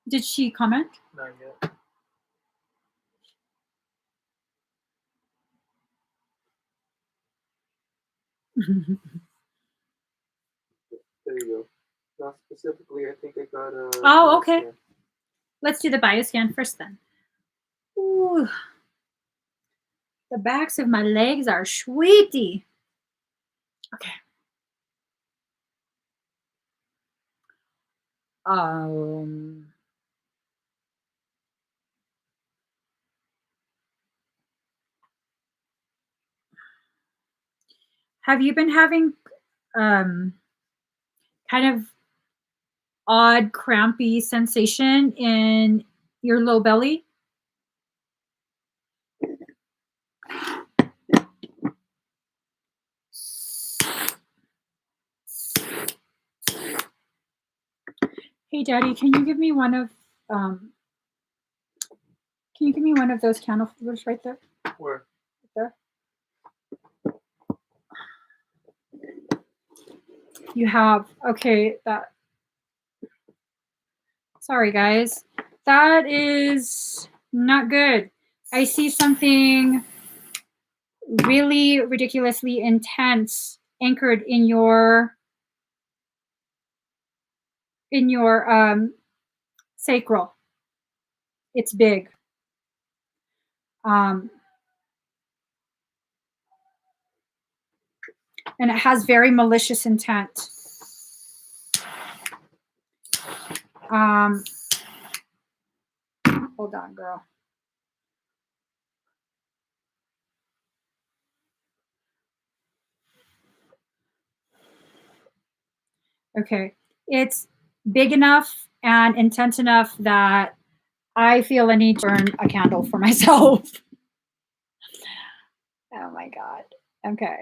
Did she comment? Not yet. There you go. Not specifically, I think I got a. Oh, okay. Scan. Let's do the bioscan first then. Ooh. The backs of my legs are sweetie. Okay. Have you been having kind of odd crampy sensation in your low belly? Hey, Daddy, can you give me one of those candle holders right there? Where? Right there. You have, okay, that. Sorry, guys. That is not good. I see something really ridiculously intense anchored in your sacral. It's big. And it has very malicious intent. Hold on, girl. Okay. It's big enough and intense enough that I feel a need to burn a candle for myself. Oh my God. Okay.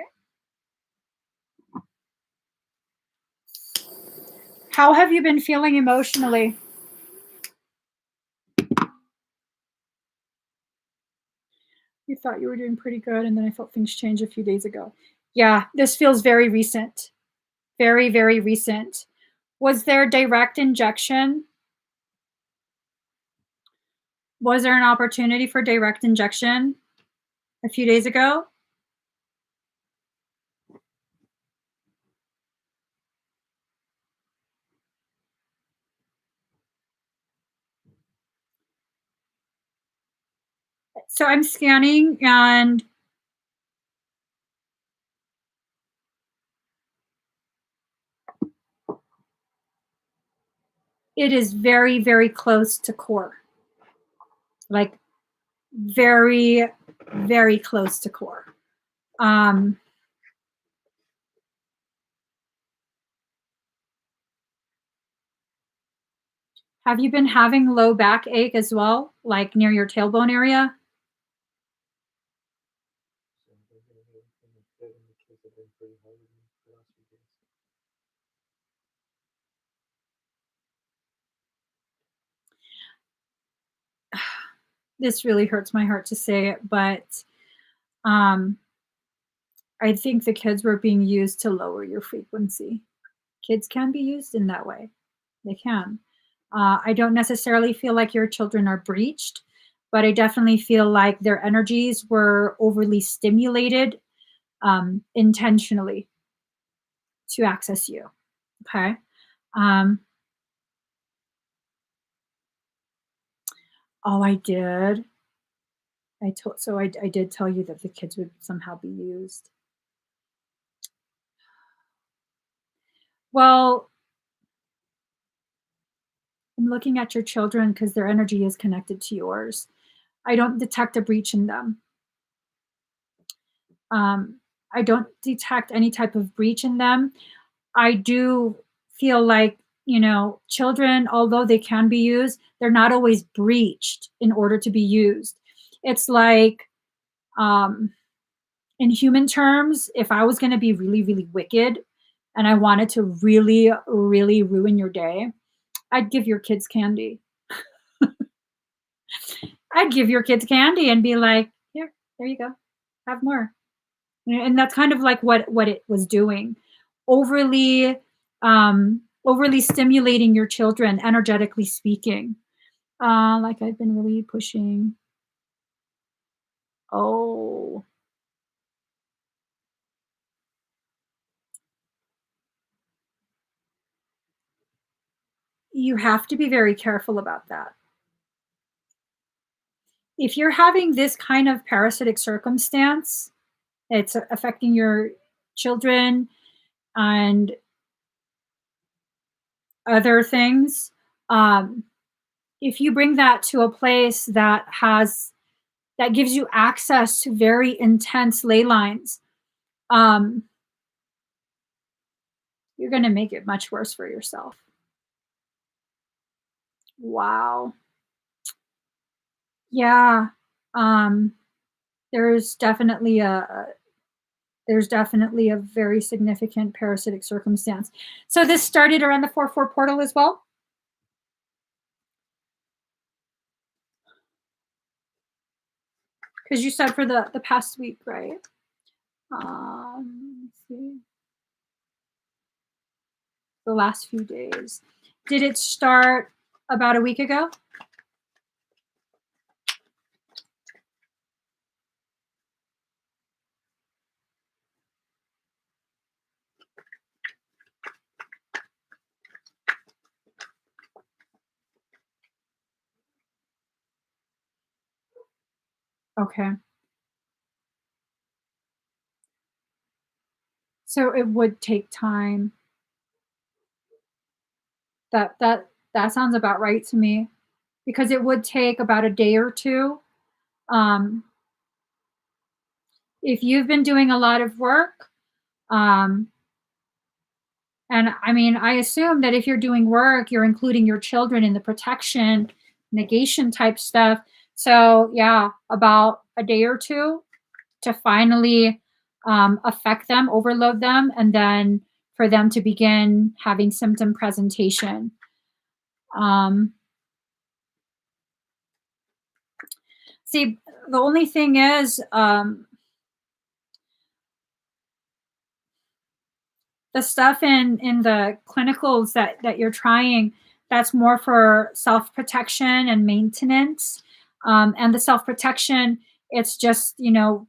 How have you been feeling emotionally? You thought you were doing pretty good, and then I felt things change a few days ago. Yeah, this feels very recent. Very, very recent. Was there direct injection? Was there an opportunity for direct injection a few days ago? So I'm scanning, and it is very, very close to core. Like very, very close to core. Have you been having low back ache as well, like near your tailbone area? This really hurts my heart to say it, but I think the kids were being used to lower your frequency. Kids can be used in that way. They can. I don't necessarily feel like your children are breached, but I definitely feel like their energies were overly stimulated intentionally to access you. Okay. Oh, I did. I did tell you that the kids would somehow be used. Well, I'm looking at your children because their energy is connected to yours. I don't detect a breach in them. I don't detect any type of breach in them. I do feel like, children, although they can be used, they're not always breached in order to be used. It's like, um, in human terms, if I was going to be really, really wicked and I wanted to really, really ruin your day, I'd give your kids candy. I'd give your kids candy and be like, here, there you go, have more. And that's kind of like what it was doing, overly overly stimulating your children, energetically speaking. Like I've been really pushing. Oh, you have to be very careful about that. If you're having this kind of parasitic circumstance, it's affecting your children and other things. Um, if you bring that to a place that gives you access to very intense ley lines, um, you're going to make it much worse for yourself. Wow. Yeah. Um, there's definitely a very significant parasitic circumstance. So this started around the 4/4 portal as well? Because you said for the past week, right? Let's see. The last few days. Did it start about a week ago? Okay. So it would take time. That sounds about right to me, because it would take about a day or two. Um, if you've been doing a lot of work, um, and I mean, I assume that if you're doing work, you're including your children in the protection, negation type stuff. So yeah, about a day or two to finally affect them, overload them, and then for them to begin having symptom presentation. Um, See, the only thing is, the stuff in the clinicals that you're trying, that's more for self protection and maintenance. And the self protection, it's just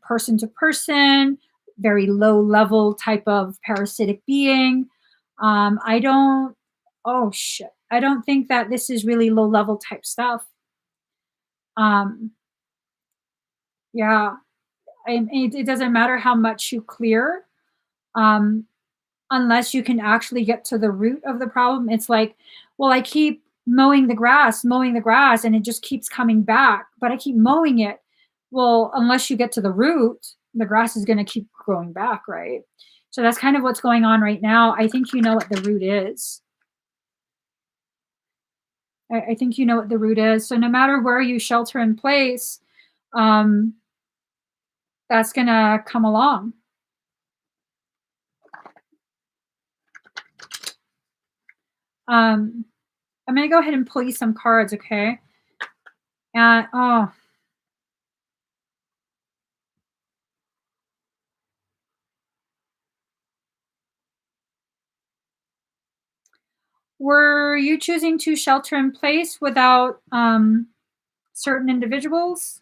person to person, very low level type of parasitic being. I don't. Oh shit! I don't think that this is really low level type stuff. Um, yeah, it doesn't matter how much you clear. Um, unless you can actually get to the root of the problem. It's like, well, I keep mowing the grass, and it just keeps coming back, but I keep mowing it. Well, unless you get to the root, the grass is going to keep growing back, right? So that's kind of what's going on right now. I think you know what the root is. I think you know what the root is. So no matter where you shelter in place, um, that's going to come along. Um, I'm going to go ahead and pull you some cards, okay? And oh, were you choosing to shelter in place without certain individuals?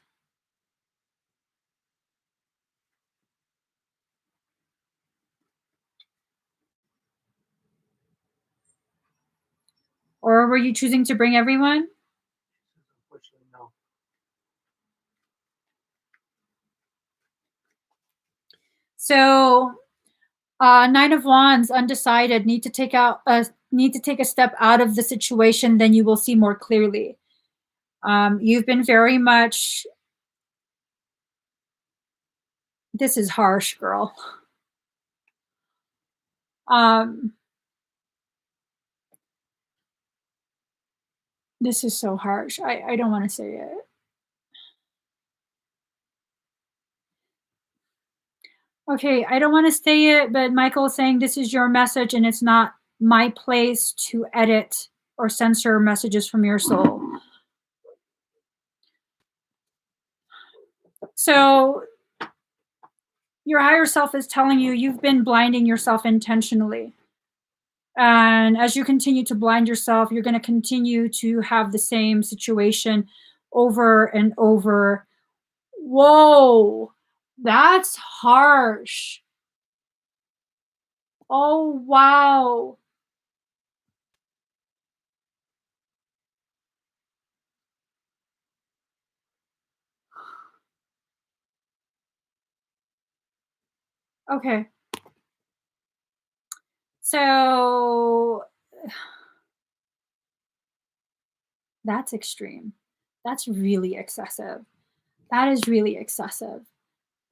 Or were you choosing to bring everyone? Unfortunately, no. So, Nine of Wands, undecided, need to take a step out of the situation, then you will see more clearly. You've been very much This is harsh, girl. This is so harsh. I don't want to say it. Okay, I don't want to say it, but Michael's saying this is your message and it's not my place to edit or censor messages from your soul. So your higher self is telling you you've been blinding yourself intentionally. And as you continue to blind yourself, you're going to continue to have the same situation over and over. Whoa, that's harsh. Oh, wow. Okay. So that's extreme. That's really excessive. That is really excessive.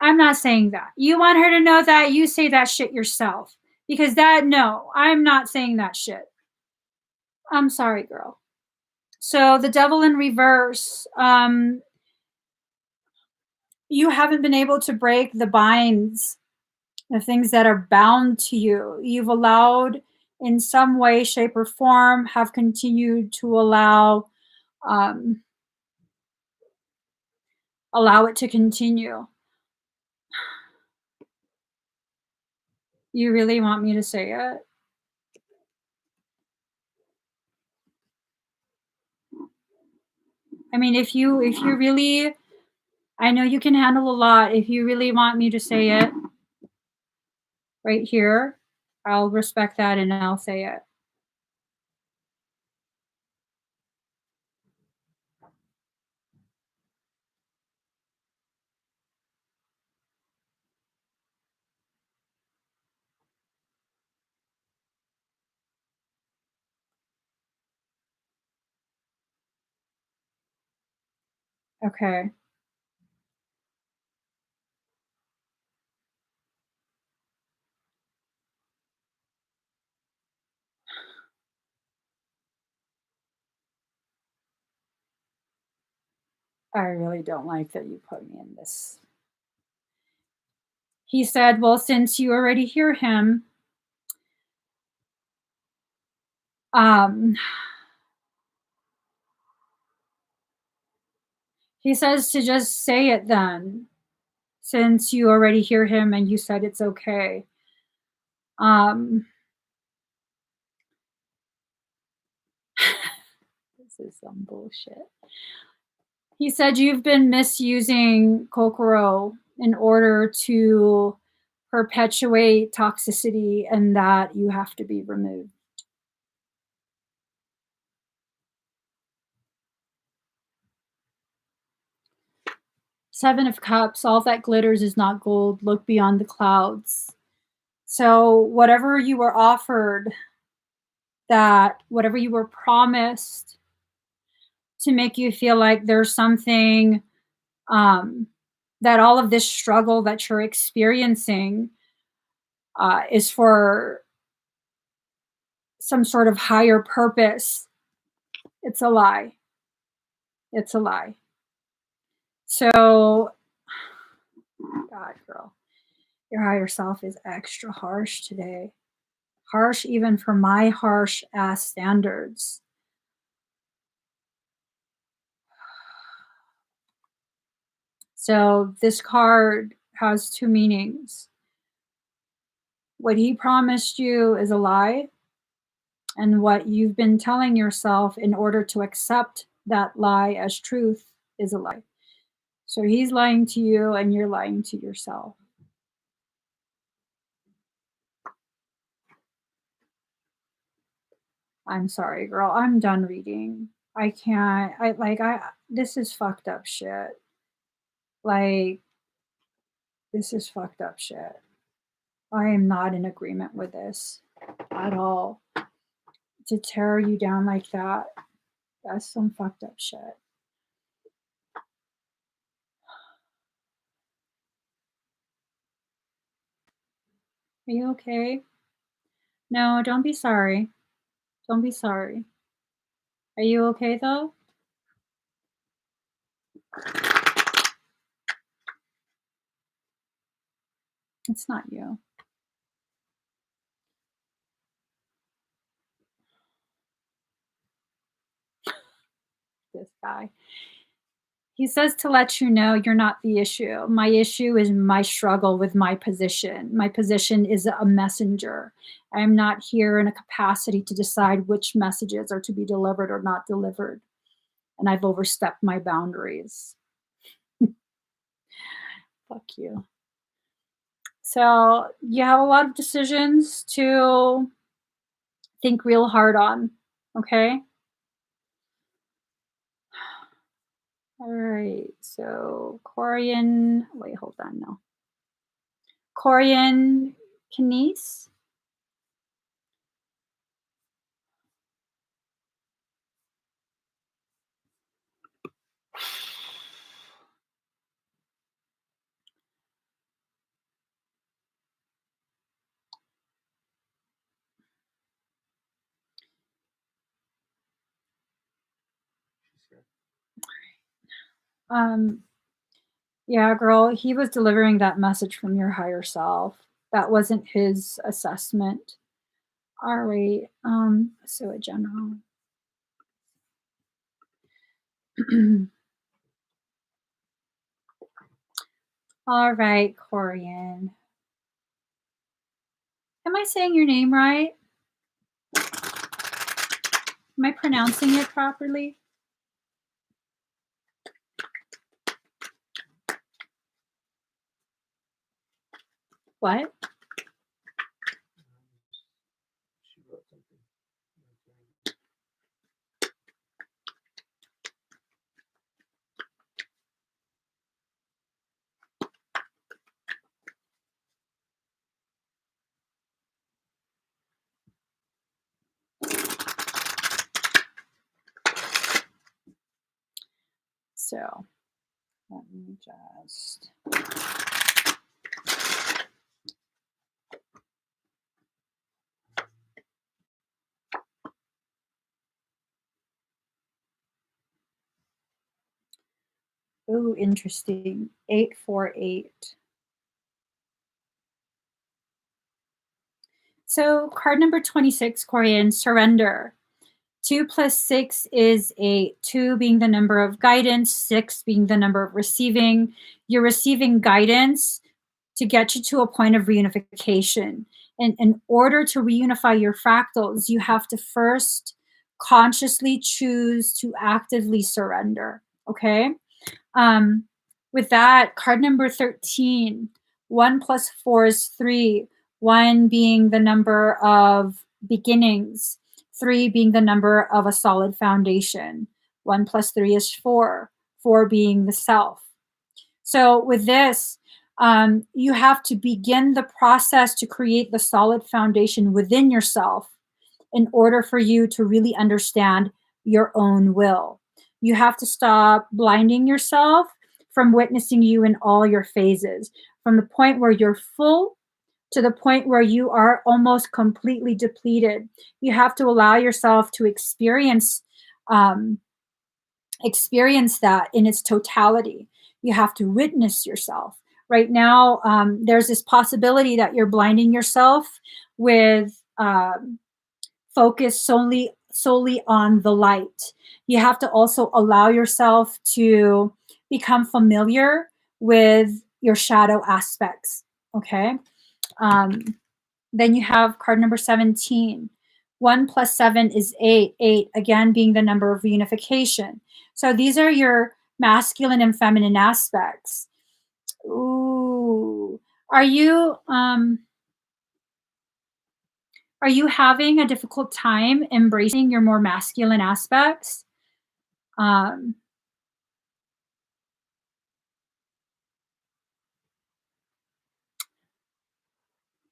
I'm not saying that. You want her to know that, you say that shit yourself. Because no, I'm not saying that shit. I'm sorry, girl. So the devil in reverse, you haven't been able to break the binds, the things that are bound to you. You've allowed, in some way, shape, or form, have continued to allow it to continue. You really want me to say it? I mean, if you really, I know you can handle a lot. If you really want me to say it right here, I'll respect that and I'll say it. Okay. I really don't like that you put me in this. He said, well, since you already hear him, he says to just say it then, since you already hear him and you said it's okay. This is some bullshit. He said you've been misusing Kokoro in order to perpetuate toxicity and that you have to be removed. Seven of Cups, all that glitters is not gold. Look beyond the clouds. So whatever you were offered, that whatever you were promised to make you feel like there's something, that all of this struggle that you're experiencing is for some sort of higher purpose. It's a lie. It's a lie. So, God, girl, your higher self is extra harsh today. Harsh even for my harsh ass standards. So this card has two meanings. What he promised you is a lie, and what you've been telling yourself in order to accept that lie as truth is a lie. So he's lying to you and you're lying to yourself. I'm sorry, girl. I'm done reading. I can't. This is fucked up shit. Like, this is fucked up shit. I am not in agreement with this at all. To tear you down like that, that's some fucked up shit. Are you okay? No, don't be sorry. Don't be sorry. Are you okay though? It's not you. This guy. He says to let you know you're not the issue. My issue is my struggle with my position. My position is a messenger. I am not here in a capacity to decide which messages are to be delivered or not delivered. And I've overstepped my boundaries. Fuck you. So you have a lot of decisions to think real hard on. Okay? All right. So Corian, wait, hold on. No. Corian Kinese. She's here. Yeah, girl, he was delivering that message from your higher self. That wasn't his assessment. All right. So a general. All right, Corian. Am I saying your name right? Am I pronouncing it properly? What? She wrote something. So let me just. Oh, interesting. 848. So card number 26, Corian, surrender. 2 plus 6 is 8. 2 being the number of guidance, 6 being the number of receiving. You're receiving guidance to get you to a point of reunification. And in order to reunify your fractals, you have to first consciously choose to actively surrender. Okay? With that, card number 13, 1 plus 4 is 3. 1 being the number of beginnings, 3 being the number of a solid foundation. 1 plus 3 is 4, 4 being the self. So with this, you have to begin the process to create the solid foundation within yourself in order for you to really understand your own will. You have to stop blinding yourself from witnessing you in all your phases, from the point where you're full to the point where you are almost completely depleted. You have to allow yourself to experience that in its totality. You have to witness yourself. Right now, there's this possibility that you're blinding yourself with focus solely on the light. You have to also allow yourself to become familiar with your shadow aspects. Okay. Then you have card number 17. 1 plus 7 is 8. 8 again being the number of reunification. So these are your masculine and feminine aspects. Ooh. Are you having a difficult time embracing your more masculine aspects?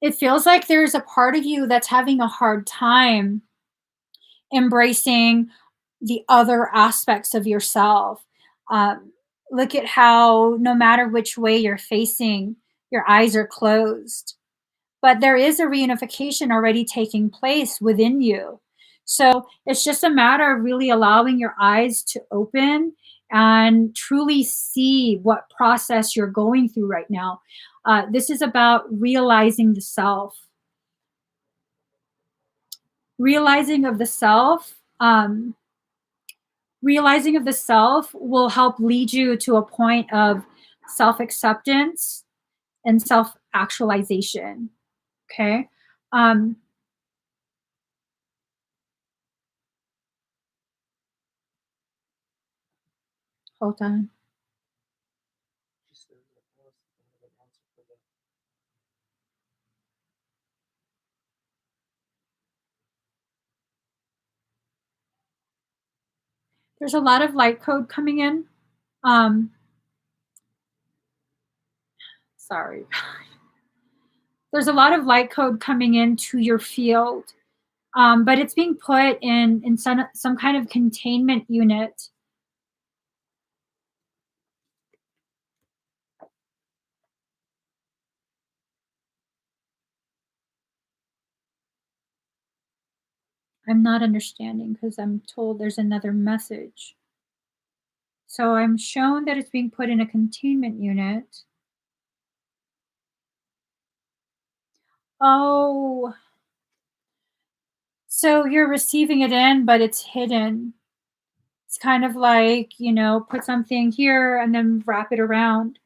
It feels like there's a part of you that's having a hard time embracing the other aspects of yourself. Look at how no matter which way you're facing, your eyes are closed. but there is a reunification already taking place within you. So it's just a matter of really allowing your eyes to open and truly see what process you're going through right now. This is about realizing the self, realizing of the self. Realizing of the self will help lead you to a point of self acceptance and self actualization. Okay. Um, Hold on. She says that I was an answer for that. There's a lot of light code coming in. Um, Sorry. There's a lot of light code coming into your field, but it's being put in some kind of containment unit. I'm not understanding because I'm told there's another message. So I'm shown that it's being put in a containment unit. Oh, so you're receiving it in, but it's hidden. It's kind of like, put something here and then wrap it around.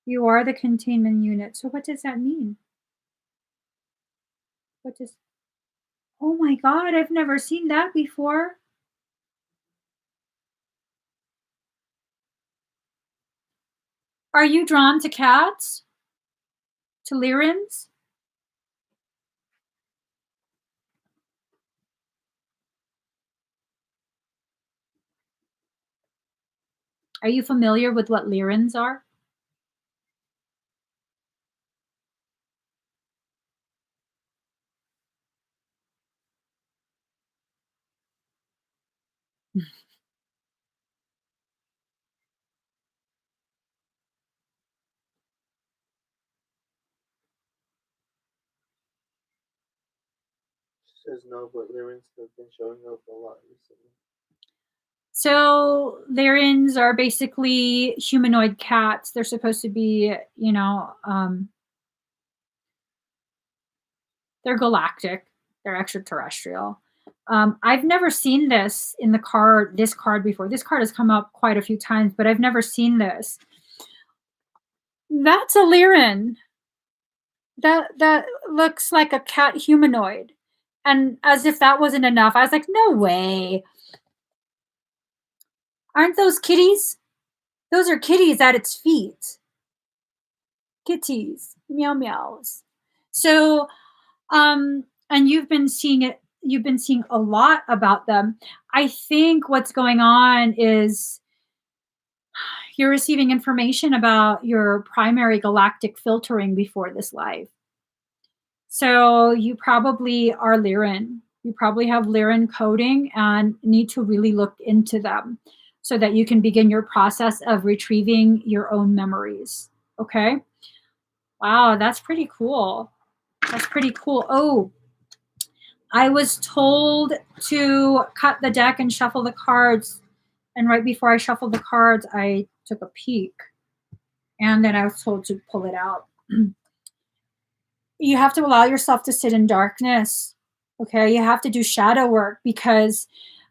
You are the containment unit. So what does that mean? What does Oh my god, I've never seen that before. Are you drawn to cats? To lyrins? Are you familiar with what lyrins are? She says no, but lyrics have been showing up a lot recently. So lyrins are basically humanoid cats. They're supposed to be, they're galactic. They're extraterrestrial. I've never seen this card before. This card has come up quite a few times, but I've never seen this. That's a lyrin. That looks like a cat humanoid. And as if that wasn't enough, I was like, no way. Aren't those kitties? Those are kitties at its feet. Kitties. Meow meows. So, and you've been seeing a lot about them. I think what's going on is you're receiving information about your primary galactic filtering before this life. So you probably are Lyran. You probably have Lyran coding and need to really look into them so that you can begin your process of retrieving your own memories. Okay? Wow, that's pretty cool. That's pretty cool. Oh, I was told to cut the deck and shuffle the cards. And right before I shuffled the cards, I took a peek. And then I was told to pull it out. You have to allow yourself to sit in darkness. Okay, you have to do shadow work because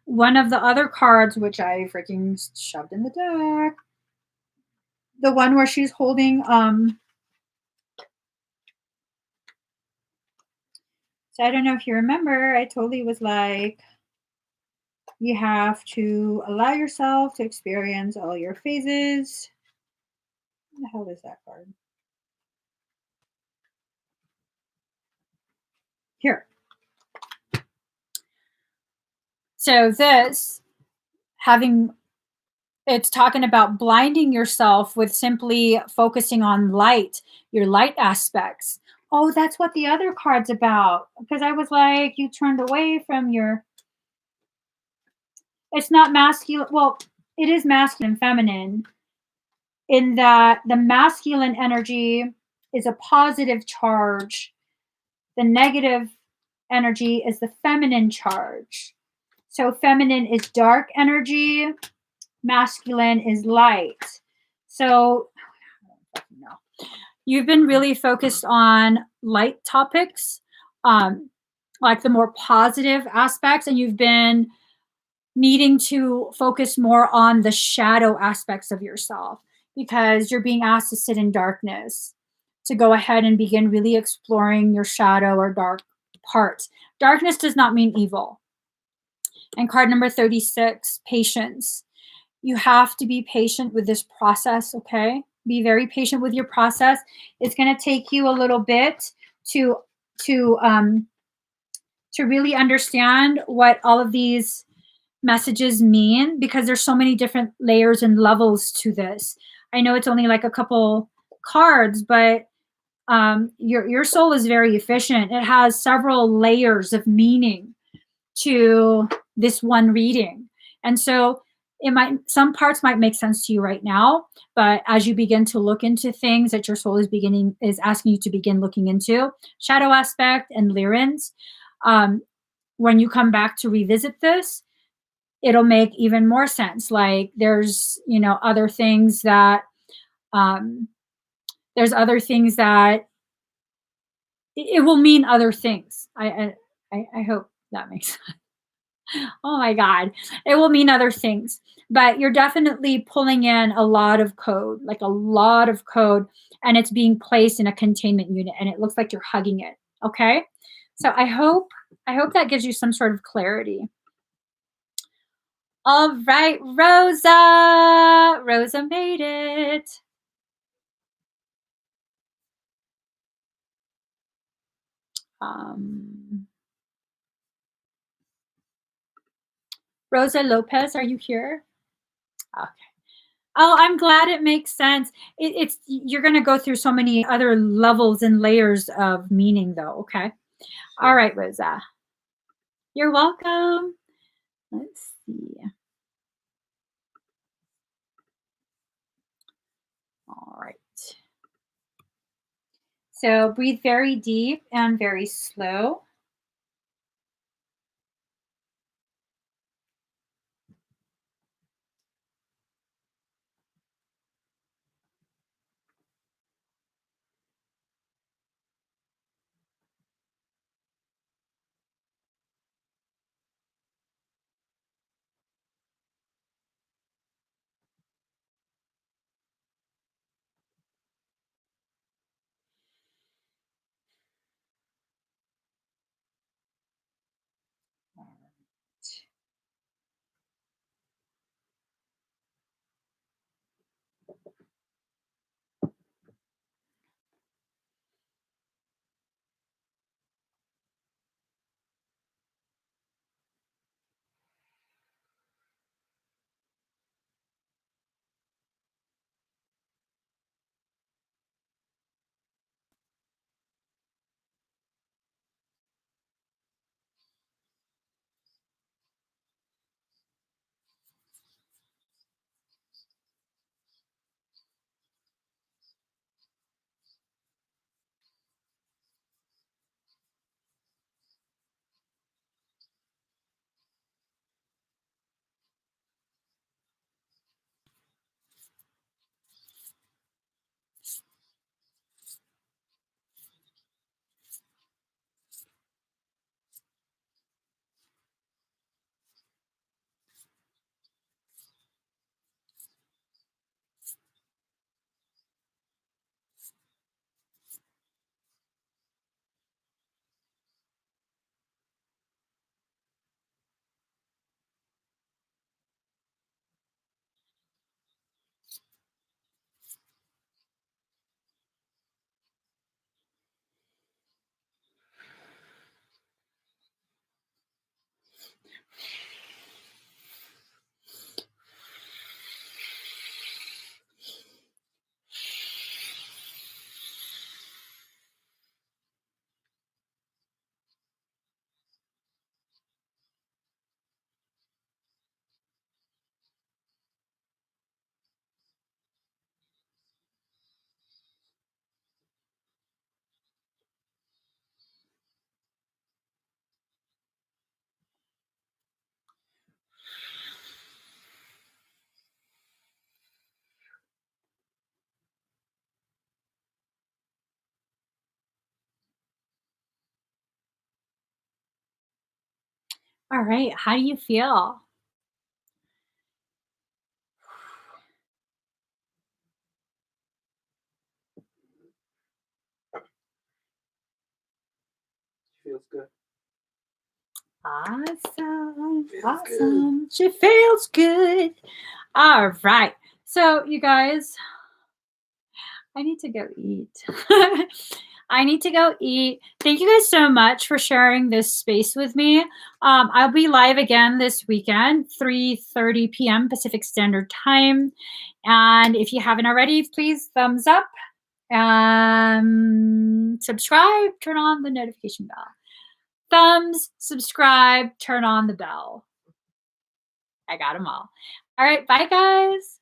one of the other cards, which I freaking shoved in the deck, the one where she's holding, so I don't know if you remember, I totally was like, you have to allow yourself to experience all your phases. What the hell is that card? Here. So this having it's talking about blinding yourself with simply focusing on light, your light aspects. Oh, that's what the other card's about. Because I was like, you turned away from your. It's not masculine. Well, it is masculine and feminine in that the masculine energy is a positive charge. The negative energy is the feminine charge. So feminine is dark energy, masculine is light. So you've been really focused on light topics, like the more positive aspects, and you've been needing to focus more on the shadow aspects of yourself because you're being asked to sit in darkness, to go ahead and begin really exploring your shadow or dark parts. Darkness does not mean evil. And card number 36, patience. You have to be patient with this process, okay? Be very patient with your process. It's going to take you a little bit to to um to really understand what all of these messages mean because there's so many different layers and levels to this. I know it's only like a couple cards, but your soul is very efficient. It has several layers of meaning to this one reading. And so it might, some parts might make sense to you right now, but as you begin to look into things that your soul is asking you to begin looking into, shadow aspect and lyrins, when you come back to revisit this, it'll make even more sense. Like there's, other things that, um, it will mean other things. I hope that makes sense. Oh my God. It will mean other things, but you're definitely pulling in a lot of code, like a lot of code, and it's being placed in a containment unit and it looks like you're hugging it. Okay. So I hope that gives you some sort of clarity. All right, Rosa. Rosa made it. Rosa Lopez, are you here? Okay. Oh, I'm glad it makes sense. It's you're going to go through so many other levels and layers of meaning, though. Okay. All right, Rosa. You're welcome. Let's see. All right. So breathe very deep and very slow. All right. How do you feel? Feels good. Awesome. Feels Awesome. She feels good. All right. So, you guys, I need to go eat. I need to go eat. Thank you guys so much for sharing this space with me. I'll be live again this weekend, 3:30 p.m. Pacific Standard Time. And if you haven't already, please thumbs up, subscribe, turn on the notification bell. Thumbs, subscribe, turn on the bell. I got them all. All right. Bye, guys.